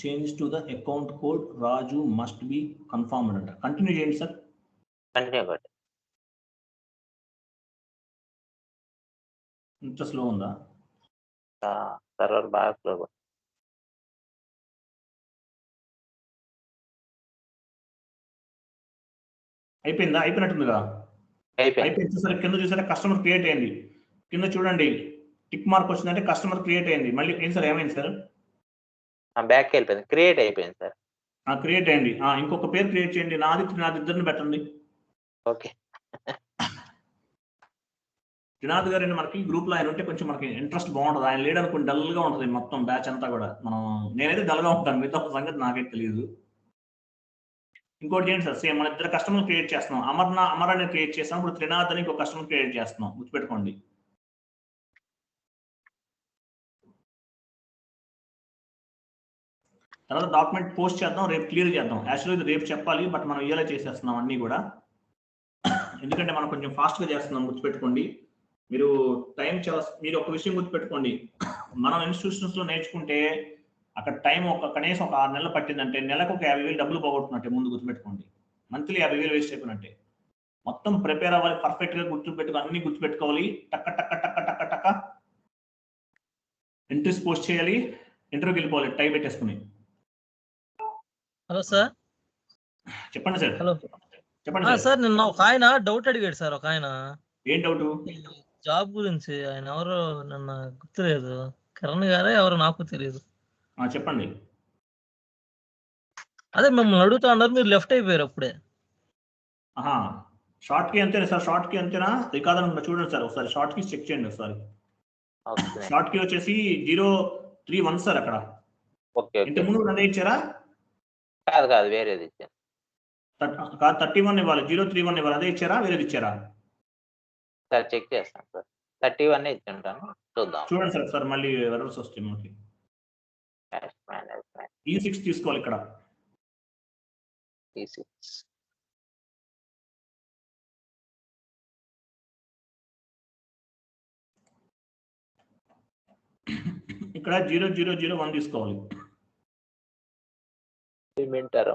Change to the account code Raju must be confirmed అంట. కంటిన్యూ చేయండి సార్. కంటిన్యూ కొట్టి. ఇంత స్లో ఉందా? సర్వర్ బాగా స్లో. అయిపోయిందా? అయిపోయినట్టుందిగా. అయిపోయింది సార్. కింద చూసారా కస్టమర్ క్రియేట్ అయింది. కింద చూడండి టిక్ మార్క్ వచ్చిందంటే కస్టమర్ క్రియేట్ అయింది. మళ్ళీ ఏం సార్, ఏమైంది సార్? బ్యాక్ వెళ్ళిపోయింది, క్రియేట్ అయిపోయింది సార్. క్రియేట్ అయింది. ఇంకొక పేరు క్రియేట్ చేయండి, నాది ఇద్దరిని పెట్టండి. ఓకే. త్రినాథ్ గారు మనకి గ్రూప్ లో ఆయన ఉంటే కొంచెం మనకి ఇంట్రెస్ట్ బాగుంటుంది. ఆయన లేడు అనుకోండి డల్ గా ఉంటుంది మొత్తం బ్యాచ్ అంతా కూడా. నేనైతే డల్ గా ఉంటాను, మిగతా సంగతి నాకైతే తెలియదు. ఇంకోటి చేయండి సార్, సేమ్ మన ఇద్దరు కస్టమర్ క్రియేట్ చేస్తున్నాం. అమర్ అని క్రియేట్ చేస్తాం. ఇప్పుడు త్రినాథ్ అని ఇంకో కస్టమర్ క్రియేట్ చేస్తున్నాం, గుర్తుపెట్టుకోండి. తర్వాత డాక్యుమెంట్ పోస్ట్ చేద్దాం, రేపు క్లియర్ చేద్దాం. యాక్చువల్లీ రేపు చెప్పాలి, బట్ మనం ఇయ్యేలా చేసేస్తున్నాం అన్నీ కూడా, ఎందుకంటే మనం కొంచెం ఫాస్ట్ గా చేస్తున్నాం, గుర్తుపెట్టుకోండి. మీరు మీరు ఒక విషయం గుర్తుపెట్టుకోండి, మనం ఇన్స్టిట్యూషన్స్ లో నేర్చుకుంటే అక్కడ టైం కనీసం ఒక 6 నెలలు పట్టిందంటే నెలకు ఒక 50,000 డబ్బులు పోగొట్టుకున్నట్టే. ముందు గుర్తుపెట్టుకోండి, మంత్లీ 50,000 వేస్ట్ అయిపోయినట్టే. మొత్తం ప్రిపేర్ అవ్వాలి, పర్ఫెక్ట్ గా అన్ని గుర్తుపెట్టుకోవాలి. టక్క టక్క టక్క టక్క టక్క ఎంట్రీస్ పోస్ట్ చేయాలి, ఇంటర్వ్యూకి వెళ్ళిపోవాలి టై పెట్టేసుకుని. Hello sir. చెప్పండి సార్. హలో చెప్పండి సార్. సార్ నిన్న ఒక ఆయన డౌట్ అడిగాడు సార్. ఒక ఆయన ఏం డౌట్? జాబ్ గురించి. ఆయన ఎవరో నిన్న గుర్తులేదు, కిరణ్ గారే ఎవరో, నాకు తెలియదు. చెప్పండి. అదే మిమ్మల్ని అడుగుతా ఉన్నారు, మీరు లెఫ్ట్ అయిపోయారు అప్పుడే. షార్ట్ కి అంతేనా సార్? షార్ట్ కి అంతేనా? అది కాదనుకుంటా, చూడండి సార్ ఒకసారి షార్ట్ కి చెక్ చేయండి ఒకసారి. షార్ట్ కి వచ్చేసి 031 సార్. అక్కడ ఇంత ముందు అదే ఇచ్చారా? కాదు కాదు, వేరేది ఇచ్చాను. 31 ఇవ్వాలి, 031 ఇవ్వాలి, అదే ఇచ్చారా వేరేది ఇచ్చారా? సార్ చెక్ చేస్తాను సార్. 31 ఇచ్చుంటాను, చూద్దాం. చూడండి సార్ ఒకసారి, మళ్ళీ ఎర్రర్స్ వస్తాయి మనకి. క్యాష్ మేనేజ్మెంట్ E6 తీసుకోవాలి ఇక్కడ. E6 ఇక్కడ 0001 తీసుకోవాలి. వింటారు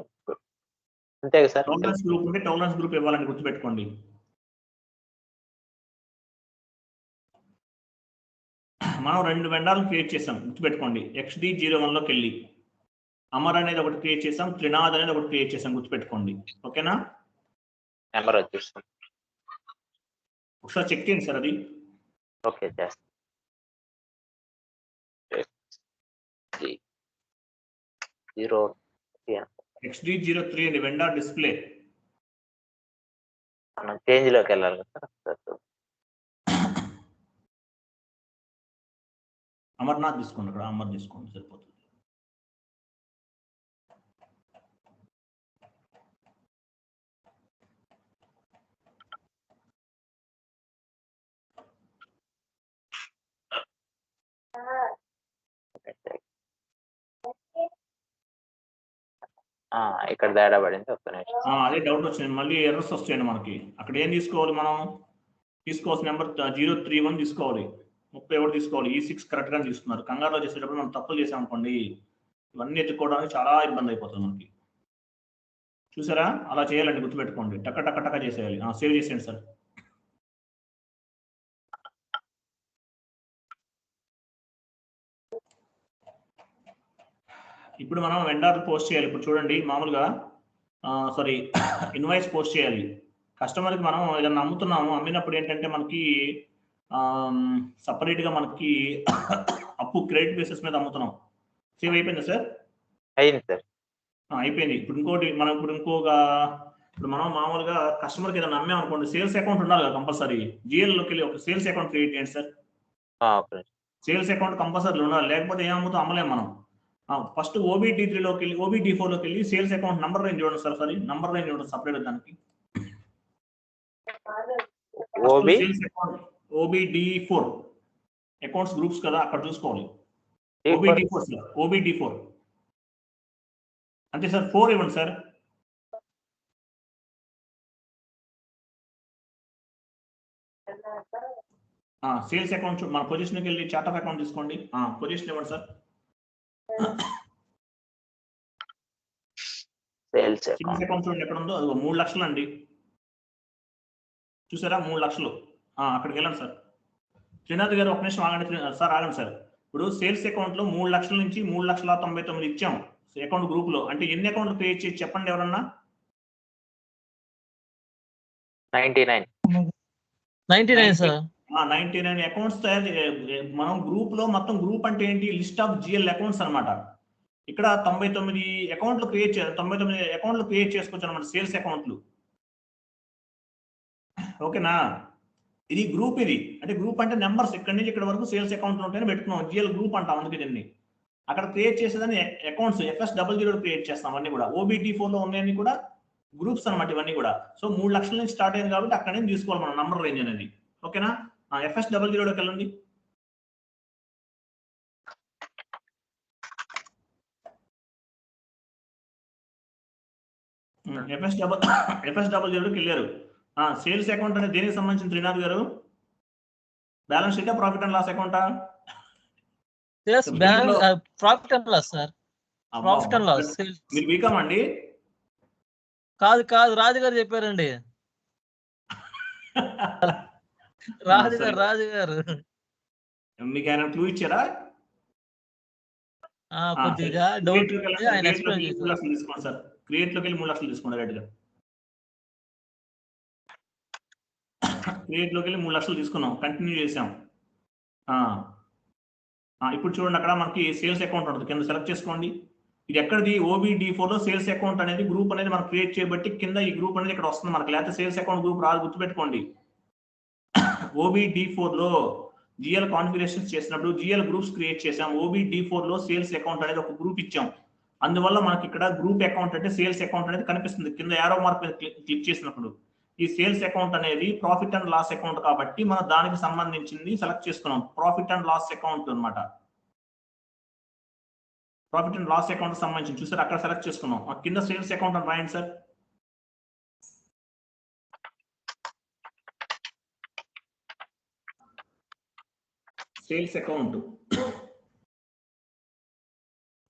అంతే సార్. టాలరెన్స్ గ్రూప్ ఉంటే టాలరెన్స్ గ్రూప్ ఇవ్వాలని గుర్తుపెట్టుకోండి. మనం 2 వెండర్లు క్రియేట్ చేసాం, గుర్తుపెట్టుకోండి. XD01 లోకి వెళ్ళి అమర్ అనేది ఒకటి క్రియేట్ చేసాం, త్రినాథ్ అనేది ఒకటి క్రియేట్ చేసాం, గుర్తుపెట్టుకోండి. ఓకేనా? నెంబర్ వచ్చేస్తాం, ఒకసారి చెక్ చేయండి సార్ అది. ఓకే చేస్తాం. XD03 అని వెండర్ డిస్ప్లే. మనం చేంజ్ లోకి వెళ్ళాలి కదా సార్. అమర్నాథ్ తీసుకోండి, అక్కడ అమర్ తీసుకోండి సరిపోతుంది. ఇక్కడ తేడా పడింది, ఒక్క నిమిషం. అదే డౌట్ వచ్చింది, మళ్ళీ ఎర్రర్స్ వస్తాయండి మనకి. అక్కడ ఏం తీసుకోవాలి మనం? తీసుకోవాల్సిన నెంబర్ 031 తీసుకోవాలి, 31 తీసుకోవాలి. E6 కరెక్ట్ గా తీసుకున్నారు. కంగారులో చేసేటప్పుడు మనం తప్పులు చేసాం అనుకోండి, ఇవన్నీ ఎత్తుకోవడానికి చాలా ఇబ్బంది అయిపోతుంది మనకి. చూసారా? అలా చేయాలండి, గుర్తుపెట్టుకోండి. టక్క టక్క టక్క చేసేయాలి. సేవ్ చేసేయండి సార్. ఇప్పుడు మనం వెండర్ పోస్ట్ చేయాలి. ఇప్పుడు చూడండి, మామూలుగా సారీ ఇన్వాయిస్ పోస్ట్ చేయాలి. కస్టమర్కి మనం ఏదైనా అమ్ముతున్నాము, అమ్మినప్పుడు ఏంటంటే మనకి సపరేట్గా మనకి అప్పు క్రెడిట్ బేసిస్ మీద అమ్ముతున్నాం. సేవ్ అయిపోయిందా సార్? అయింది సార్, అయిపోయింది. ఇప్పుడు ఇంకోటి మనం ఇప్పుడు మనం మామూలుగా కస్టమర్కి ఏదైనా అమ్మాం అనుకోండి, సేల్స్ అకౌంట్ ఉండాలి కదా కంపల్సరీ. జిఎల్లోకి వెళ్ళి ఒక సేల్స్ అకౌంట్ క్రియేట్ చేయండి సార్. సేల్స్ అకౌంట్ కంపల్సరీ ఉండాలి, లేకపోతే ఏం అమ్ముతాం అమ్మలేం మనం. ఫస్ట్ OBD3లోకి వెళ్ళి OBD4లోకి వెళ్ళి సేల్స్ అకౌంట్ నంబర్ రేంజ్ చూడండి సార్. సారీ, నంబర్ రేంజ్ చూడండి సపరేట్ దానికి. OBD4 అకౌంట్స్ గ్రూప్స్ కదా, అక్కడ చూసుకోవాలి. OBD4 అంతే సార్. 4 ఇవ్వండి సార్. సేల్స్ అకౌంట్ మన పొజిషన్కి వెళ్ళి చార్ట్ ఆఫ్ అకౌంట్ తీసుకోండి. పొజిషన్ ఇవ్వండి సార్. సేల్స్ అకౌంట్ చూడండి ఎక్కడ ఉందో, అది 3 లక్షలు అండి. చూసారా? 3 లక్షలు. అక్కడికి వెళ్ళండి సార్. శ్రీనాథ్ గారు ఒక నిమిషం ఆగండి సార్, ఆగండి సార్. ఇప్పుడు సేల్స్ అకౌంట్ లో 3 లక్షల నుంచి 3,99,000 ఇచ్చాం అకౌంట్ గ్రూప్ లో. అంటే ఎన్ని అకౌంట్లు క్రియేట్ చేసి చెప్పండి ఎవరన్నా? 99 సార్. 99 అకౌంట్స్ మనం గ్రూప్ లో. మొత్తం గ్రూప్ అంటే ఏంటి? లిస్ట్ ఆఫ్ GL అకౌంట్స్ అనమాట. ఇక్కడ 99 అకౌంట్లు క్రియేట్ చేయాలి. 99 అకౌంట్లు క్రియేట్ చేసుకోవచ్చు అనమాట, సేల్స్ అకౌంట్లు. ఓకేనా? ఇది గ్రూప్. ఇది అంటే గ్రూప్ అంటే నెంబర్స్ ఇక్కడ నుంచి ఇక్కడ వరకు సేల్స్ అకౌంట్లు ఉంటాయని పెట్టుకున్నాం. GL గ్రూప్ అంటాం అందుకే దీన్ని. అక్కడ క్రియేట్ చేసేదాన్ని అకౌంట్స్ FS00 క్రియేట్ చేస్తాం. అన్ని కూడా OBD4లో ఉన్నాయని కూడా గ్రూప్స్ అనమాట ఇవన్నీ కూడా. సో 3 లక్షల నుంచి స్టార్ట్ అయింది కాబట్టి అక్కడ నుంచి తీసుకోవాలి మనం నంబర్ రేంజ్ అనేది. ఓకేనా? FS00లోకి వెళ్ళండి. FS00లోకి వెళ్ళారు. సేల్స్ అకౌంట్ అనేది దేనికి సంబంధించిన త్రినాథ్ గారు? బ్యాలెన్స్ షీటా, ప్రాఫిట్ అండ్ లాస్ అకౌంటా? Profit and loss sir. Profit and loss. మీరు బీకామ్ అండి? కాదు కాదు, రాజు గారు చెప్పారండి. రాజు గారు మీకు ఆయన క్లూ ఇచ్చారా? కొద్దిగా డౌట్ తీసుకోండి సార్. క్రియేట్ లోకి వెళ్ళి 3 లక్షలు తీసుకోండి డైరెక్ట్ గా. క్రియేట్ లోకి వెళ్ళి 3 లక్షలు తీసుకున్నాం, కంటిన్యూ చేసాం. ఇప్పుడు చూడండి అక్కడ మనకి సేల్స్ అకౌంట్ ఉంటుంది, కింద సెలెక్ట్ చేసుకోండి. ఇది ఎక్కడిది? OBD4 లో సేల్స్ అకౌంట్ అనేది గ్రూప్ అనేది మనం క్రియేట్ చేయబట్టి కింద ఈ గ్రూప్ అనేది ఇక్కడ వస్తుంది మనకి, లేకపోతే సేల్స్ అకౌంట్ గ్రూప్ రాదు, గుర్తుపెట్టుకోండి. OBD4 లో GL కాన్ఫిగరేషన్స్ చేసినప్పుడు GL గ్రూప్స్ క్రియేట్ చేసాం. OBD4 లో సేల్స్ అకౌంట్ అనేది ఒక గ్రూప్ ఇచ్చాం. అందువల్ల మనకి ఇక్కడ గ్రూప్ అకౌంట్ అంటే సేల్స్ అకౌంట్ అనేది కనిపిస్తుంది కింద యారో మార్క్ మీద క్లిక్ చేసినప్పుడు. ఈ సేల్స్ అకౌంట్ అనేది ప్రాఫిట్ అండ్ లాస్ అకౌంట్ కాబట్టి మనం దానికి సంబంధించింది సెలెక్ట్ చేసుకున్నాం. ప్రాఫిట్ అండ్ లాస్ అకౌంట్ అన్నమాట. ప్రాఫిట్ అండ్ లాస్ అకౌంట్ సంబంధించి చూసారు అక్కడ సెలెక్ట్ చేసుకున్నాం. కింద సేల్స్ అకౌంట్ అని రాయండి sir. Sales account.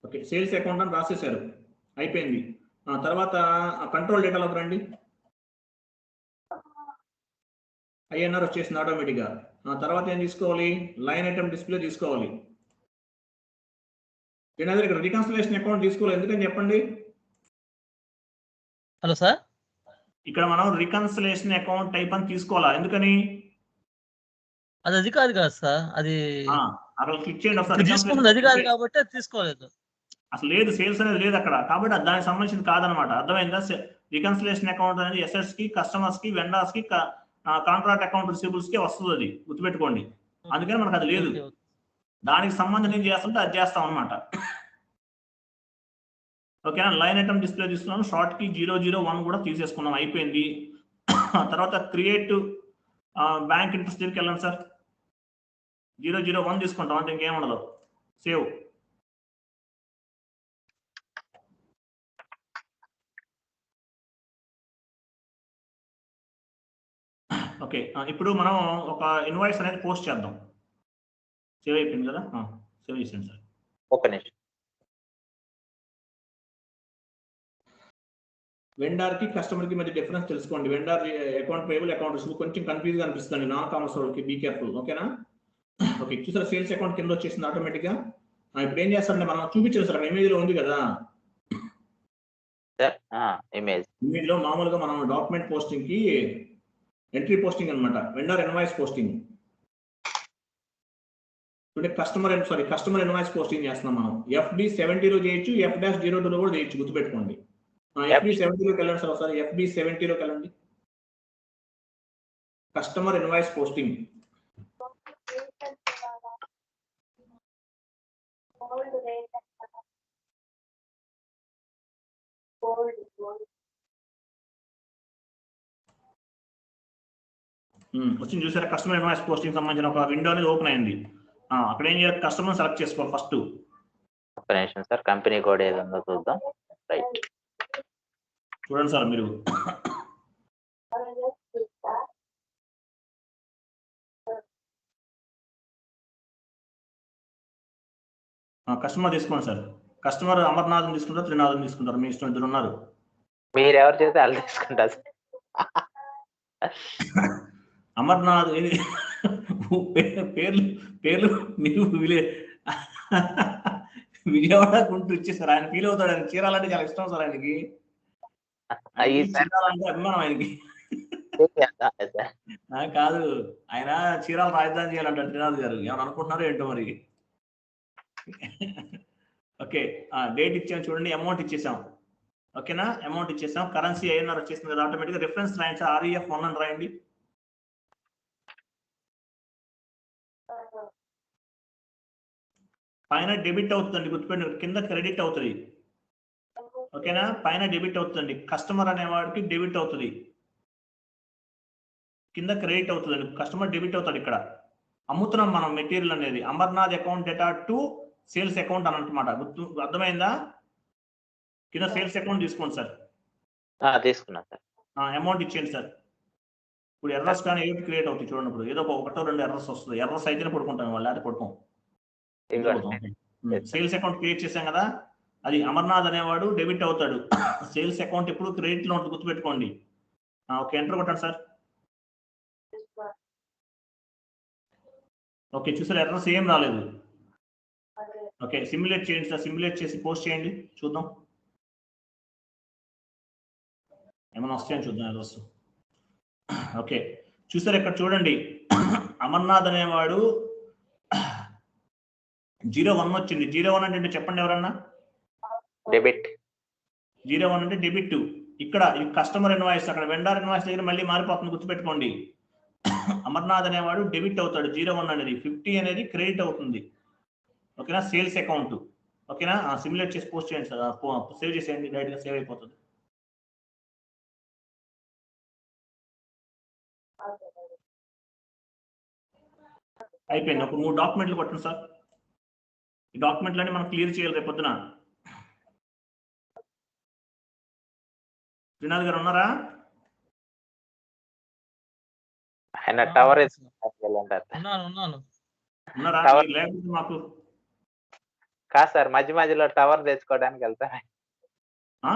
Okay, sales account అని రాసేసారు, అయిపోయింది. తర్వాత కంట్రోల్ డేటాలోకి రండి. INR వచ్చేసింది ఆటోమేటిక్గా. తర్వాత ఏం తీసుకోవాలి? లైన్ ఐటమ్ డిస్ప్లే తీసుకోవాలి. ఇక్కడ రికన్సిలేషన్ అకౌంట్ తీసుకోవాలి, ఎందుకని చెప్పండి? హలో సార్, ఇక్కడ మనం రికన్సిలేషన్ అకౌంట్ టైప్ అని తీసుకోవాలా, ఎందుకని? అది కాదు కదా సార్, అది అక్కడ క్లిక్ చేయండి ఒకసారి. తీసుకున్నది అది కాదు కాబట్టి అది తీసుకోలేదు. అసలు లేదు, సేల్స్ అనేది లేదు అక్కడ, కాబట్టి దానికి సంబంధించింది కాదనమాట. అర్థమైందా? రికన్సిలేషన్ అకౌంట్ అనేది ఎసెట్స్ కి, కస్టమర్స్ కి, వెండర్స్ కి, కాంట్రాక్ట్ అకౌంట్ రిసీబుల్స్ కి వస్తుంది, అది గుర్తుపెట్టుకోండి. అందుకని మనకు అది లేదు. దానికి సంబంధం ఏం చేస్తుంటే అది చేస్తాం అనమాట. ఓకేనా? లైన్ ఐటమ్ డిస్ప్లే తీసుకున్నాం, షార్ట్ కి 001 కూడా తీసేసుకున్నాం, అయిపోయింది. తర్వాత క్రియేట్ బ్యాంక్ ఇంట్రెస్ట్ దగ్గరికి వెళ్ళండి సార్. 001 తీసుకుంటాం, అంటే ఇంకేం ఉండదు. సేవ్. ఓకే, ఇప్పుడు మనం ఒక ఇన్వాయిస్ అనేది పోస్ట్ చేద్దాం. సేవ్ అయిపోయింది కదా, సేవ్ చేసాను సార్. ఒక నిమిషం. వెండర్ కి కస్టమర్ కి మధ్య డిఫరెన్స్ తెలుసుకోండి. Vendor account payable, account receivable కొంచెం కన్ఫ్యూజ్ గా అనిపిస్తుంది నాన్ కామర్స్ వాళ్ళకి, బీ కేర్ఫుల్. ఓకేనా? ఓకే, చూసారా సేల్స్ అకౌంట్ కింద వచ్చేసింది ఆటోమేటిక్ గా. ఇప్పుడు ఏం చేస్తారంటే మనం చూపించారు సార్, ఇమేజ్ లో ఉంది కదా, ఇమేజ్ లో మామూలుగా మనం డాక్యుమెంట్ పోస్టింగ్ కి ఎంట్రీ పోస్టింగ్ అనమాట, వెండర్ ఇన్వాయిస్ పోస్టింగ్. అంటే కస్టమర్ ఇన్వాయిస్ పోస్టింగ్ చేస్తున్నాం మనం. FB70 లో చేయొచ్చు, F-02 లో కూడా చేయొచ్చు, గుర్తుపెట్టుకోండి. FB70 లోకి వెళ్ళండి సార్ ఒకసారి. FB70 లోకి వెళ్ళండి. Customer invoice posting. వచ్చింది చూసారా? కస్టమర్ ఇన్వాయిస్ పోస్టింగ్ సంబంధించిన ఒక విండో అనేది ఓపెన్ అయింది. అక్కడ ఏం చేయాలి? కస్టమర్ సెలెక్ట్ చేసుకోవాలి ఫస్ట్. ఒక నిమిషం సార్, కంపెనీ కోడ్ ఏదో ఉందో చూద్దాం. రైట్, చూడండి సార్ మీరు. కస్టమర్ తీసుకోండి సార్. కస్టమర్ అమర్నాథ్ తీసుకుంటారు, త్రినాథ్ తీసుకుంటారు, మీ ఇష్టం, ఇద్దరు ఉన్నారు. మీరు ఎవరు చేస్తే వాళ్ళు తీసుకుంటారు. అమర్నాథ్ పేర్లు మీరు విజయవాడ గుంటూరు ఇచ్చేసారు. ఆయన ఫీల్ అవుతాడు, ఆయన చీరాలంటే చాలా ఇష్టం సార్ ఆయనకి. చీరాలంటే అభిమానం ఆయనకి. కాదు, ఆయన చీరాల రాజధాని చేయాలంటారు త్రినాథ్ గారు. ఏమని అనుకుంటున్నారో ఏంటో మరి. ఓకే, డేట్ ఇచ్చాం చూడండి, అమౌంట్ ఇచ్చేసాం. ఓకేనా? అమౌంట్ ఇచ్చేసాం. కరెన్సీ INR వచ్చేసింది కదా, ఆటోమేటిక్గా రిఫరెన్స్ రాయండి సార్. REF1 అని రాయండి. పైన డెబిట్ అవుతుందండి, గుర్తుపెట్టండి. కింద క్రెడిట్ అవుతుంది. ఓకేనా? పైన డెబిట్ అవుతుందండి. కస్టమర్ అనేవాడికి డెబిట్ అవుతుంది, కింద క్రెడిట్ అవుతుందండి. కస్టమర్ డెబిట్ అవుతాడు. ఇక్కడ అమ్ముతున్నాం మనం మెటీరియల్ అనేది. Amarnath account data to sales account అని అంటమాట. అర్థమైందా? కింద సేల్స్ అకౌంట్ తీసుకోండి సార్. తీసుకున్నా సార్. అమౌంట్ ఇచ్చేయండి సార్. ఇప్పుడు ఎర్రర్స్ కానీ ఏమిటి క్రియేట్ అవుతాయి చూడండి. ఇప్పుడు ఏదో ఒకటో రెండు ఎర్రర్స్ వస్తుంది. ఎర్రర్స్ అయితేనే పడుకుంటాం, వాళ్ళు లేకపోతే పడుకోం. సేల్స్ అకౌంట్ క్రియేట్ చేసాం కదా, అది అమర్నాథ్ అనేవాడు డెబిట్ అవుతాడు. సేల్స్ అకౌంట్ ఇప్పుడు క్రెడిట్ లో ఉంటుంది, గుర్తుపెట్టుకోండి. ఓకే, ఎంటర్ కొట్టండి సార్. ఓకే, చూసారు ఎర్రర్స్ ఏం రాలేదు. ఓకే, సిమ్యులేట్ చేయండి సార్. సిమ్యులేట్ చేసి పోస్ట్ చేయండి, చూద్దాం ఏమైనా వస్తాయని చూద్దాం ఎర్రర్స్. ఓకే, చూసారు ఇక్కడ చూడండి, అమర్నాథ్ అనేవాడు 01 వచ్చింది. 01 అంటే చెప్పండి ఎవరన్నా. డెబిట్. 01 అంటే డెబిట్. ఇక్కడ కస్టమర్ ఇన్వాయిస్, అక్కడ వెండర్ ఇన్వాయిస్ దగ్గర మళ్ళీ మారిపోతుంది, గుర్తుపెట్టుకోండి. అమర్నాథ్ అనేవాడు డెబిట్ అవుతాడు, 01 అనేది. 50 అనేది క్రెడిట్ అవుతుంది. ఓకేనా, సేల్స్ అకౌంట్. ఓకేనా, సిమ్యులేట్ చేసి పోస్ట్ చేయండి సార్, సేవ్ చేసేయండి, డైరెక్ట్ గా సేవ్ అయిపోతుంది. అయిపోయింది. ఒక 3 డాక్యుమెంట్లు కొట్టండి సార్. ఈ డాక్యుమెంట్లన్నీ మనం క్లియర్ చేయాలి రేపు పొద్దున. శ్రీనాథ్ గారు ఉన్నారా? ఆయన టవర్ ఉన్నాను. ఉన్నారా? Tower. మీరు లేకపోతే మాకు కాదు సార్, మధ్య మధ్యలో టవర్ తెచ్చుకోవడానికి వెళ్తాను. ఆ?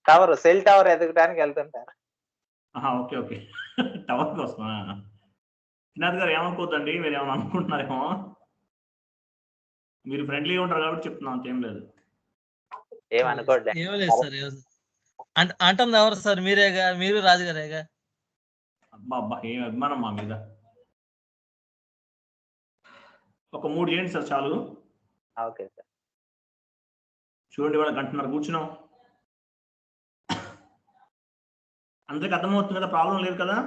టవర్, సెల్ టవర్ ఎదగడానికి వెళ్తుంటారు. ఓకే ఓకే, టవర్ కోసం. శ్రీనాథ్ గారు ఏమనుకోద్దండి, మీరు ఏమైనా అనుకుంటున్నారేమో. మీరు ఫ్రెండ్లీగా ఉంటారు కాబట్టి చెప్తున్నాం, అంతేం లేదు. ఏమనుకోండి. ఏమీ లేదు సార్, అంటుంది ఎవరు సార్? మీరేగా, మీరు రాజుగారేగా. అబ్బా అబ్బా, ఏం అభిమానం మా మీద. ఒక 3 చేయండి సార్ చాలు. Okay sir. చూడండి, వాళ్ళ గంటన్నర కూర్చున్నాం. అందరికి అర్థమవుతుంది కదా, ప్రాబ్లం లేదు కదా?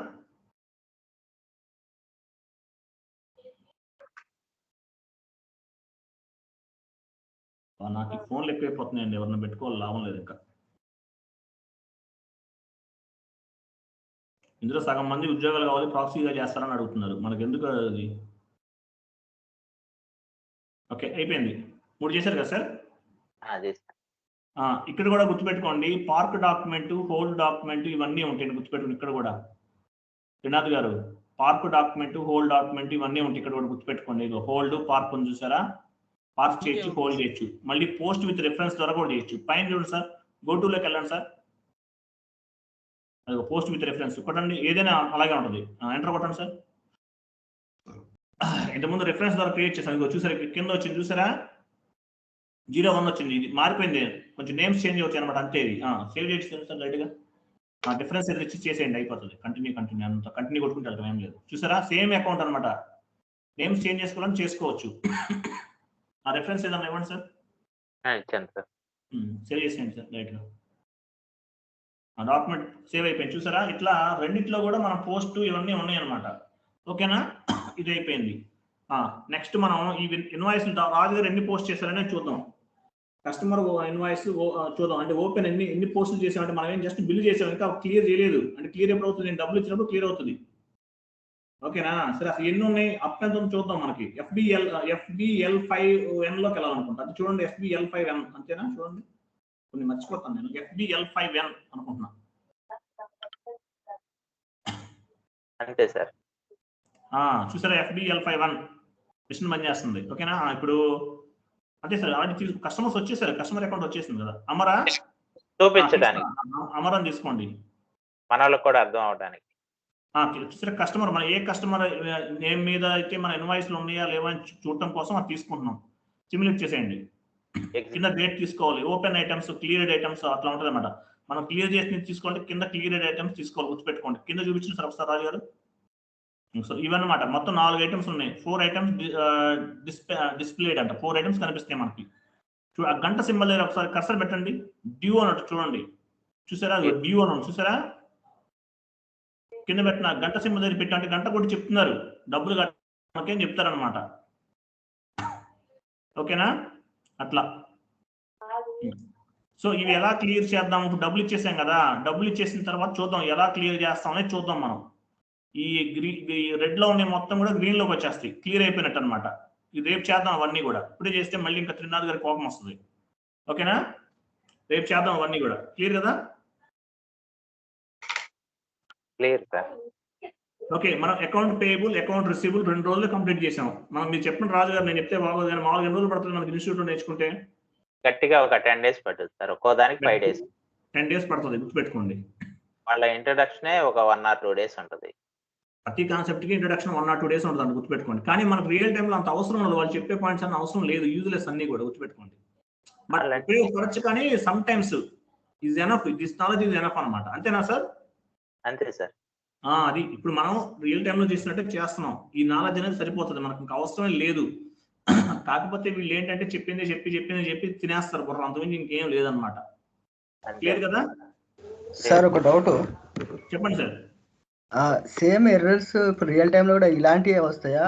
నాకు ఈ ఫోన్లు ఎక్కువైపోతున్నాయండి, ఎవరిని పెట్టుకోవాలి, లాభం లేదు ఇంకా. ఇందులో సగం మంది ఉద్యోగాలు కావాలి, ప్రాక్సీగా చేస్తారని అడుగుతున్నారు, మనకు ఎందుకు అది. ఓకే, అయిపోయింది. 3 చేశారు కదా సార్? ఇక్కడ కూడా గుర్తుపెట్టుకోండి, పార్క్ డాక్యుమెంట్, హోల్డ్ డాక్యుమెంట్ ఇవన్నీ ఉంటాయి, గుర్తుపెట్టుకోండి. ఇక్కడ కూడా శ్రీనాథ్ గారు, పార్క్ డాక్యుమెంట్, హోల్డ్ డాక్యుమెంట్ ఇవన్నీ ఉంటాయి, ఇక్కడ కూడా గుర్తుపెట్టుకోండి. హోల్డ్, పార్క్ ఉంది చూసారా? పార్క్ చేయొచ్చు, హోల్డ్ చేయొచ్చు, మళ్ళీ పోస్ట్ విత్ రెఫరెన్స్ ద్వారా కూడా చేయొచ్చు. పైన చూడండి సార్, గోటులోకి వెళ్ళండి సార్, అది పోస్ట్ విత్ రెఫరెన్స్ కొట్టండి, ఏదైనా అలాగే ఉంటుంది. ఎంటర్ కొట్టండి సార్. ఇంతకుముందు రెఫరెన్స్ ద్వారా క్రియేట్ చేశాను, చూసారా? కింద వచ్చింది చూసారా, 01 వచ్చింది. ఇది మారిపోయింది, కొంచెం నేమ్స్ చేంజ్ అవుతాయి అనమాట, అంతే. ఇది సేవ్ చేసి సార్ లైట్గా డిఫరెన్స్ ఇచ్చి చేసేయండి, అయిపోతుంది. కంటిన్యూ అంత కంటిన్యూ కొట్టుకుంటే వెళ్తాం, ఏం లేదు. చూసారా, సేమ్ అకౌంట్ అనమాట, నేమ్స్ చేంజ్ చేసుకోవాలని చేసుకోవచ్చు. ఆ రెఫరెన్స్ ఏదన్నా ఇవ్వండి సార్. ఇచ్చాను సార్. సేవ్ చేసేయండి సార్ లైట్గా. ఆ డాక్యుమెంట్ సేవ్ అయిపోయింది చూసారా? ఇట్లా రెండిట్లో కూడా మనం పోస్ట్ ఇవన్నీ ఉన్నాయి అనమాట. ఓకేనా, ఇది అయిపోయింది. నెక్స్ట్ మనం ఈ ఇన్వాయిస్ రాజు గారు ఎన్ని పోస్ట్ చేశారనే చూద్దాం. కస్టమర్ ఇన్వాయిస్ చూద్దాం, అంటే ఓపెన్ ఎన్ని పోస్టులు చేసామంటే మనం ఏం జస్ట్ బిల్ చేసాం, ఇంకా క్లియర్ చేయలేదు. అంటే క్లియర్ ఎప్పుడు అవుతుంది? నేను డబ్బులు ఇచ్చినప్పుడు క్లియర్ అవుతుంది. ఓకేనా, సరే అసలు ఎన్ని ఉన్నాయి, అప్ ఎంత చూద్దాం. మనకి FBL5N లోకి వెళ్ళాలనుకుంటా, అది చూడండి. FBL5N అంతేనా? చూడండి, కొన్ని మర్చిపోతాను నేను. FBL5N అనుకుంటున్నా, అంతే సార్. చూసారా, FBL5N మిషన్ పని చేస్తుంది. ఓకేనా, ఇప్పుడు అంతే సార్. ఆల్రెడీ కస్టమర్స్ వచ్చేసారు, కస్టమర్ అకౌంట్ వచ్చేసింది కదా. అమరా చూపించడానికి, అమరాన్ని తీసుకోండి, మన వాళ్ళకి కూడా అర్థం అవడానికి. చూసారా, కస్టమర్ మన ఏ కస్టమర్ నేమ్ మీద అయితే మన ఇన్వాయిస్లు ఉన్నాయా లేవా అని చూడటం కోసం అది తీసుకుంటున్నాం. సిమ్యులేట్ చేసేయండి. కింద డేట్ తీసుకోవాలి, ఓపెన్ ఐటమ్స్, క్లియర్డ్ ఐటమ్స్ అట్లా ఉంటుంది అనమాట. మనం క్లియర్ చేసి తీసుకోండి, కింద క్లియర్డ్ ఐటమ్స్ తీసుకోవాలి, గుర్తుపెట్టుకోండి. కింద చూపించిన సార్ రాజు గారు. సో ఇవన్నమాట, మొత్తం 4 ఐటమ్స్ ఉన్నాయి. 4 ఐటమ్స్ డిస్ప్లేడ్ అంట, 4 ఐటమ్స్ కనిపిస్తాయి మనకి. ఆ గంట సింబల్ దగ్గర ఒకసారి కర్సర్ పెట్టండి, డ్యూ అన్నట్టు చూడండి. చూసారా, డ్యూ అని చూసారా? కింద పెట్టిన గంట సింబల్ దగ్గర పెట్టండి, గంట కూడా చెప్తున్నారు డబ్బులు కట్టేం చెప్తారనమాట. ఓకేనా, అట్లా. సో ఇవి ఎలా క్లియర్ చేద్దాం? డబ్బులు ఇచ్చేసాం కదా, డబ్బులు ఇచ్చేసిన తర్వాత చూద్దాం ఎలా క్లియర్ చేస్తాం అనేది చూద్దాం మనం. ఈ రెడ్ లో ఉన్నాయి మొత్తం కూడా గ్రీన్ లోకి వచ్చేస్తాయి, క్లియర్ అయిపోయినట్టు అనమాట. ఇది రేపు చేద్దాం అవన్నీ కూడా. ఇప్పుడే చేస్తే మళ్ళీ ఇంకా త్రినాథ్ గారి కోపం వస్తుంది. ఓకేనా, రేపు చేద్దాం అవన్నీ కూడా. క్లియర్ కదా? Clear sir. ఓకే, మనం అకౌంట్ పేయబుల్, అకౌంట్ రిసీవబుల్ 2 రోజులు కంప్లీట్ చేసాం. మనం మీరు చెప్పిన రాజు గారు, నేను చెప్తే బాగోదు కానీ మామూలుగా 2 రోజులు పడుతుంది మనకి ఇన్స్టిట్యూట్ నేర్చుకుంటే? గట్టిగా ఒక 10 days పడుతుంది సార్, ఒక్కో దానికి 5 days. 10 days పడుతుంది, గుర్తుపెట్టుకోండి. వాళ్ళ ఇంట్రడక్షన్ ఒక 1 or 2 days ఉంటుంది. ప్రతి కాన్సెప్ట్ కి ఇంట్రడక్షన్ 1 or 2 days ఉంటుంది, గుర్తుపెట్టుకోండి. కానీ మనకు రియల్ టైమ్ లో అంత అవసరం ఉండదు, వాళ్ళు చెప్పే పాయింట్స్ అన్న అవసరం లేదు, యూజ్లెస్ అన్ని కూడా, గుర్తుపెట్టుకోండి. బట్ ఉపయోగపడచ్చు, కానీ some times is enough, this knowledge is enough అనమాట. అంతేనా సార్? అంతే సార్. అది ఇప్పుడు మనం రియల్ టైంలో చేసినట్టే చేస్తున్నాం. ఈ నాలెడ్జ్ అనేది సరిపోతుంది, మనకు ఇంకా అవసరమే లేదు. కాకపోతే వీళ్ళు ఏంటంటే చెప్పి తినేస్తారు బుర్ర, అంతకుమించి ఇంకేం లేదనమాట. క్లియర్ కదా? సార్ ఒక డౌట్, చెప్పండి సార్. సేమ్ ఎర్రర్స్ ఇప్పుడు రియల్ టైంలో కూడా ఇలాంటివే వస్తాయా?